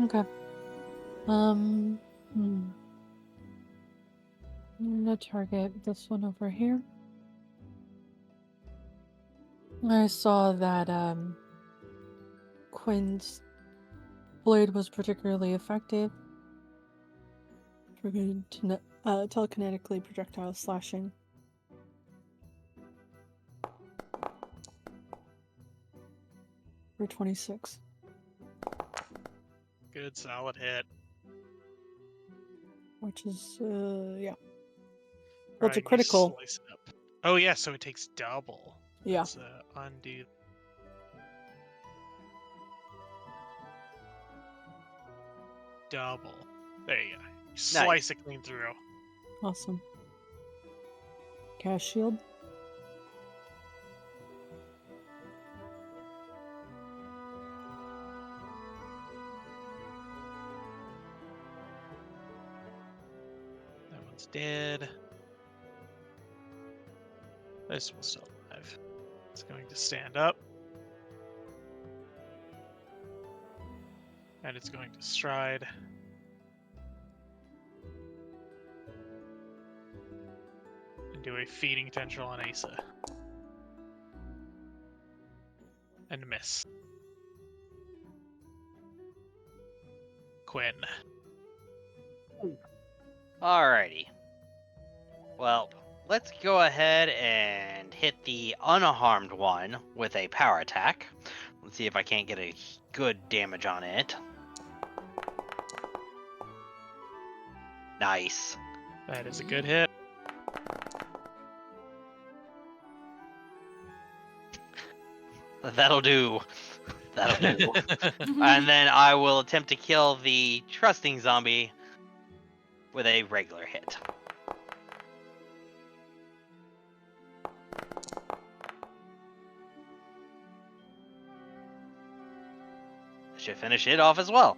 Okay. Hmm. I'm gonna target this one over here. I saw that Quinn's blade was particularly effective for good to telekinetically projectile slashing. For 26. good, solid hit. Which is, yeah. Well, it's a Alright, you critical. slice it up. Oh yeah, so it takes double. Yeah. Let's undo. Double. There you go. You slice it clean through. Awesome. Cast shield. It's dead. This one's still alive. It's going to stand up. And it's going to stride. And do a feeding tendril on Asa. And miss. Quinn. Alrighty. Well, let's go ahead and hit the unharmed one with a power attack. Let's see if I can't get a good damage on it. Nice. That is a good hit. That'll do. That'll do. And then I will attempt to kill the trusting zombie with a regular hit. Should finish it off as well.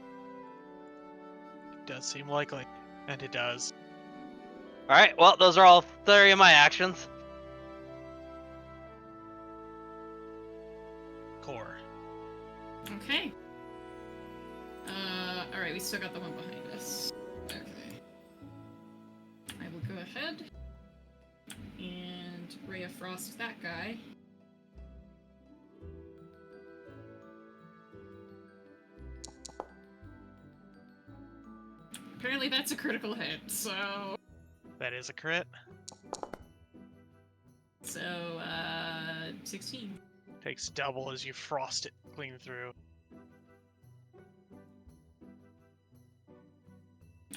It does seem likely. And it does. Alright, well, those are all 3 of my actions. Core. Okay. Alright, we still got the one behind us. Okay. I will go ahead and Ray of Frost that guy. Apparently that's a critical hit, so... That is a crit. So, 16. Takes double as you frost it clean through.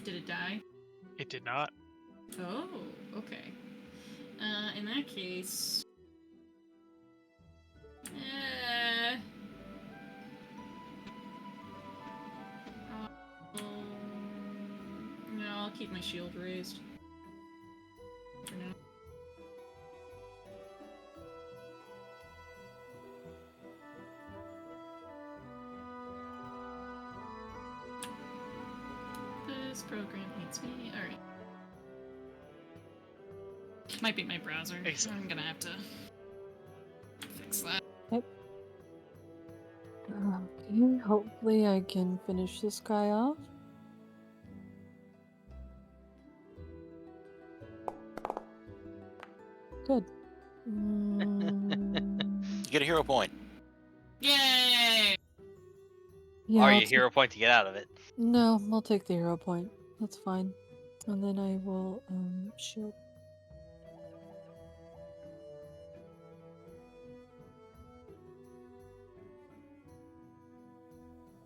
Did it die? It did not. Oh, okay. In that case... no, I'll keep my shield raised. For now. This program hates me. Alright. Might be my browser. Ace. I'm gonna have to fix that. Okay, hopefully I can finish this guy off. Good. You get a hero point. Yay! Yeah, Are I'll you take- hero point to get out of it? No, I'll take the hero point. That's fine. And then I will shield.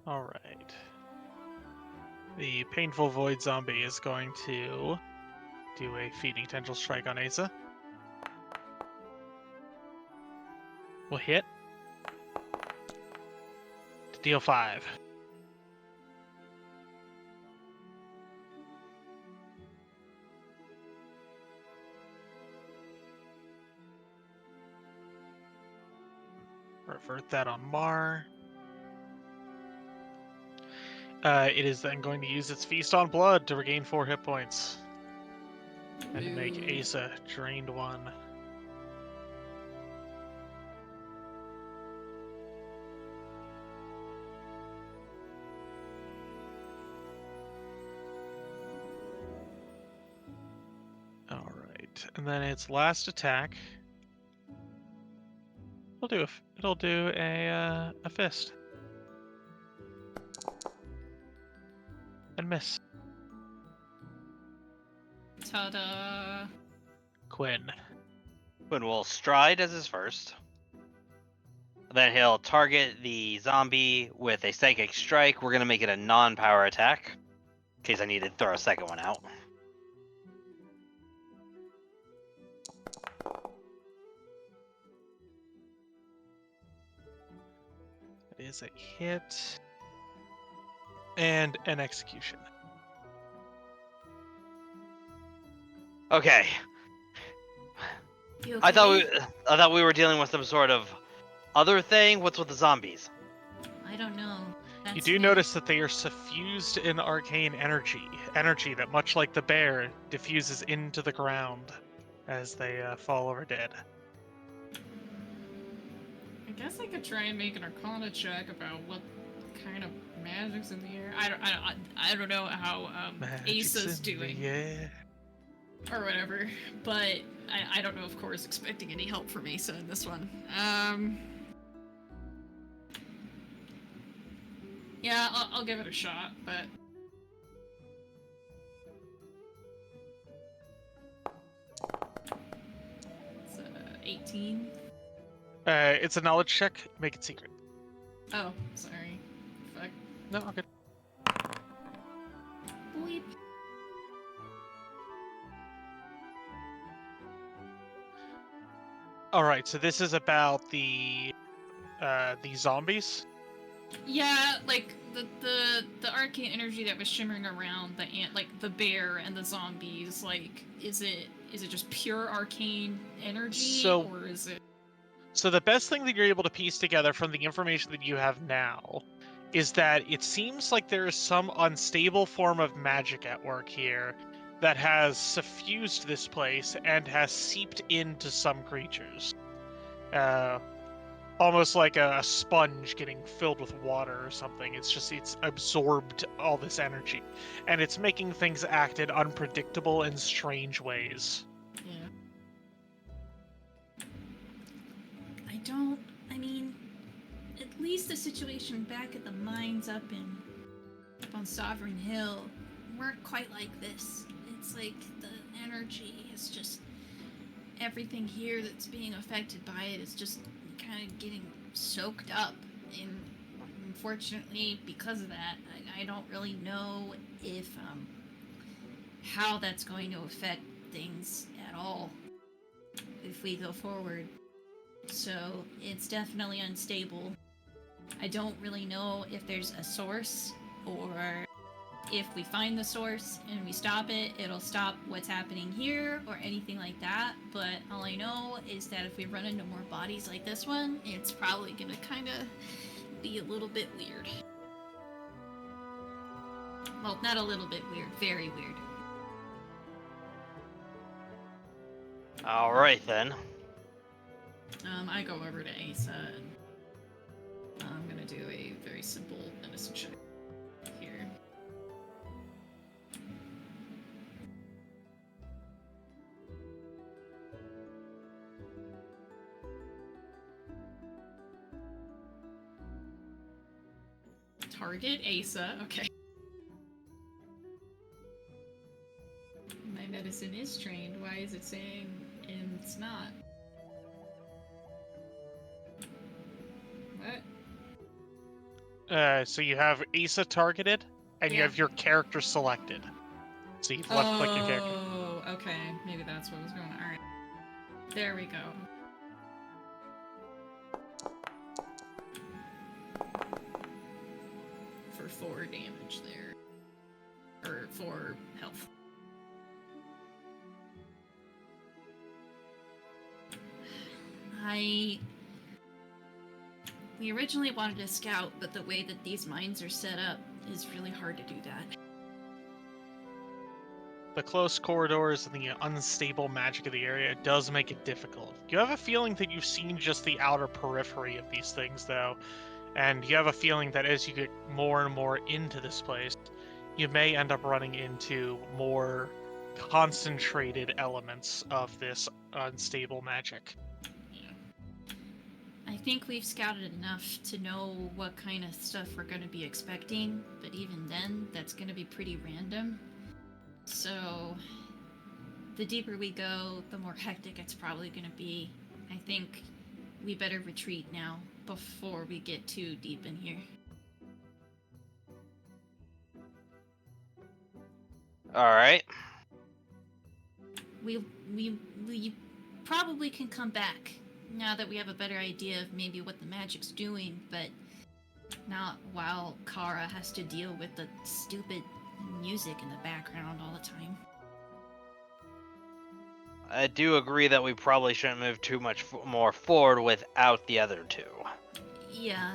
Alright. The Painful Void zombie is going to do a feeding tendril strike on Asa. Will hit. To deal 5. Revert that on Mar. It is then going to use its Feast on Blood to regain 4 hit points. And to make Ooh. Asa drained 1. Alright, and then its last attack. It'll do a fist. And miss. Ta-da! Quinn. Quinn will stride as his first. Then he'll target the zombie with a psychic strike. We're gonna make it a non-power attack, in case I need to throw a second one out. It is a hit. And an execution. Okay. You I okay? thought we were dealing with some sort of other thing. What's with the zombies? I don't know. You do notice that they are suffused in arcane energy that, much like the bear, diffuses into the ground as they fall over dead. I guess I could try and make an Arcana check about what kind of magic's in the air. I don't know how Asa's doing. Yeah. Or whatever, but I don't know if Cora's expecting any help from Asa in this one. Yeah, I'll give it a shot, but... It's 18. It's a knowledge check. Make it secret. Oh, sorry. Fuck. No, okay. Bleep. All right, so this is about the zombies. Yeah, like the arcane energy that was shimmering around the bear and the zombies. Like, is it just pure arcane energy, or is it? So the best thing that you're able to piece together from the information that you have now is that it seems like there is some unstable form of magic at work here that has suffused this place and has seeped into some creatures. Almost like a sponge getting filled with water or something. It's absorbed all this energy, and it's making things act in unpredictable and strange ways. Yeah. I mean, at least the situation back at the mines up on Sovereign Hill weren't quite like this. It's like the energy is just, everything here that's being affected by it is just kind of getting soaked up, and unfortunately because of that I don't really know if how that's going to affect things at all if we go forward. So it's definitely unstable. I don't really know if there's a source, or if we find the source and we stop it, it'll stop what's happening here or anything like that. But all I know is that if we run into more bodies like this one, it's probably gonna kind of be a little bit weird. Well, not a little bit weird, very weird. Alright then. I go over to Asa and I'm gonna do a very simple medicine check here. Target Asa, okay. My medicine is trained. Why is it saying it's not? What? So you have Asa targeted, and you Yeah. have your character selected. So you've left click your character. Oh, okay. Maybe that's what was going on. Alright. There we go. For 4 damage there. Or 4 health. We originally wanted to scout, but the way that these mines are set up is really hard to do that. The close corridors and the unstable magic of the area does make it difficult. You have a feeling that you've seen just the outer periphery of these things, though, and you have a feeling that as you get more and more into this place, you may end up running into more concentrated elements of this unstable magic. I think we've scouted enough to know what kind of stuff we're going to be expecting, but even then, that's going to be pretty random. So, the deeper we go, the more hectic it's probably going to be. I think we better retreat now before we get too deep in here. Alright. We probably can come back now that we have a better idea of maybe what the magic's doing, but not while Kara has to deal with the stupid music in the background all the time. I do agree that we probably shouldn't move too much more forward without the other two. Yeah.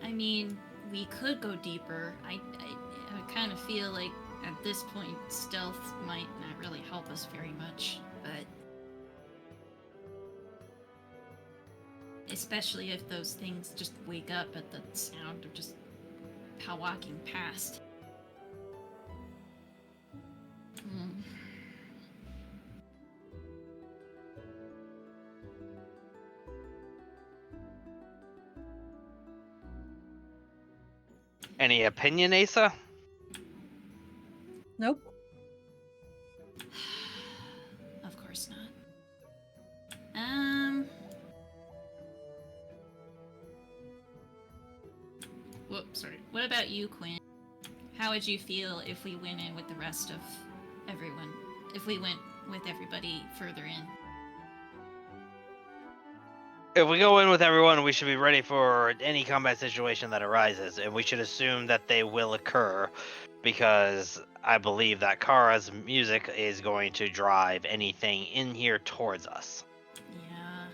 I mean, we could go deeper. I kind of feel like at this point stealth might not really help us very much, but especially if those things just wake up at the sound of just walking past. Any opinion, Asa? Nope. Of course not. Whoops, sorry. What about you, Quinn? How would you feel if we went in with the rest of everyone? If we went with everybody further in? If we go in with everyone, we should be ready for any combat situation that arises, and we should assume that they will occur, because I believe that Kara's music is going to drive anything in here towards us. Yeah.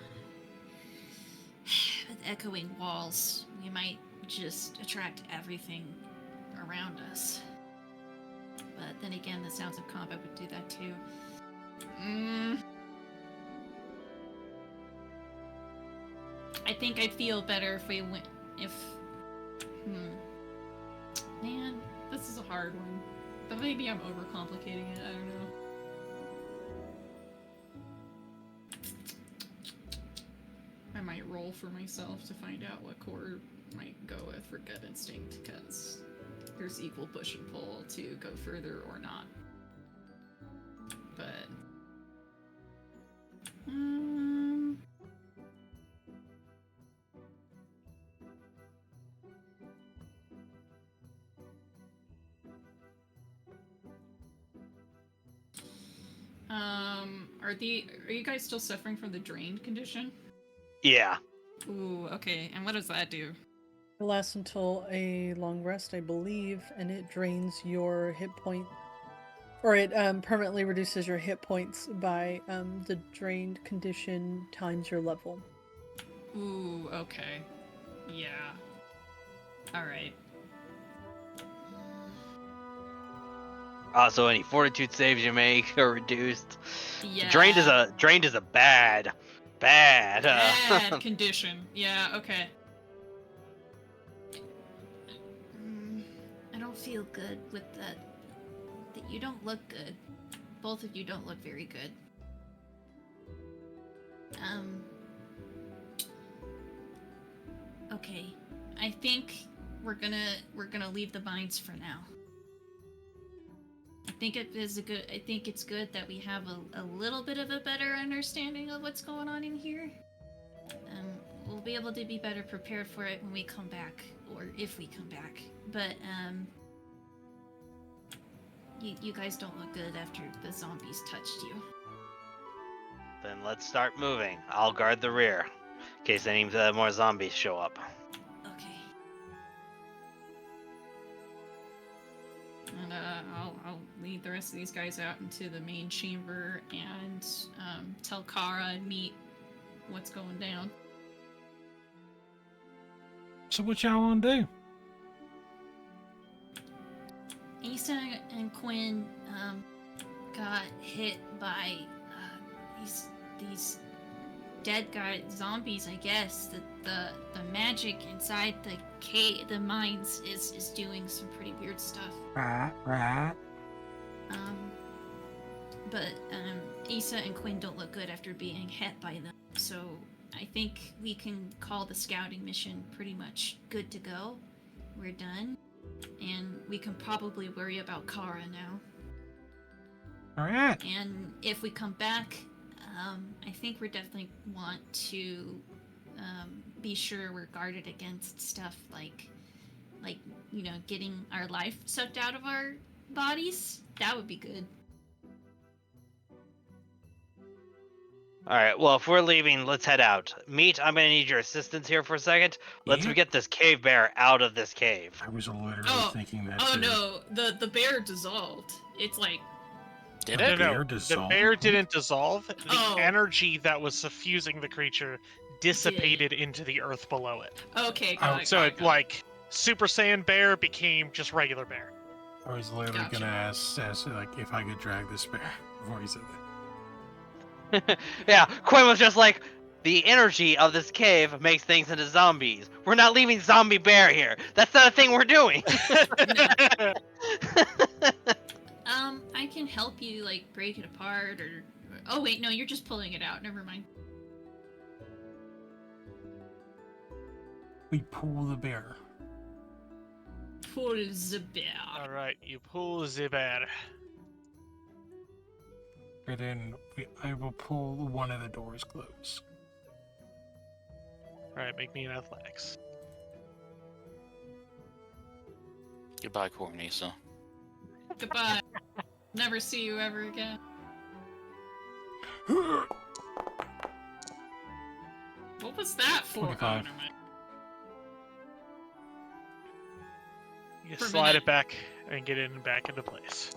With echoing walls, we might just attract everything around us. But then again, the sounds of combat would do that too. I think I'd feel better if we went. Man, this is a hard one. But maybe I'm overcomplicating it. I don't know. I might roll for myself to find out what core might go with for gut instinct, because there's equal push and pull to go further or not. But are you guys still suffering from the drained condition? Yeah. Ooh, okay. And what does that do? It lasts until a long rest, I believe, and it drains your hit point, or it permanently reduces your hit points by the drained condition times your level. Ooh, okay. Yeah. Alright. Also, any fortitude saves you make are reduced. Yeah. Drained is a bad bad condition. Yeah, okay. I don't feel good with that. You don't look good. Both of you don't look very good. Okay. I think we're gonna leave the mines for now. I think it's good that we have a little bit of a better understanding of what's going on in here. We'll be able to be better prepared for it when we come back, or if we come back. But you guys don't look good after the zombies touched you. Then let's start moving. I'll guard the rear, in case any more zombies show up. Okay. And I'll lead the rest of these guys out into the main chamber and tell Kara and Meat what's going down. So what y'all want to do? Issa and Quinn got hit by these dead guy zombies. I guess the magic inside the mines is doing some pretty weird stuff. Right. But Issa and Quinn don't look good after being hit by them. So I think we can call the scouting mission pretty much good to go. We're done. And we can probably worry about Kara now. Alright. And if we come back, I think we definitely want to be sure we're guarded against stuff like getting our life sucked out of our bodies. That would be good. Alright, well, if we're leaving, let's head out. Meat, I'm gonna need your assistance here for a second. Let's Yeah. get this cave bear out of this cave. I was literally thinking that Oh too. no, the bear dissolved. It's like Did The it? bear The dissolved? bear didn't dissolve. The Oh. energy that was suffusing the creature dissipated into the earth below it. okay, Oh, got it. So got it got like Super Saiyan bear became just regular bear. I was literally Gotcha. gonna ask like if I could drag this bear before he said that. Yeah, Quinn was just like, the energy of this cave makes things into zombies. We're not leaving zombie bear here. That's not a thing we're doing. I can help you like break it apart or oh wait, no, you're just pulling it out. Never mind. We pull the bear. Pull the bear. All right, you pull the bear. And then I will pull one of the doors closed. All right, make me an athletics. Goodbye, Cornisa. Goodbye. Never see you ever again. What was that for? 25. Oh, never mind. You For a slide minute. it back and get it back into place,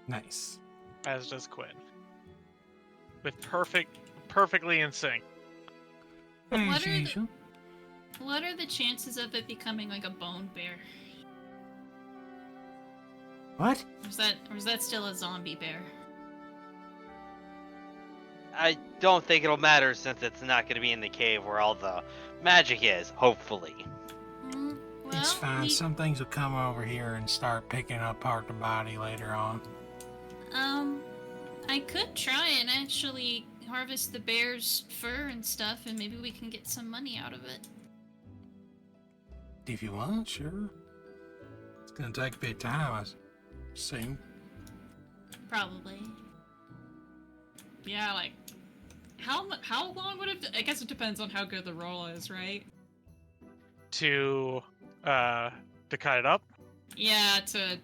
Nice. as does Quinn. With perfectly in sync. What are the- What are the chances of it becoming like a bone bear? What? Or is that still a zombie bear? I don't think it'll matter since it's not going to be in the cave where all the magic is, hopefully. Well, It's fine. Some things will come over here and start picking apart the body later on. I could try and actually harvest the bear's fur and stuff, and maybe we can get some money out of it. If you want, sure. It's gonna take a bit of time, I assume. Probably. Yeah, like, how long would it? I guess it depends on how good the roll is, right? To cut it up. Yeah, to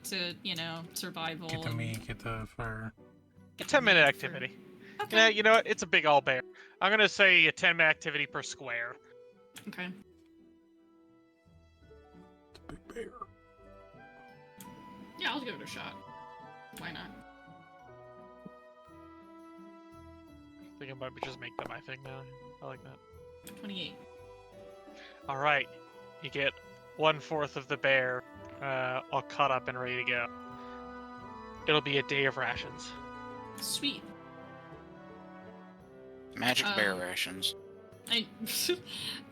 survival. Get the and- meat, get the fur. A 10-minute for- activity. Okay. Yeah, you know what? It's a big all bear. I'm gonna say a 10-minute activity per square. Okay. It's a big bear. Yeah, I'll give it a shot. Why not? I think I might just make that my thing now. I like that. 28. All right, you get 1/4 of the bear, all cut up and ready to go. It'll be a day of rations. Sweet. Magic bear Um, rations. I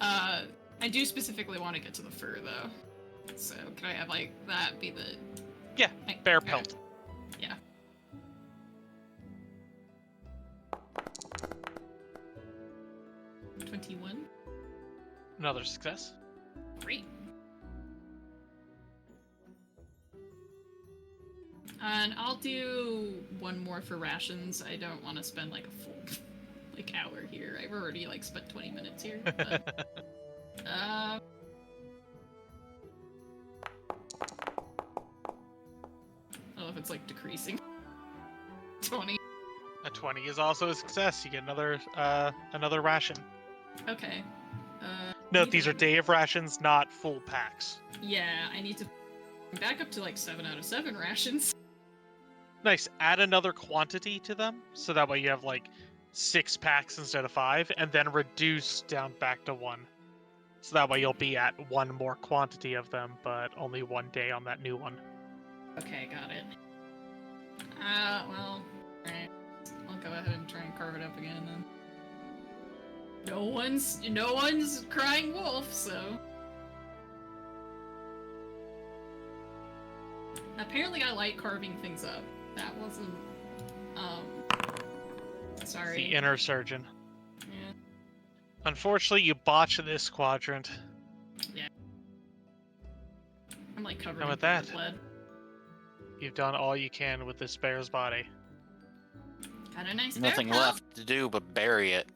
I do specifically want to get to the fur though. So can I have like that be the Yeah, like, bear okay. pelt. Yeah. $21. Another success. Great. And I'll do one more for rations. I don't want to spend like a full like hour here. I've already like spent 20 minutes here. But, I don't know if it's like decreasing. 20. A 20 is also a success. You get another ration. Okay. Note these are day of rations, not full packs. Yeah, I need to back up to like 7 out of 7 rations. Nice. Add another quantity to them, so that way you have like 6 packs instead of 5, and then reduce down back to 1. So that way you'll be at 1 more quantity of them, but only 1 day on that new one. Okay, got it. Well, alright. I'll go ahead and try and carve it up again then. No one's crying wolf, so. Apparently I like carving things up. That wasn't, sorry. The inner surgeon. Yeah. Unfortunately, you botched this quadrant. I'm like covered And in with that- blood. You've done all you can with this bear's body. Got a nice bear Nothing pelt. left to do but bury it.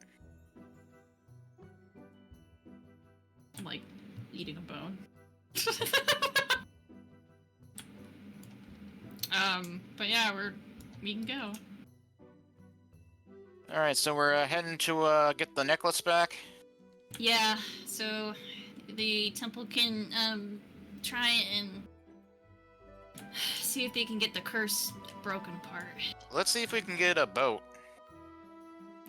I'm like eating a bone. But yeah, we can go. All right, so we're heading to get the necklace back. Yeah, so the temple can try and see if they can get the curse broken apart. Let's see if we can get a boat.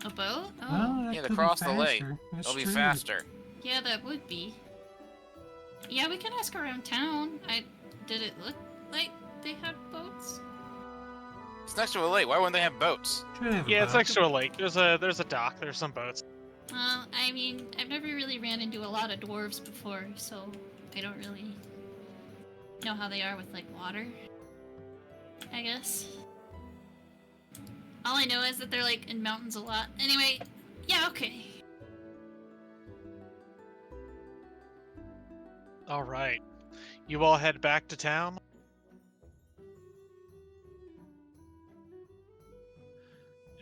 A boat? Oh, Well, that Yeah, to could be cross the lake. faster. That's It'll be true. faster. yeah, that would be. Yeah, we can ask around town. Did it look like they had boats? It's next to a lake. Why wouldn't they have boats? Should have a Yeah, it's boat. next to a lake. There's a dock. There's some boats. Well, I mean, I've never really ran into a lot of dwarves before, so I don't really know how they are with, like, water, I guess. All I know is that they're, like, in mountains a lot. Anyway, yeah, okay. All right. You all head back to town.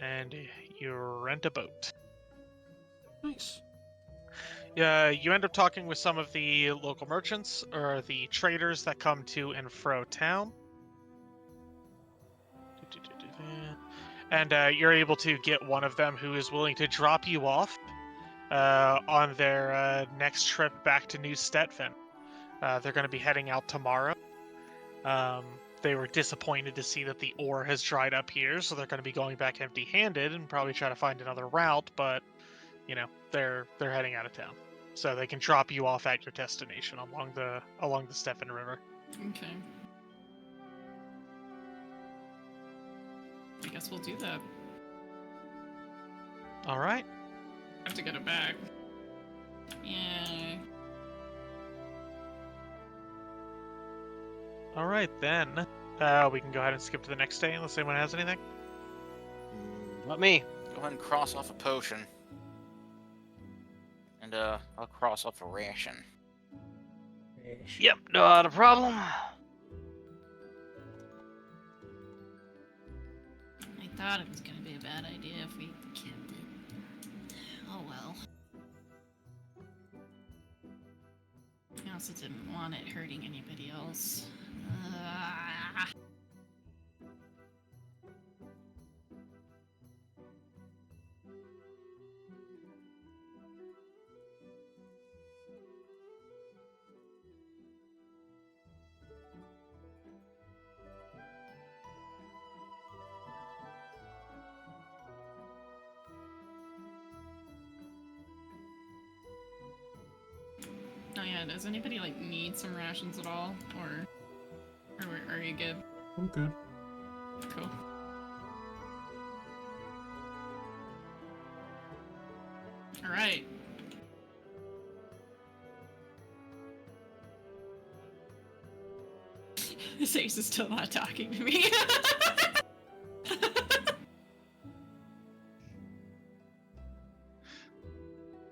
And you rent a boat. Nice. You end up talking with some of the local merchants or the traders that come to and fro town. And you're able to get one of them who is willing to drop you off on their next trip back to New Stetfen. They're going to be heading out tomorrow. They were disappointed to see that the ore has dried up here, so they're going to be going back empty-handed and probably try to find another route, but, you know, they're heading out of town. So they can drop you off at your destination along the Stephen River. Okay. I guess we'll do that. All right. I have to get it back. Yeah. All right, then. We can go ahead and skip to the next day unless anyone has anything. Not me. Go ahead and cross off a potion. And I'll cross off a ration. Yep, not a problem. I thought it was gonna be a bad idea if we kept it. Oh well. I also didn't want it hurting anybody else. Oh yeah, does anybody like need some rations at all? Or are you good? I'm good. Cool. Alright. Ace is still not talking to me.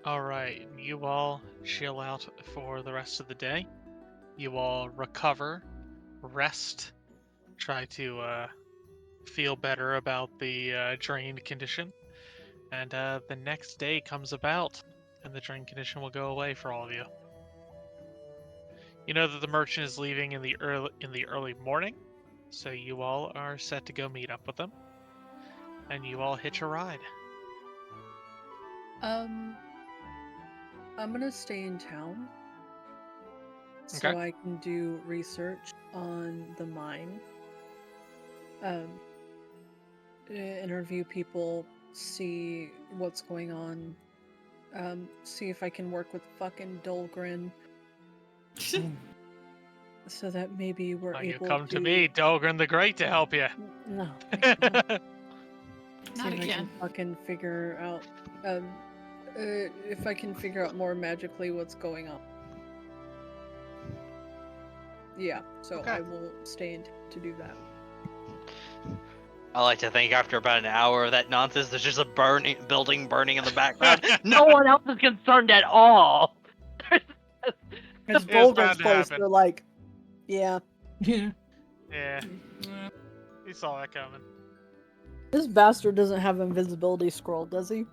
All right, you all chill out for the rest of the day. You all recover, rest, try to feel better about the drained condition, and the next day comes about, and the drained condition will go away for all of you. You know that the merchant is leaving in the early morning, so you all are set to go meet up with them, and you all hitch a ride. I'm gonna stay in town so Okay. I can do research on the mine. Interview people, see what's going on. See if I can work with fucking Dolgren, so that maybe we're Now you able come to me, Dolgren the Great, to help you. No. Not See if I again. can fucking figure out, if I can figure out more magically what's going on. Yeah, so Okay. I will stay in to do that. I like to think after about an hour of that nonsense, there's just a building burning in the background. No one else is concerned at all. Because It's bound Volgren's to close, happen. they're like, yeah. Yeah. Yeah, you saw that coming. This bastard doesn't have invisibility scroll, does he?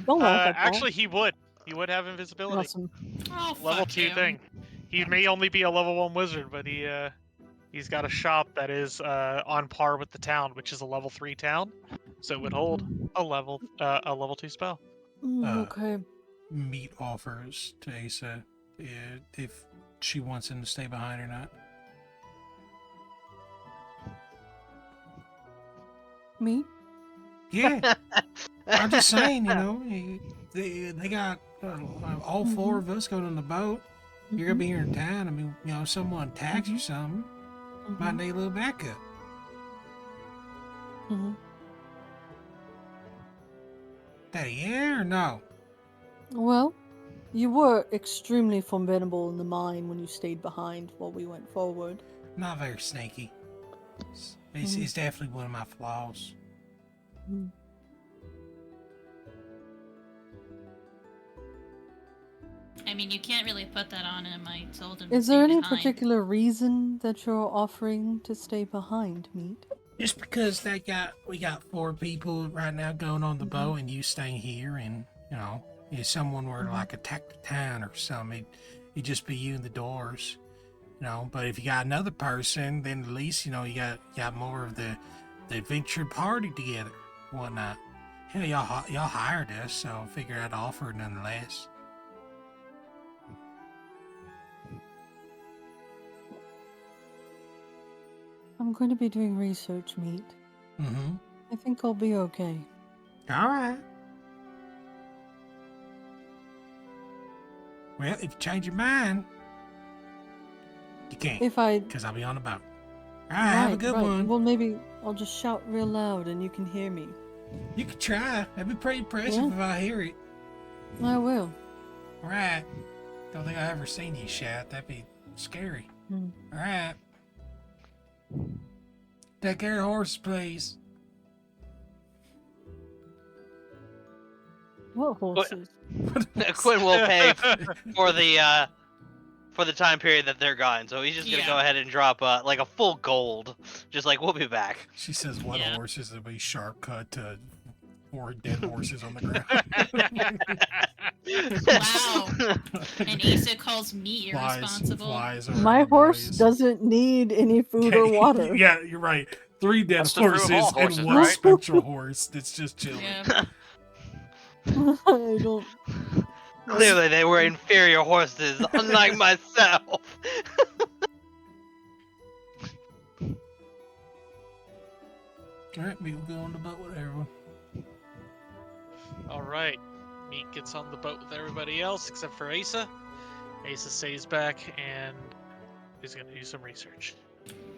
Don't laugh at that. Actually, he would. He would have invisibility. Awesome. Oh, Level fuck 2 him. thing. He may only be a level 1 wizard, but he's got a shop that is on par with the town, which is a level 3 town, so it would hold a level 2 spell. Okay. Meat offers to Asa if she wants him to stay behind or not. Me? Yeah. I'm just saying, you know, they got all four of us going on the boat. You're gonna be here in town. I mean, someone attacks or something. Might need a little backup. That yeah or no? Well, you were extremely formidable in the mine when you stayed behind while we went forward. Not very sneaky. It's definitely one of my flaws. I mean, you can't really put that on him. I told him. Is to there stay any behind. particular reason that you're offering to stay behind, Meat? Just because we got 4 people right now going on the boat, and you staying here, and if someone were to like attack the town or something, it'd just be you and the doors. But if you got another person, then at least you got more of the adventure party together, whatnot. Hell, y'all hired us, so I figure I'd offer nonetheless. I'm going to be doing research, Meat. I think I'll be okay. All right. Well, if you change your mind, you can't. Because I'll be on the boat. All right, have a good one. Well, maybe I'll just shout real loud and you can hear me. You could try. That'd be pretty impressive if I hear it. I will. All right. Don't think I've ever seen you shout. That'd be scary. All right. Take care of the horses, please. What horses? Quinn will pay for the time period that they're gone, so he's just gonna go ahead and drop like a full gold. Just like, we'll be back. She says, "What horses?" It'll be sharp cut to 4 dead horses on the ground. Wow. And Asa calls me irresponsible. My horse doesn't need any food or water. Yeah, you're right. 3 dead That's the fruit of horses all horses, and 1 right? spectral horse that's just chilling. Yeah. I don't. Clearly, they were inferior horses, unlike myself. Alright, we'll go on the boat with everyone. Alright. Meat gets on the boat with everybody else except for Asa. Asa stays back and is going to do some research.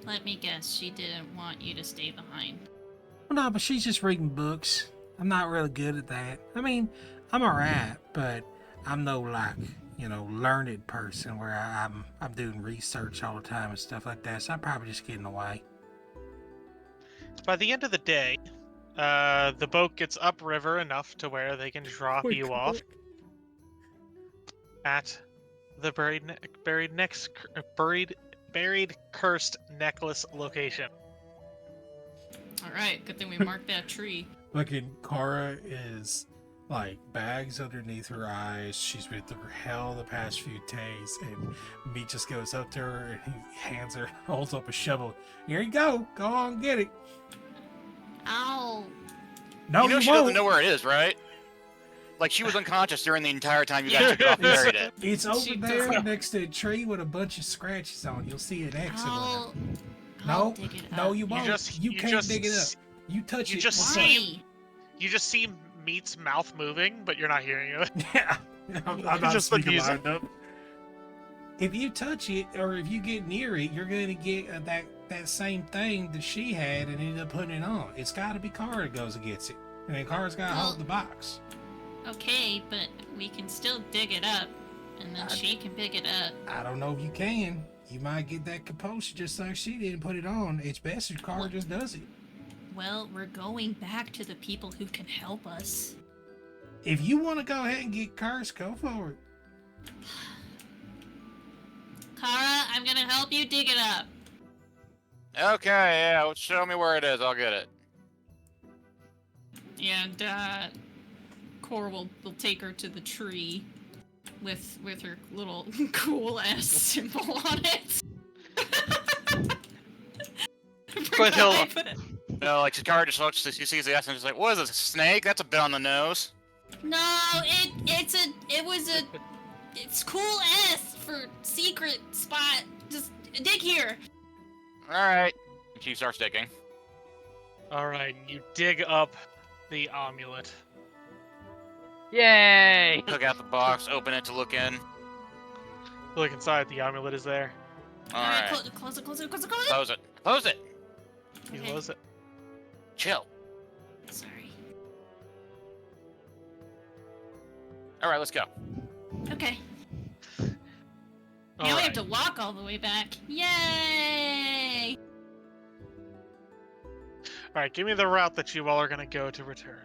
Let me guess, she didn't want you to stay behind. Well, no, but she's just reading books. I'm not really good at that. I mean, I'm alright, but I'm no learned person where I'm doing research all the time and stuff like that. So I'm probably just getting away. By the end of the day, the boat gets upriver enough to where they can drop you off at the buried cursed necklace location. All right, good thing we marked that tree. Fucking Kara is like bags underneath her eyes. She's been through hell the past few days, and Meat just goes up to her and he holds up a shovel. Here you go. Go on and get it. Ow. No, she doesn't know where it is, right? Like, she was unconscious during the entire time you guys took it off and buried it. It's over there next to a tree with a bunch of scratches on. You'll see an X over there. I'll dig it up. No, you won't. You can't dig it up. You touch it. You just see Meat's mouth moving, but you're not hearing it. Yeah, I'm not just speaking music. lined up. If you touch it, or if you get near it, you're going to get that same thing that she had and ended up putting it on. It's got to be Kara that goes and gets it. And then Kara's got to hold the box. Okay, but we can still dig it up, and then she can pick it up. I don't know if you can. You might get that compulsion just like she did and put it on. It's best if Kara just does it. Well, we're going back to the people who can help us. If you want to go ahead and get Kara, go for it. Kara, I'm gonna help you dig it up. Okay, yeah, well, show me where it is. I'll get it. And Cor will take her to the tree with her little cool ass symbol on it. Quinn, No, like, Kara just looks, she sees the S and just like, what is this, a snake? That's a bit on the nose. No, it's cool S for secret spot. Just dig here. Alright. She starts digging. Alright, you dig up the amulet. Yay! Took out the box, open it to look in. Look inside. The amulet is there. All Alright, right. close it, close it, close it, close it! Close it. Close it. He Okay. loves it. Chill. Sorry. All right, let's go. Okay. All Now we right. have to walk all the way back. Yay! All right, give me the route that you all are gonna go to return.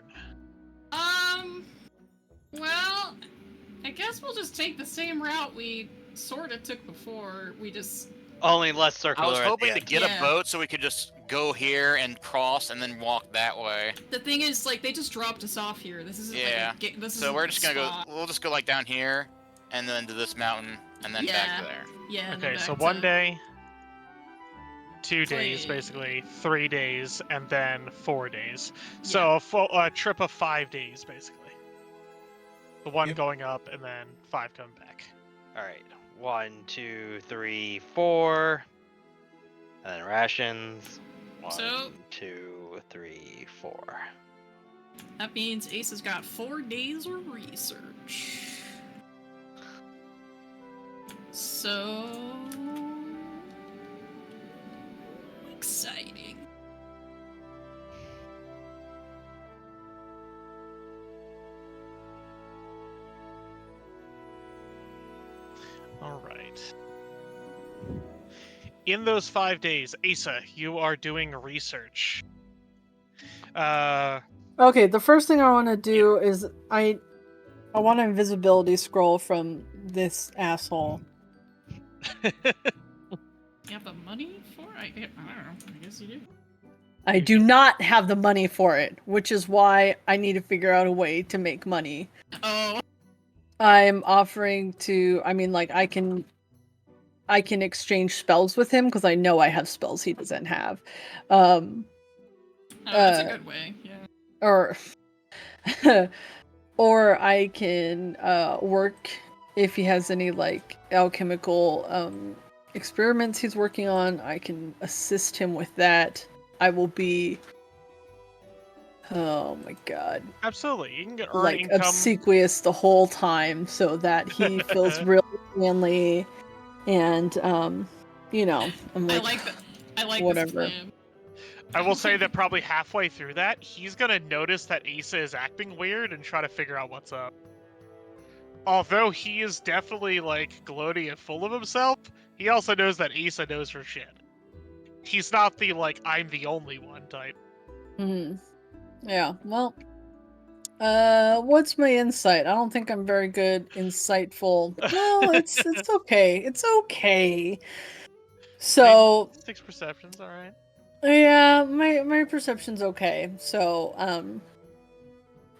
Well, I guess we'll just take the same route we sort of took before. We just. Only less I circular. was at the hoping to end. get Yeah. a boat so we could just go here and cross and then walk that way. The thing is, like, they just dropped us off here. This isn't Yeah. like a, this So isn't we're a just gonna spot. go. We'll just go like down here, and then to this mountain, and then Yeah. back there. Yeah. and Okay, then so back one to- day, 2 days, Three. basically, 3 days, and then 4 days. So a trip of 5 days, basically. The one Yep. going up, and then 5 coming back. All right. 1, 2, 3, 4. And then rations. 1, So- 2, 3, 4. That means Ace has got 4 days of research. So exciting. All right. In those 5 days, Asa, you are doing research. Okay, the first thing I want to do is I want an invisibility scroll from this asshole. You have the money for it? I don't know. I guess you do. I do not have the money for it, which is why I need to figure out a way to make money. Oh. I'm offering to, I mean, like, I can exchange spells with him because I know I have spells he doesn't have. Oh, that's a good way. Yeah. Or or I can work if he has any like alchemical experiments he's working on. I can assist him with that. I will be, oh my god, absolutely, you can earn like income. obsequious the whole time so that he feels really manly and you know, I'm I like, like that. I like whatever. this plan. I will say that probably halfway through that, he's gonna notice that Asa is acting weird and try to figure out what's up. Although he is definitely like gloaty and full of himself, he also knows that Asa knows her shit. He's not the like I'm the only one type. Mhm. Yeah, well, what's my insight? I don't think I'm very good insightful. Well, it's okay. It's okay. So, 6 perceptions, all right. yeah, my perception's okay. So,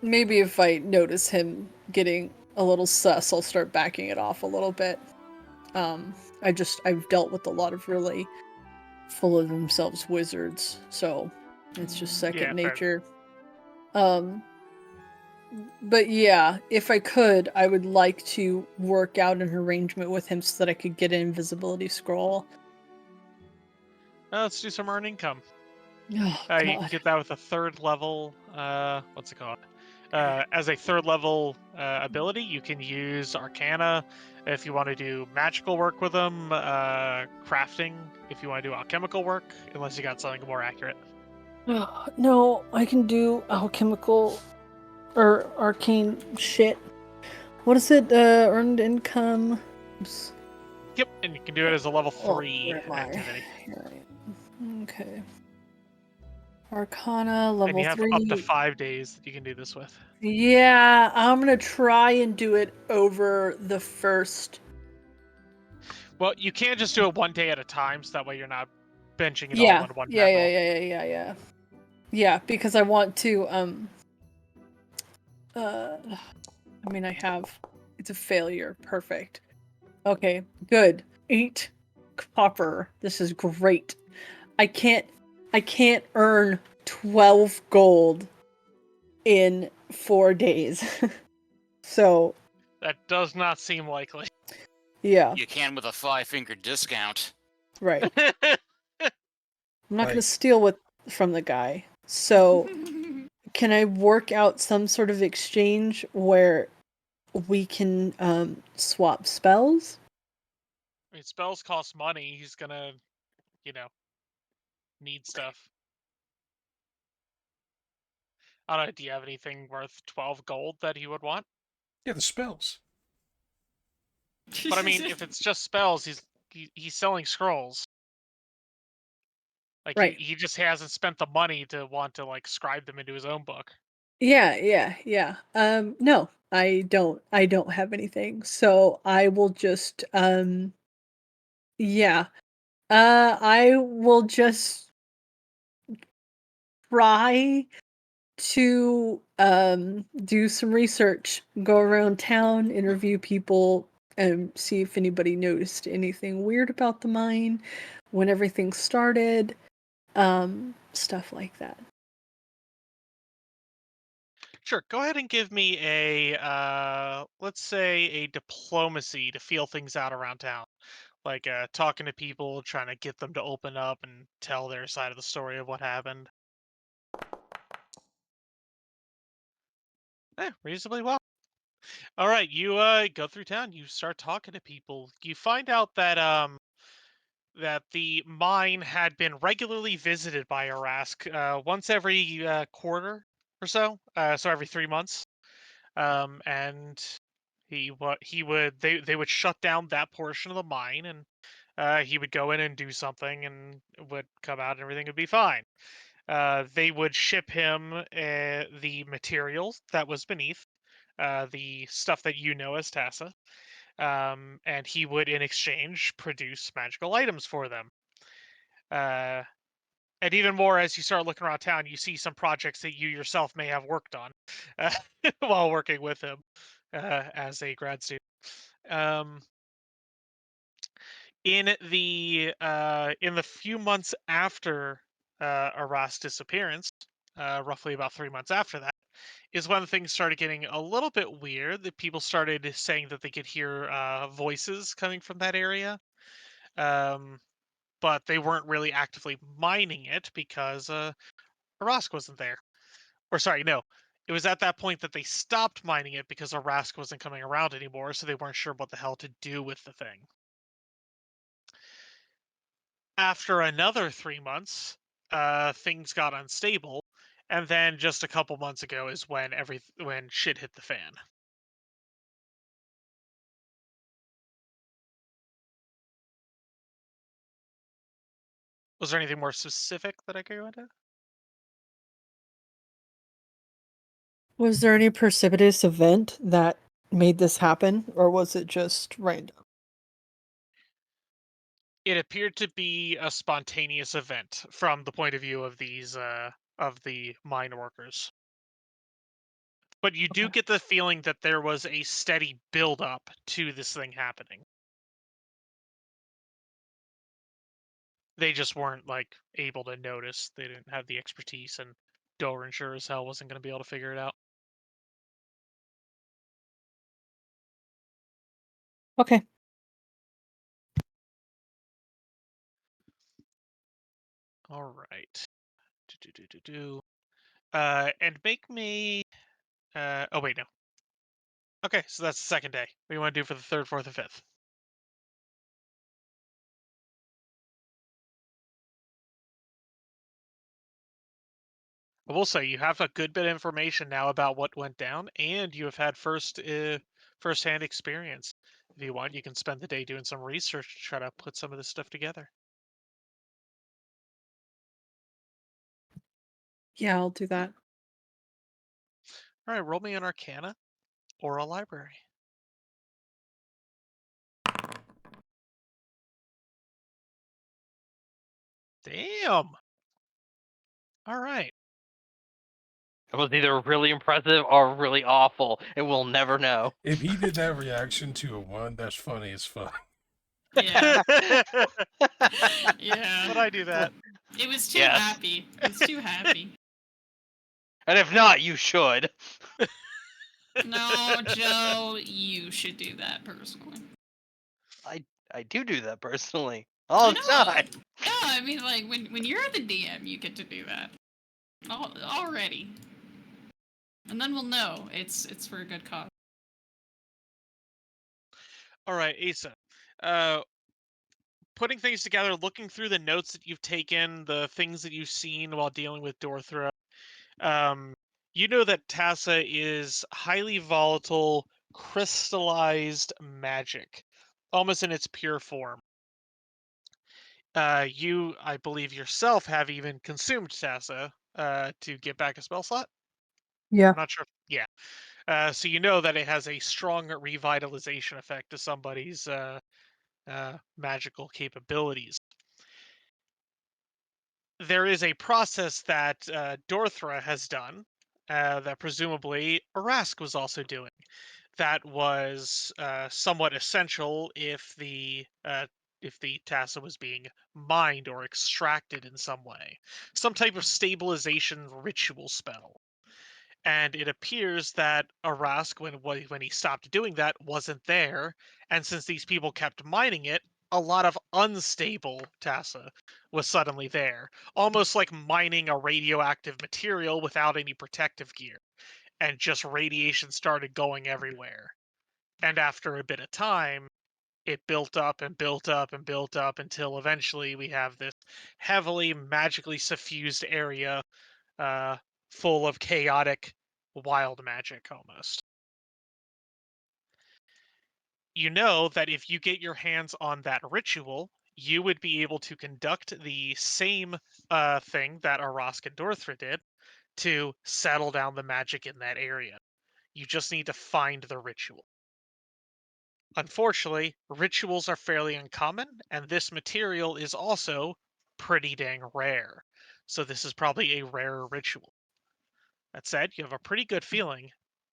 maybe if I notice him getting a little sus, I'll start backing it off a little bit. I've dealt with a lot of really full of themselves wizards, so it's just second Yeah, fair. nature. But yeah, if I could, I would like to work out an arrangement with him so that I could get an invisibility scroll. Let's do some earn income. Oh, You can God. get that with a 3rd level. What's it called? As a 3rd level ability, you can use Arcana if you want to do magical work with them. Crafting if you want to do alchemical work, unless you got something more accurate. No, I can do alchemical or arcane shit. What is it? Earned income. Oops. Yep, and you can do it as a level 3 where am I? activity. Here I am. Okay. Arcana level And you have 3. up to 5 days that you can do this with. Yeah, I'm gonna try and do it over the first. Well, you can't just do it 1 day at a time, so that way you're not benching it Yeah, all in one yeah, battle. yeah. Yeah, because I want to. I mean, I have. It's a failure. Perfect. Okay, good. 8 copper. This is great. I can't earn 12 gold in 4 days. So, That does not seem likely. yeah, You can with a 5-finger discount. right. I'm not Right. gonna steal from the guy. So, can I work out some sort of exchange where we can swap spells? I mean, spells cost money. He's gonna, need stuff. I don't know. Do you have anything worth 12 gold that he would want? Yeah, the spells. But I mean, if it's just spells, he's selling scrolls. Like Right. he just hasn't spent the money to want to like scribe them into his own book. Yeah. No, I don't have anything. So I will just yeah. I will just try to do some research, go around town, interview people, and see if anybody noticed anything weird about the mine, when everything started, stuff like that. Sure, go ahead and give me a let's say a diplomacy to feel things out around town. Like talking to people, trying to get them to open up and tell their side of the story of what happened. Reasonably well. All right, you go through town, you start talking to people. You find out that that the mine had been regularly visited by Arask once every quarter or so, so every 3 months. And he would they would shut down that portion of the mine, and he would go in and do something, and would come out, and everything would be fine. They would ship him the materials that was beneath, the stuff that you know as Tassa, and he would, in exchange, produce magical items for them. Uh, and even more, as you start looking around town, you see some projects that you yourself may have worked on uh, while working with him as a grad student. Um, in the few months after Arast's disappearance, roughly about 3 months after that, is when things started getting a little bit weird. That people started saying that they could hear voices coming from that area, um, but they weren't really actively mining it because Arask wasn't there. Or sorry, no. It was at that point that they stopped mining it because Arask wasn't coming around anymore, so they weren't sure what the hell to do with the thing. After another 3 months, things got unstable, and then just a couple months ago is when shit hit the fan. Was there anything more specific that I could go into? Was there any precipitous event that made this happen, or was it just random? It appeared to be a spontaneous event from the point of view of these of the mine workers. But you do Okay. get the feeling that there was a steady build up to this thing happening. They just weren't like able to notice. They didn't have the expertise, and Doran sure as hell wasn't going to be able to figure it out. Okay. All right. And make me. Oh wait, no. Okay, so that's the second day. What do you want to do for the third, fourth, and fifth? I will say you have a good bit of information now about what went down, and you have had first-hand experience. If you want, you can spend the day doing some research to try to put some of this stuff together. Yeah, I'll do that. All right, roll me an Arcana or a Library. Damn. All right. It was either really impressive or really awful, and we'll never know. If he did that reaction to a 1, that's funny as fuck. Yeah. But Yeah. I do that. It was too Yes. happy. It was too happy. And if not, you should. No, Joe, you should do that personally. I do that personally. All the time. No, I mean, like, when you're the DM, you get to do that. Already. And then we'll know it's for a good cause. All right, Asa. Putting things together, looking through the notes that you've taken, the things that you've seen while dealing with Dorthra, you know that Tassa is highly volatile, crystallized magic, almost in its pure form. You, I believe yourself, have even consumed Tassa to get back a spell slot. Yeah. I'm not sure. Yeah. So you know that it has a strong revitalization effect to somebody's magical capabilities. There is a process that Dorthra has done that presumably Arask was also doing. That was somewhat essential if the Tassa was being mined or extracted in some way, some type of stabilization ritual spell. And it appears that Arask, when he stopped doing that, wasn't there. And since these people kept mining it, a lot of unstable Tassa was suddenly there, almost like mining a radioactive material without any protective gear. And just radiation started going everywhere. And after a bit of time, it built up and built up and built up until eventually we have this heavily magically suffused area uh, full of chaotic, wild magic almost. You know that if you get your hands on that ritual, you would be able to conduct the same thing that Arask and Dorthra did to settle down the magic in that area. You just need to find the ritual. Unfortunately, rituals are fairly uncommon, and this material is also pretty dang rare. So this is probably a rarer ritual. That said, you have a pretty good feeling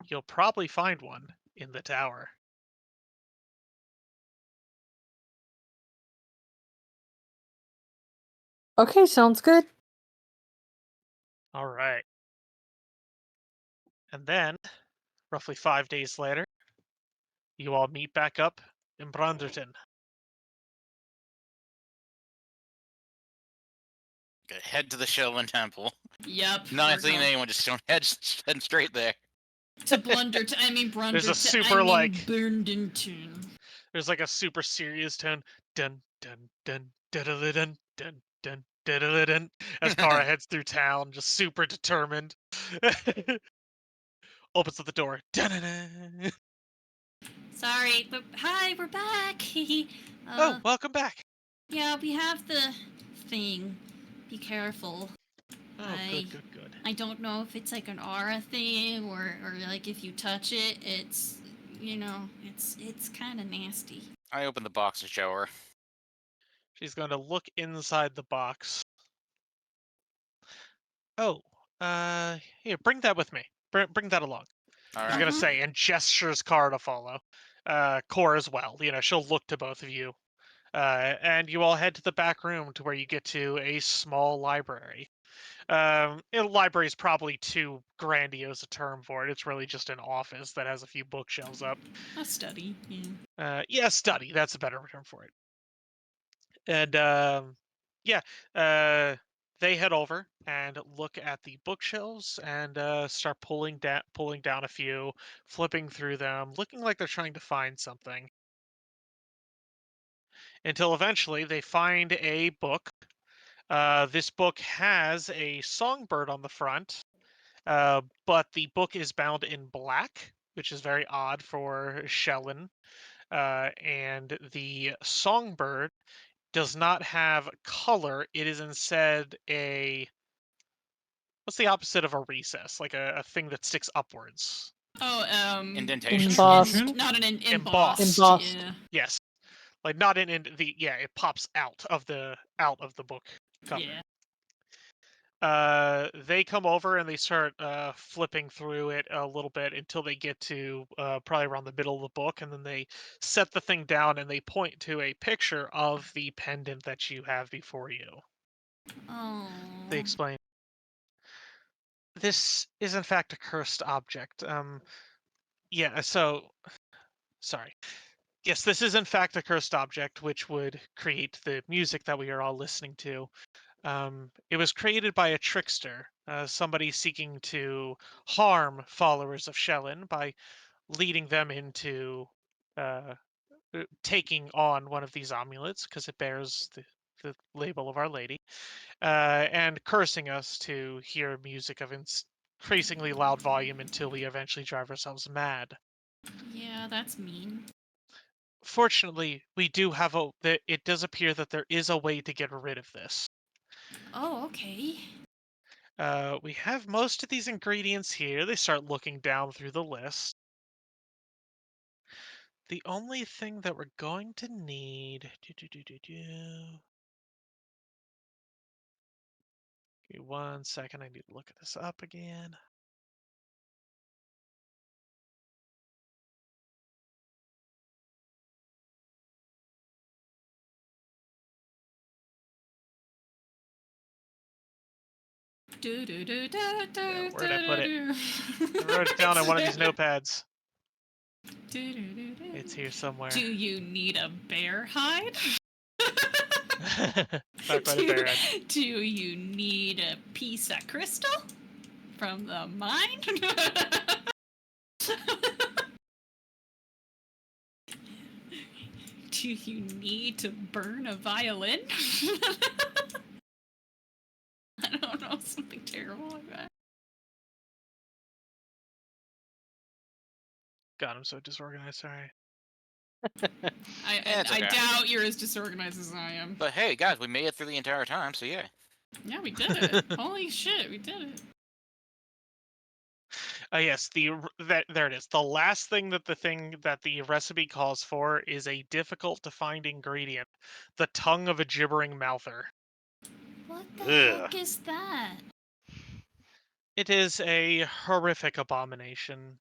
you'll probably find one in the tower. Okay, sounds good. All right. And then, roughly 5 days later, you all meet back up in Brunderton. Head to the Shelvin Temple. Yep. Not seeing anyone, just head straight there. To Blunder. I mean Blunder. There's a super Burndenton. There's like a super serious tone. Dun dun dun dun dun dun dun dun dun dun. As Kara heads through town, just super determined. Opens up the door. Dun-dun-dun. Sorry, but hi, we're back. Oh, welcome back. Yeah, we have the thing. Be careful. Oh, good. I don't know if it's like an aura thing or like if you touch it, it's it's kind of nasty. I open the box and show her. She's going to look inside the box. Oh, here, bring that with me. Bring that along. All I was right. gonna say, and gestures Car to follow. Core as well. She'll look to both of you. And you all head to the back room to where you get to a small library. Library is probably too grandiose a term for it. It's really just an office that has a few bookshelves up. A study. Yeah, study. That's a better term for it. And they head over and look at the bookshelves and start pulling down a few, flipping through them, looking like they're trying to find something. Until eventually they find a book. This book has a songbird on the front, but the book is bound in black, which is very odd for Shellen. And the songbird does not have color. It is instead what's the opposite of a recess? Like a thing that sticks upwards. Oh, Indentation. Embossed. Not an Embossed. Embossed. Yeah. Yes. Like not in it pops out of the book cover. Yeah. They come over and they start flipping through it a little bit until they get to probably around the middle of the book, and then they set the thing down and they point to a picture of the pendant that you have before you. Oh. They explain, this is in fact a cursed object. Sorry. Yes, this is in fact a cursed object, which would create the music that we are all listening to. It was created by a trickster somebody seeking to harm followers of Shellin by leading them into taking on one of these amulets because it bears the label of Our Lady, and cursing us to hear music of increasingly loud volume until we eventually drive ourselves mad. Yeah, that's mean. Fortunately, we do have it does appear that there is a way to get rid of this. Oh, okay. We have most of these ingredients here. They start looking down through the list. The only thing that we're going to need... Give me 1 second, I need to look at this up again. Do, do, do, do, do, Yeah, where'd I put it? do. I wrote it down on one of these notepads. Do, do, do, do. It's here somewhere. Do you need a bear hide? Not quite a bear head. Do you need a piece of crystal from the mine? Do you need to burn a violin? I don't know, something terrible like that. God, I'm so disorganized, sorry. It's I okay. doubt you're as disorganized as I am. But hey, guys, we made it through the entire time, so yeah. Yeah, we did it. Holy shit, we did it. Yes, there it is. The last thing that the recipe calls for is a difficult to find ingredient: the tongue of a gibbering mouther. What the Ugh. heck is that? It is a horrific abomination.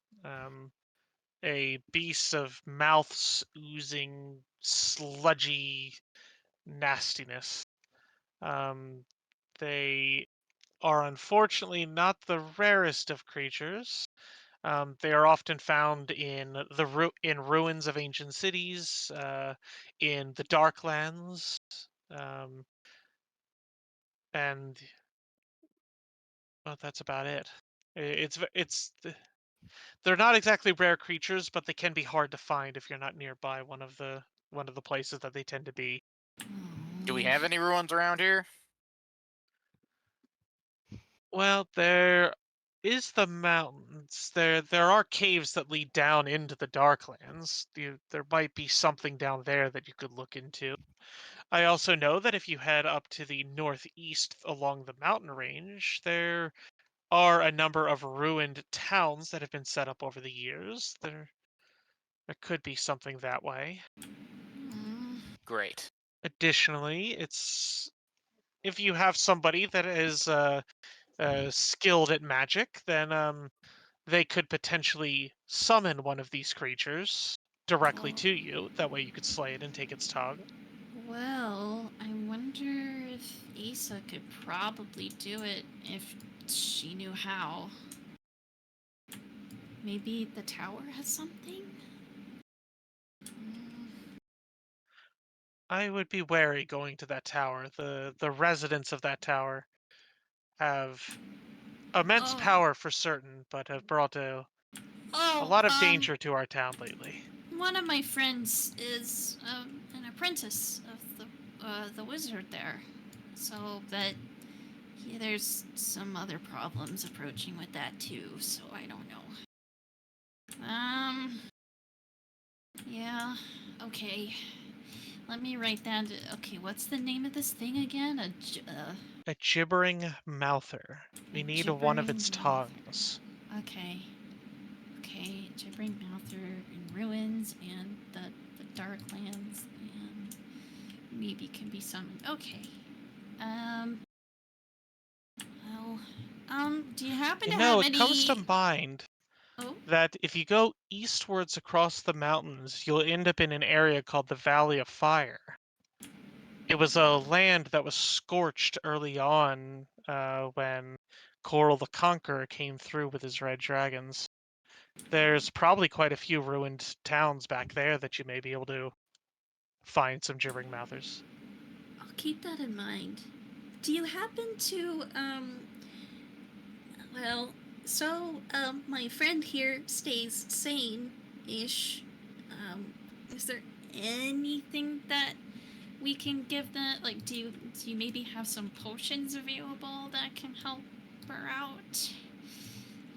A beast of mouths oozing sludgy nastiness. They are unfortunately not the rarest of creatures. They are often found in in ruins of ancient cities, in the Darklands, and well, that's about it. They're not exactly rare creatures, but they can be hard to find if you're not nearby one of the places that they tend to be. Do we have any ruins around here? Well, there is the mountains. There are caves that lead down into the Darklands. There might be something down there that you could look into. I also know that if you head up to the northeast along the mountain range, there are a number of ruined towns that have been set up over the years. There could be something that way. Great. Additionally, if you have somebody that is skilled at magic, then they could potentially summon one of these creatures directly to you. That way you could slay it and take its tongue. Well, I wonder if Asa could probably do it if she knew how. Maybe the tower has something? I would be wary going to that tower. The residents of that tower have immense Oh. power for certain, but have brought a lot of danger to our town lately. One of my friends is an apprentice of the wizard there, so that there's some other problems approaching with that too. So I don't know. Yeah. Okay. Let me write that. Okay, what's the name of this thing again? A gibbering mouther. We need one of its tongues. Okay. Okay, gibbering mouther in ruins and the Darklands and maybe can be summoned. Okay. Well, do you happen to have any... it comes to mind that if you go eastwards across the mountains, you'll end up in an area called the Valley of Fire. It was a land that was scorched early on when Coral the Conqueror came through with his red dragons. There's probably quite a few ruined towns back there that you may be able to find some gibbering mouthers. I'll keep that in mind. Do you happen to Well, so my friend here stays sane-ish. Is there anything that we can give them? Like, do you maybe have some potions available that can help her out?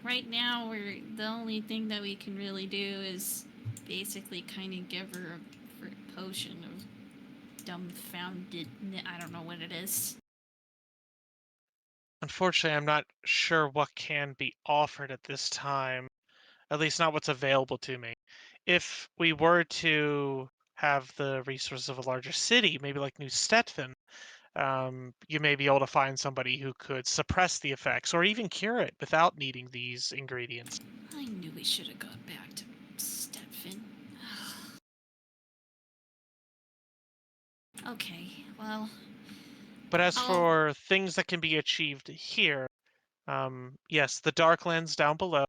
Right now, the only thing that we can really do is basically kind of give her a potion of dumbfounded. I don't know what it is. Unfortunately, I'm not sure what can be offered at this time, at least not what's available to me. If we were to have the resources of a larger city, maybe like New Stettin, you may be able to find somebody who could suppress the effects or even cure it without needing these ingredients. I knew we should have gone back to Stephen. Okay, well, But as I'll. for things that can be achieved here, yes, the Darklands down below,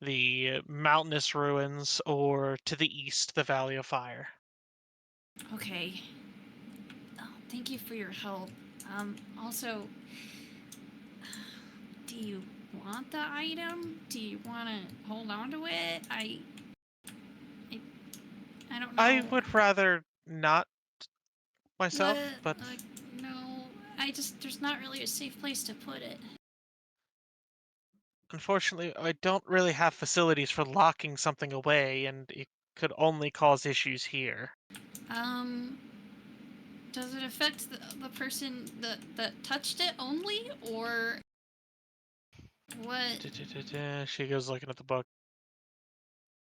the mountainous ruins, or to the east, the Valley of Fire. Okay. Oh, thank you for your help. Also, do you want the item? Do you want to hold on to it? I, I don't I know. would rather not What? myself, but No. There's not really a safe place to put it. unfortunately, I don't really have facilities for locking something away, and it could only cause issues here. Um, does it affect the person that touched it only, or what? She goes looking at the book.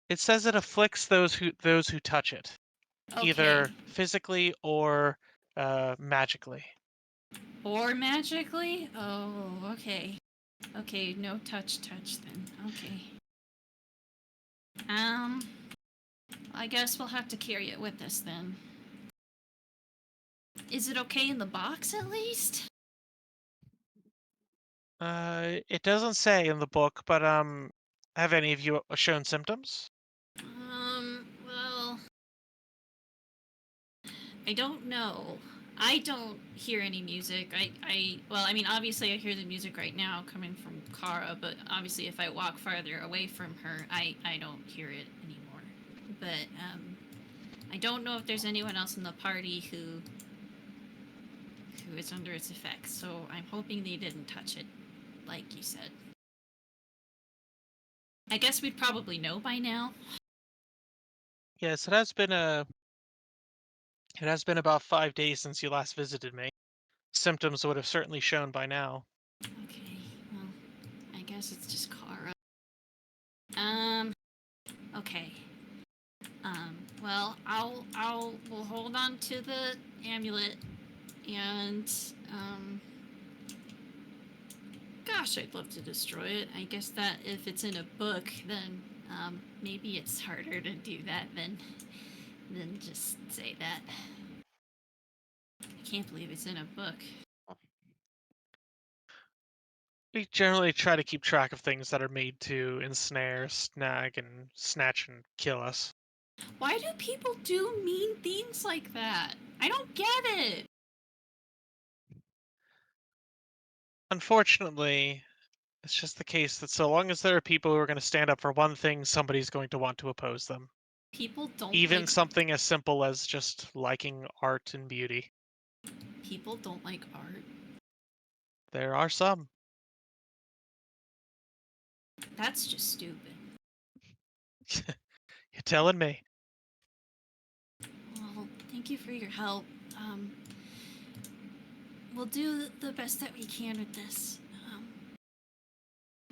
It says it afflicts those who touch it, Okay. either physically or magically. Or magically? Oh, okay. Okay, no touch then. Okay. I guess we'll have to carry it with us then. Is it okay in the box at least? It doesn't say in the book, but have any of you shown symptoms? Well, I don't know. I don't hear any music. Well, I mean, obviously I hear the music right now coming from Kara, but obviously if I walk farther away from her, I don't hear it anymore. But, I don't know if there's anyone else in the party who is under its effects, so I'm hoping they didn't touch it, like you said. I guess we'd probably know by now. Yes, it has been about 5 days since you last visited me. Symptoms would have certainly shown by now. Okay, well, I guess it's just Kara. Okay. Well, we'll hold on to the amulet, and, gosh, I'd love to destroy it. I guess that if it's in a book, then, maybe it's harder to do that than just say that. I can't believe it's in a book. We generally try to keep track of things that are made to ensnare, snag, and snatch and kill us. Why do people do mean things like that? I don't get it. Unfortunately, it's just the case that so long as there are people who are going to stand up for one thing, somebody's going to want to oppose them. People don't Even like something as simple as just liking art and beauty. people don't like art. There are some. That's just stupid. You're telling me. Well, thank you for your help. Um, we'll do the best that we can with this.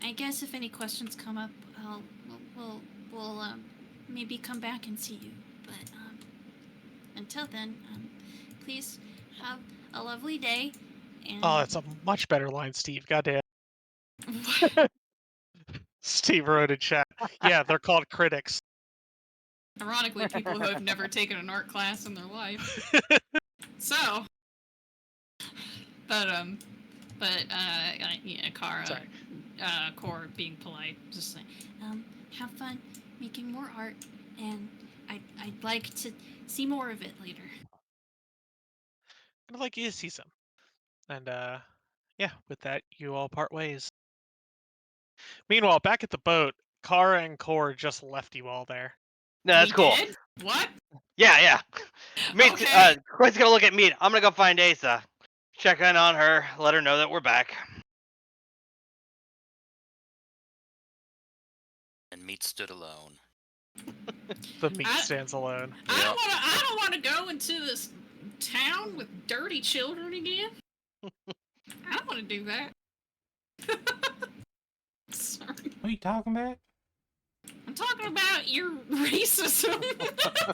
I guess if any questions come up, we'll maybe come back and see you. But until then, please have a lovely day. And Oh, that's a much better line, Steve. Goddamn. Steve wrote in chat. Yeah, they're called critics. Ironically, people who have never taken an art class in their life. So, but yeah, Sorry. Core being polite, just saying, have fun making more art, and I'd like to see more of it later. I'd like you to see some. And yeah, with that, you all part ways. Meanwhile, back at the boat, Kara and Core just left you all there. No, that's We cool. did? What? Yeah. Okay. Quinn's gonna look at me. I'm gonna go find Asa. Check in on her. Let her know that we're back. And Meat stood alone. The meat stands alone. I don't want to go into this town with dirty children again. I don't want to do that. Sorry. What are you talking about? I'm talking about your racism.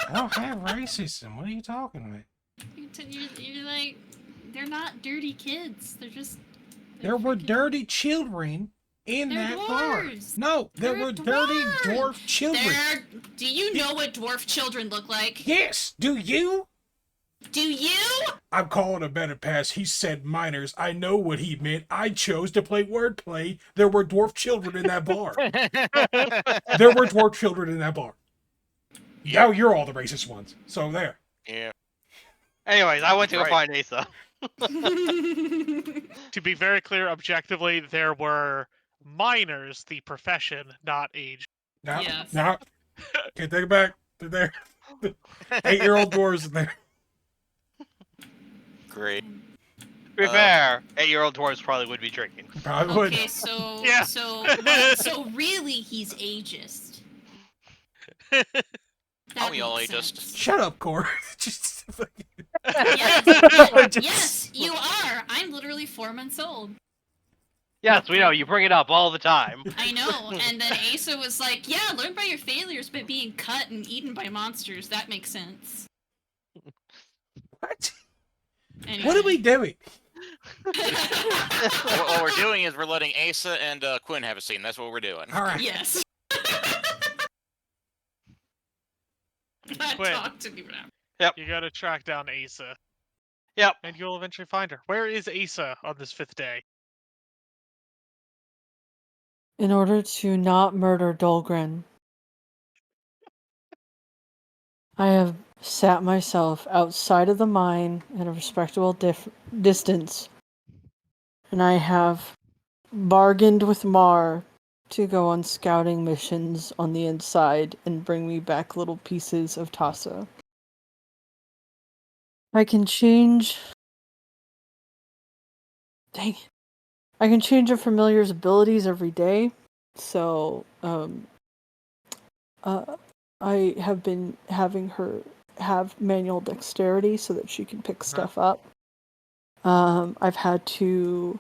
I don't have racism. What are you talking about? You're like, they're not dirty kids. They're just. There were freaking- dirty children in They're that bar. dwarves. No, there They're were dirty dwarves. dwarf children. Do you know what dwarf children look like? Yes, do you? Do you? I'm calling a better pass. He said minors. I know what he meant. I chose to play wordplay. There were dwarf children in that bar. There were dwarf children in that bar. Now you're all the racist ones. So there. Yeah. Anyways, I went to go Right. find Asa. To be very clear, objectively, there were minors, the profession, not age. Now, Yes. now, can't take it back. They're there. 8-year-old dwarves in there. Great. To be fair, 8-year-old dwarves probably would be drinking. Probably would. Okay, so Yeah. so really, he's ageist. That we all makes ageist. sense. Shut up, Core. Just Yes, you are. I'm literally 4 months old. Yes, we know. You bring it up all the time. I know. And then Asa was like, "Yeah, learn by your failures, but being cut and eaten by monsters. That makes sense." What? Anyway. What are we doing? What we're doing is we're letting Asa and Quinn have a scene. That's what we're doing. All right. Yes. Not Quinn. talk to me now. You gotta track down Asa. Yep. And you'll eventually find her. Where is Asa on this 5th day? In order to not murder Dolgren, I have sat myself outside of the mine at a respectable distance, and I have bargained with Mar to go on scouting missions on the inside and bring me back little pieces of Tassa. I can change... Dang it. I can change a familiar's abilities every day, so, I have been having her have manual dexterity so that she can pick stuff up. I've had to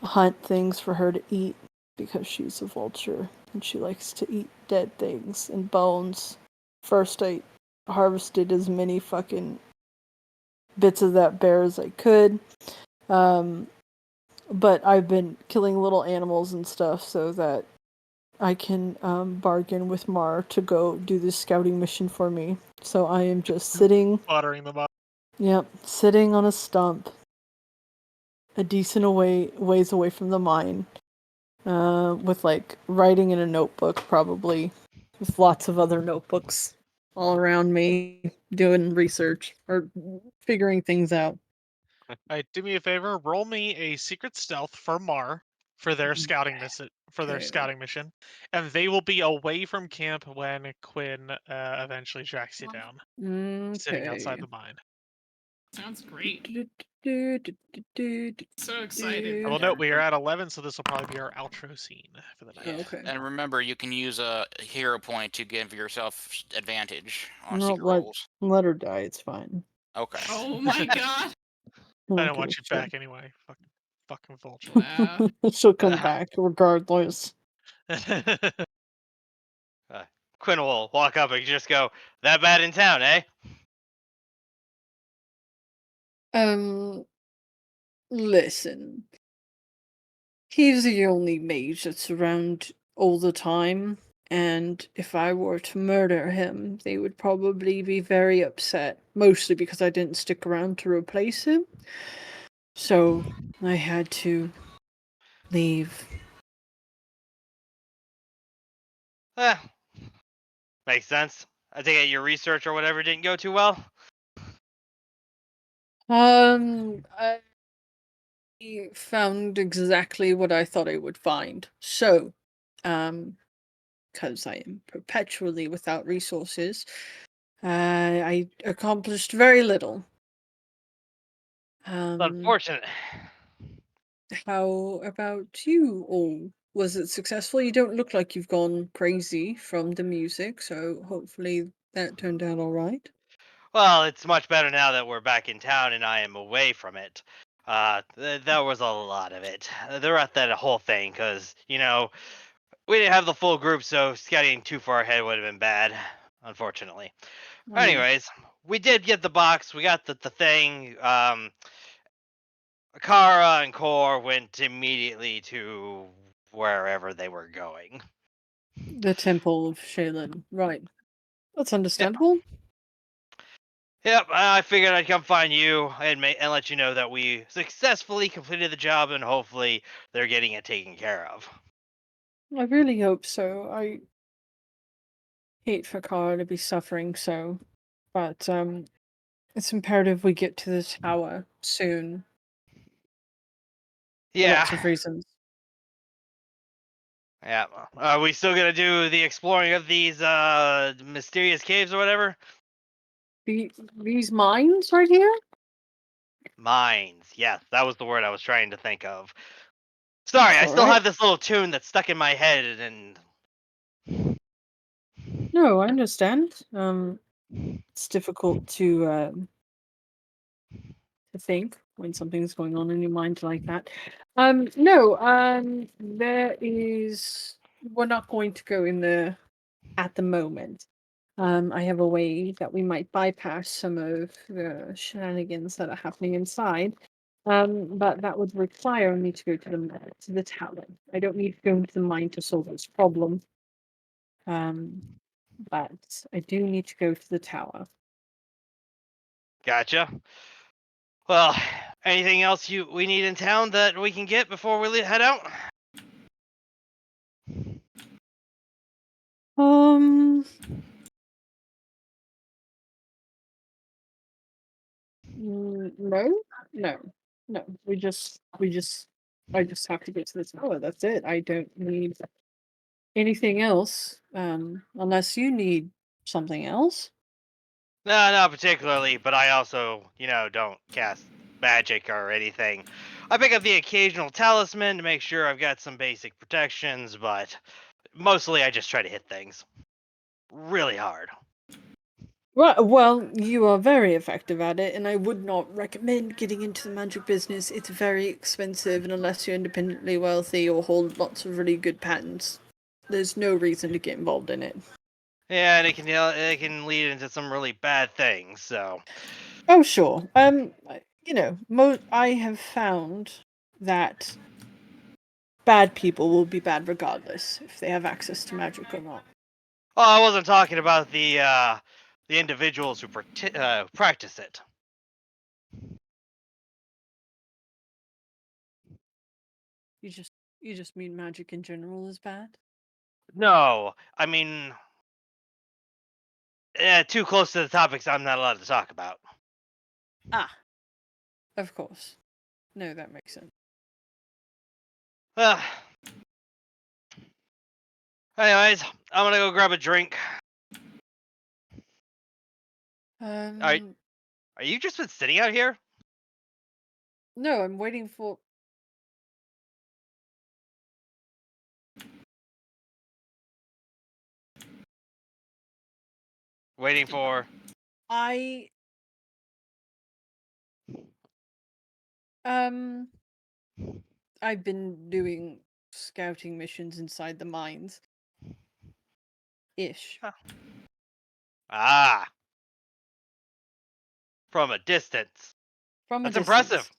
hunt things for her to eat because she's a vulture and she likes to eat dead things and bones. First, I harvested as many fucking bits of that bear as I could. But I've been killing little animals and stuff so that I can bargain with Mar to go do this scouting mission for me. So I am just sitting... Buttering them up. Yep, sitting on a stump, a decent ways away from the mine, with like writing in a notebook, probably, with lots of other notebooks all around me, doing research or figuring things out. Alright, do me a favor. Roll me a secret stealth for Mar for their scouting mission, and they will be away from camp when Quinn eventually tracks you down, sitting outside the mine. Sounds great. So excited. I will note we are at 11, so this will probably be our outro scene for the night. Okay. And remember, you can use a hero point to give yourself advantage on No, secret rolls. let her die, it's fine. Okay. Oh my god. I don't want you back anyway. Fucking vulture. Wow. She'll come back regardless. Quinn will walk up and just go, "That bad in town, eh?" Listen. He's the only mage that's around all the time, and if I were to murder him, they would probably be very upset, mostly because I didn't stick around to replace him. So, I had to leave. Makes sense. I think your research or whatever didn't go too well. found exactly what I thought I would find. So, because I am perpetually without resources, I accomplished very little. It's unfortunate. How about you all? Was it successful? You don't look like you've gone crazy from the music, so hopefully that turned out all right. Well, it's much better now that we're back in town and I am away from it. That was a lot of it. They're at that whole thing because, we didn't have the full group, so scouting too far ahead would have been bad, unfortunately. Anyways, we did get the box. We got the thing. Kara and Core went immediately to wherever they were going. The Temple of Shaylin, right. That's Yep. understandable. Yep, I figured I'd come find you and let you know that we successfully completed the job and hopefully they're getting it taken care of. I really hope so. I hate for Kara to be suffering so, but it's imperative we get to the tower soon. For Yeah. lots of reasons. Yeah. Are we still gonna do the exploring of these mysterious caves or whatever? These mines right here? Mines. Yes, that was the word I was trying to think of. Sorry, I still Alright. have this little tune that's stuck in my head and No, I understand. It's difficult to think when something's going on in your mind like that. No, there is. We're not going to go in there at the moment. I have a way that we might bypass some of the shenanigans that are happening inside. But that would require me to go to the tower. I don't need to go into the mine to solve this problem. But I do need to go to the tower. gotcha. Well, anything else we need in town that we can get before we head out? Um, no, no, no. I just have to get to the tower. That's it. I don't need anything else. Unless you need something else. No, not particularly, but I also, don't cast magic or anything. I pick up the occasional talisman to make sure I've got some basic protections, but mostly I just try to hit things really hard. Right, well, you are very effective at it, and I would not recommend getting into the magic business. It's very expensive, and unless you're independently wealthy or hold lots of really good patents, there's no reason to get involved in it. Yeah, and it can lead into some really bad things. So, Oh, sure. I have found that bad people will be bad regardless if they have access to magic or not. well, I wasn't talking about the individuals who practice it. You just mean magic in general is bad? No, I mean, too close to the topics I'm not allowed to talk about. Ah, of course. No, that makes sense. Uh, anyways, I'm gonna go grab a drink. Are you just been sitting out here? No, I'm waiting for. Waiting for. I um I've been doing scouting missions inside the mines. Ish. Ah, from a distance. From a That's distance. impressive.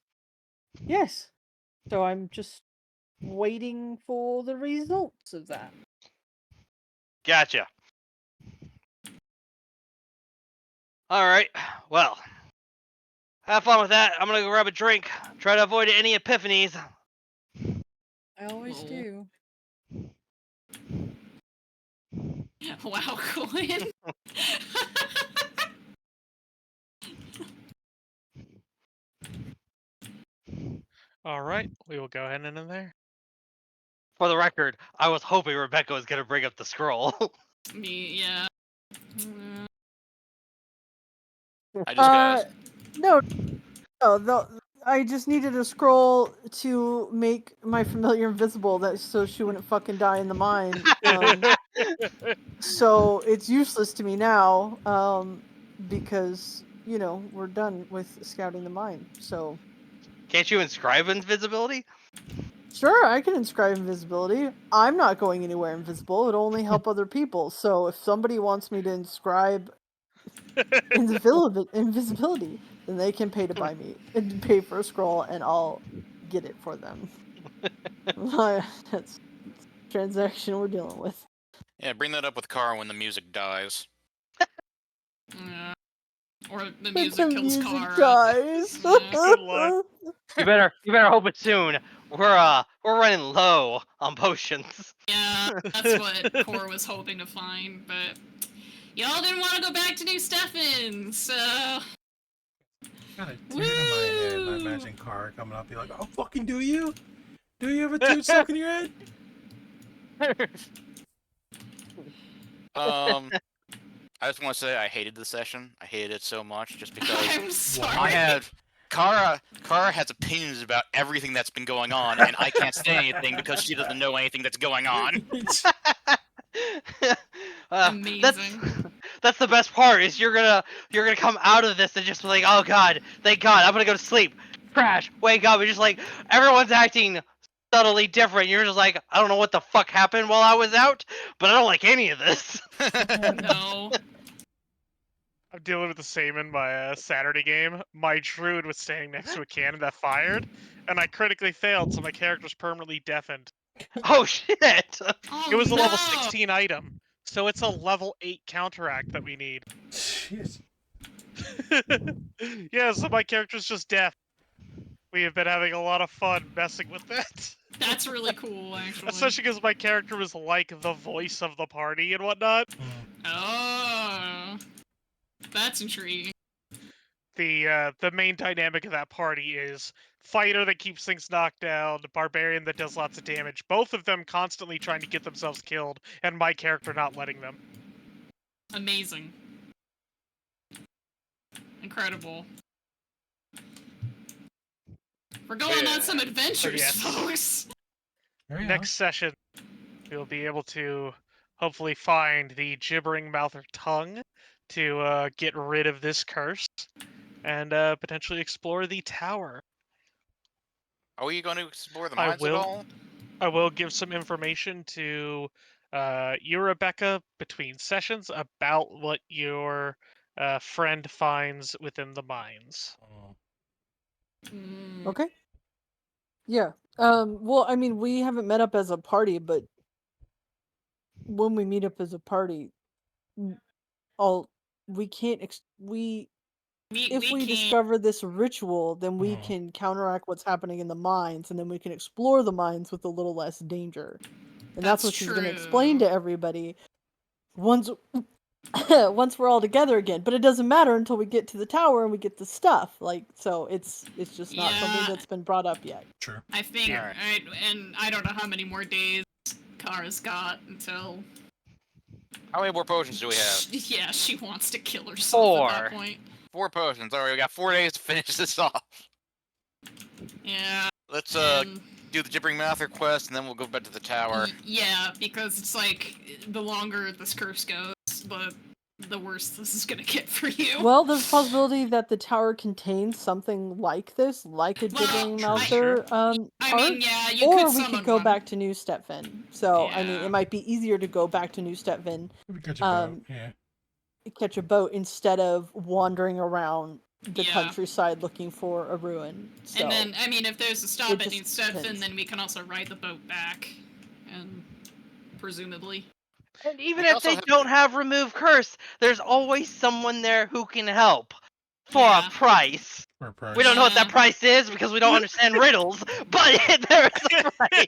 Yes. So I'm just waiting for the results of that. Gotcha. All right. Well, have fun with that. I'm gonna go grab a drink. Try to avoid any epiphanies. I always Whoa. do. Wow, Quinn. All right, we will go ahead and in there. For the record, I was hoping Rebecca was gonna bring up the scroll. Me, yeah. I just got. No, I just needed a scroll to make my familiar invisible, so she wouldn't fucking die in the mine. So it's useless to me now, because we're done with scouting the mine. So Can't you inscribe invisibility? sure, I can inscribe invisibility. I'm not going anywhere invisible. It'll only help other people. So if somebody wants me to inscribe invisibility, then they can pay to buy me and pay for a scroll, and I'll get it for them. That's the transaction we're dealing with. Yeah, bring that up with Kara when the music dies. Yeah. Or the But music the kills music Kara. dies. Good luck. You better hope it soon. We're running low on potions. Yeah, that's what Core was hoping to find, but y'all didn't want to go back to New Stefan, so... Got a tune in my head, and I imagine Kara coming up, be like, "Oh, fucking do you? Do you have a tune stuck in your head?" I just want to say I hated the session. I hated it so much just because I'm sorry. I had Kara has opinions about everything that's been going on, and I can't say anything because she doesn't know anything that's going on. Amazing. That's the best part. Is you're gonna come out of this and just be like, oh god, thank God, I'm gonna go to sleep. Crash, wake up, and just like everyone's acting subtly different. You're just like, I don't know what the fuck happened while I was out, but I don't like any of this. No. I'm dealing with the same in my Saturday game. My druid was standing next to a cannon that fired, and I critically failed, so my character's permanently deafened. Oh shit! Oh, It was a no. level 16 item, so it's a level 8 counteract that we need. Jeez. Yeah, so my character's just deaf. We have been having a lot of fun messing with that. That's really cool, actually. Especially because my character was like the voice of the party and whatnot. Oh. That's intriguing. The main dynamic of that party is fighter that keeps things knocked down, barbarian that does lots of damage. Both of them constantly trying to get themselves killed, and my character not letting them. Amazing. Incredible. We're going on some adventures, Yes. folks. Next session, we'll be able to hopefully find the gibbering mouth or tongue to get rid of this curse and potentially explore the tower. Are we going to explore the mines at all? I will give some information to you, Rebecca, between sessions about what your friend finds within the mines. Okay. Yeah. Well, I mean, we haven't met up as a party, but when we meet up as a party, we can't. If we discover this ritual, then we can counteract what's happening in the mines, and then we can explore the mines with a little less danger. And that's what she's going to explain to everybody once once we're all together again. But it doesn't matter until we get to the tower and we get the stuff. So it's just not something that's been brought up yet. True. I think, and I don't know how many more days Kara's got until... How many more potions do we have? Yeah, she wants to kill herself at that point. 4 potions. Alright, we got 4 days to finish this off. Yeah. Let's do the gibbering mouth quest, and then we'll go back to the tower. Yeah, because it's like the longer this curse goes, the worse this is gonna get for you. Well, there's a possibility that the tower contains something like this, like a gibbering mouther I mean, yeah, you or could we could go back to New Stepfin. So I mean, Yeah. it might be easier to go back to New Stepfin, Catch a boat. catch a boat instead of wandering around the Yeah. countryside looking for a ruin. So And then, I mean, if there's a stop it at New just Stefan, depends. then we can also ride the boat back, and presumably. And even We if also they have- don't have remove curse, there's always someone there who can help for a price. For a price. We don't know what that price is because we don't understand riddles, but there is a price.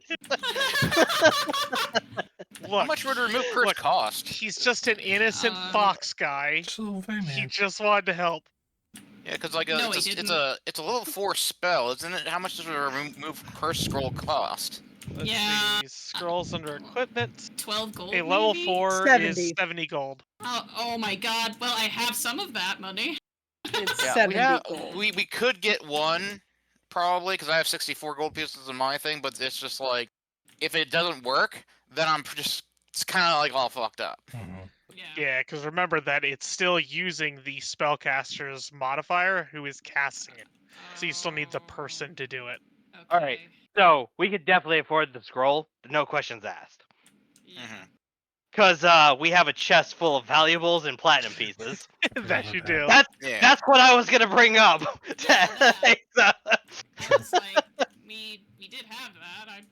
Look, How much would a remove curse cost? He's just an innocent fox guy. Just a little thing, He man. just wanted to help. Yeah, because like No, it's he a, didn't. it's a level 4 spell, isn't it? How much does a remove curse scroll cost? Let's Yeah. see. Scrolls under equipment. 12 gold. A level maybe? 4 is 70. 70 gold. Oh my god. Well, I have some of that money. It's Yeah, 70 gold. we could get one probably because I have 64 gold pieces in my thing, but it's just like if it doesn't work, then I'm just it's kind of like all fucked up. Mhm. Yeah, because remember that it's still using the spellcaster's modifier who is casting it. So you still need the person to do it. Okay. All right. So we could definitely afford the scroll, no questions asked. Yeah. Mhm. Because we have a chest full of valuables and platinum pieces. That you do. Yeah. That's what I was gonna bring up. Yeah, that. I Sure. was like, we did have that.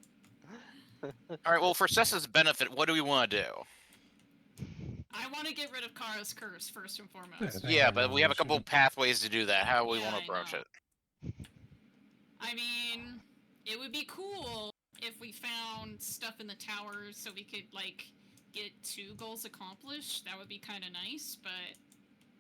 All right. Well, for Cessa's benefit, what do we want to do? I want to get rid of Kara's curse first and Yeah, I foremost. think Yeah, everyone but we have a wants couple to. pathways to do that. How do we Yeah, want to I approach know. it? I mean, it would be cool if we found stuff in the towers so we could like get 2 goals accomplished. That would be kind of nice, but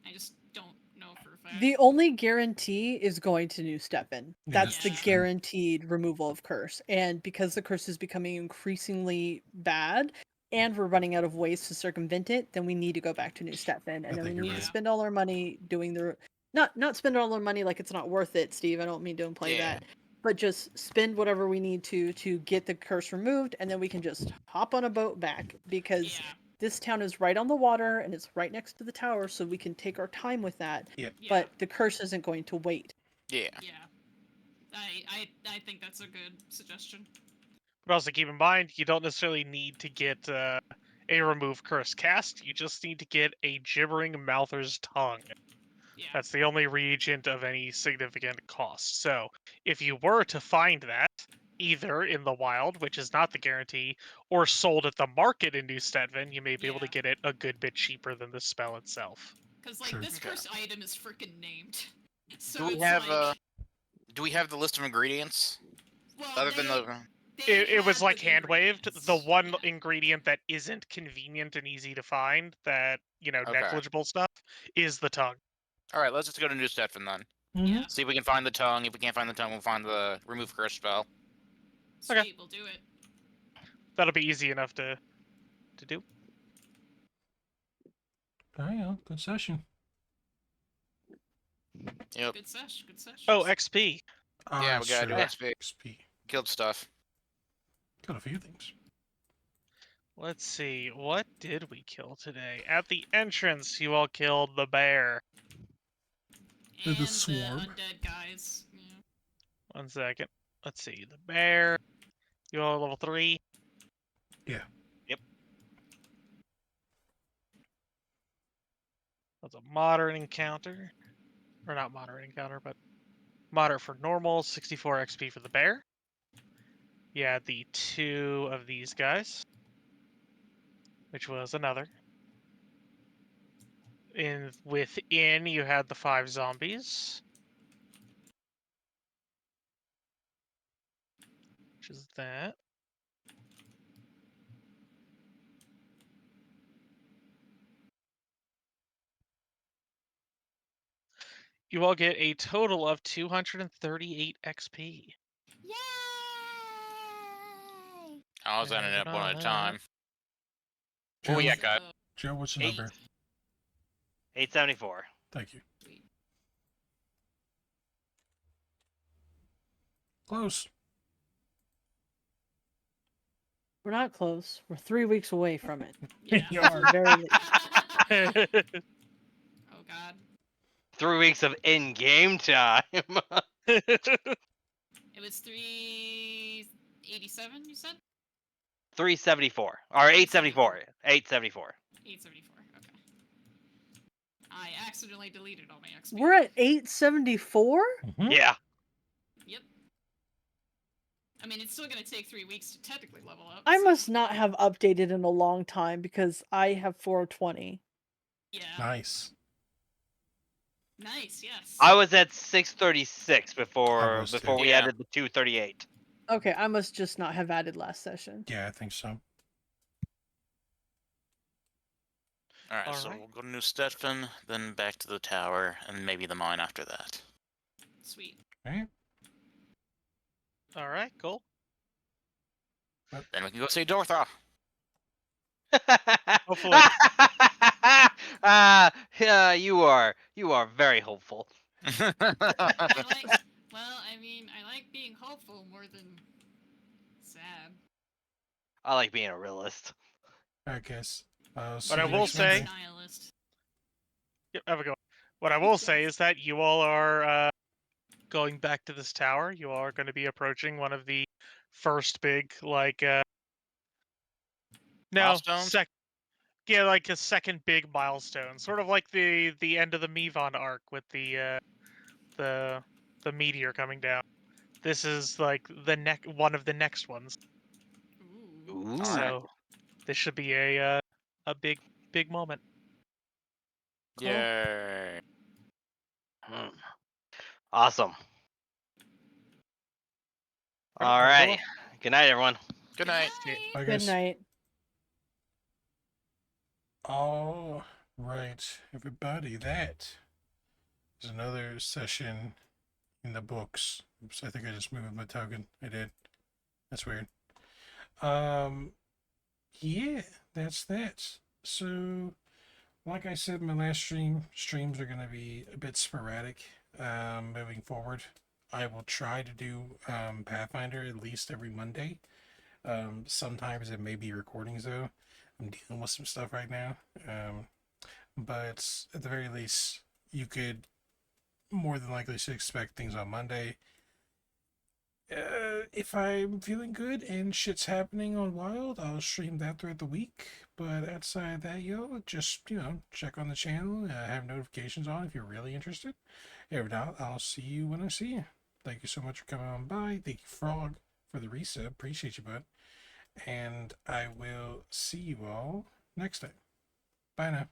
I just don't know for a fact. The only guarantee is going to New Stefan. That's the Yeah. guaranteed removal of curse. And because the curse is becoming increasingly bad and we're running out of ways to circumvent it, then we need to go back to New Stefan. And then we think you're need to right. spend all our money doing the not spend all our money like it's not worth it, Steve. I don't mean to imply Yeah. that. But just spend whatever we need to get the curse removed, and then we can just hop on a boat back because Yeah. this town is right on the water and it's right next to the tower, so we can take our time with that. Yeah. But the curse isn't going to wait. Yeah. Yeah. I think that's a good suggestion. But also keep in mind, you don't necessarily need to get a remove curse cast. You just need to get a gibbering mouther's tongue. Yeah. That's the only reagent of any significant cost. So if you were to find that, either in the wild, which is not the guarantee, or sold at the market in New Stedvin, you may be able to Yeah. get it a good bit cheaper than the spell itself. Because like Sure. this Okay. curse item is freaking named. So Do we it's have like, do we have the list of ingredients well, other than the? It was have like the hand waved. The ingredients. one Yeah. ingredient that isn't convenient and easy to find, that Okay. negligible stuff, is the tongue. All right, let's just go to New Stefan then. Yeah. See if we can find the tongue. If we can't find the tongue, we'll find the remove curse spell. Sweet, Okay. we'll do it. That'll be easy enough to do. Oh, yeah, good session. Yep. Good sesh. Good sesh. Oh, XP. Yeah, we gotta do sure. XP. XP. Killed stuff. Got a few things. Let's see. What did we kill today? At the entrance, you all killed the bear. And the swarm. undead guys. Yeah. 1 second. Let's see. The bear. You all level 3. Yeah. Yep. That's a moderate encounter. Or not moderate encounter, but moderate for normal. 64 XP for the bear. Yeah, the 2 of these guys. Which was another. Within, you had the 5 zombies. Which is that. You all get a total of 238 XP. Yay! I was ending up one at a time. Joe, Oh yeah, got. Joe, what's the 8. number? 874. Thank you. Close. We're not close. We're 3 weeks away from it. Yeah. You are. Very late. Oh god. 3 weeks of in-game time. It was 387, you said? 374 or 874. 874. 874. Okay. I accidentally deleted all my XP. We're at 874? Mhm. Yeah. Yep. I mean, it's still gonna take 3 weeks to technically level up. I so- must not have updated in a long time because I have 420. Yeah. Nice. Nice. Yes. I was at 636 I before was too. we Yeah. added the 238. Okay, I must just not have added last session. Yeah, I think so. Alright, so Alright. we'll go to New Stetson, then back to the tower, and maybe the mine after that. Sweet. Right? All right, cool. Then we can go see Dortha. Hopefully. Yeah, you are very hopeful. I like. Well, I mean, I like being hopeful more than sad. I like being a realist. Alright, guys. But I will say, Nihilist. yep, have a go. What I will say is that you all are going back to this tower. You all are going to be approaching one of the first big, like, no, Milestones? yeah, like a second big milestone, sort of like the end of the Mivon arc with the meteor coming down. This is like one of the next ones. Ooh. Ooh. Alright. So this should be a big moment. Cool. Yay. Hmm. Awesome. Alright, Alrighty. Good night, everyone. Good night. Bye, Good guys. night. All right, everybody. That is another session in the books. Oops, I think I just moved my token. I did. That's weird. Yeah, that's that. So, like I said in my last streams are going to be a bit sporadic moving forward. I will try to do Pathfinder at least every Monday. Sometimes it may be recordings, though. I'm dealing with some stuff right now. But at the very least, you could more than likely should expect things on Monday. If I'm feeling good and shit's happening on Wild, I'll stream that throughout the week. But outside of that, just, check on the channel, have notifications on if you're really interested. If not, I'll see you when I see you. Thank you so much for coming on by. Thank you, Frog, for the resub. Appreciate you, bud. And I will see you all next time. Bye now.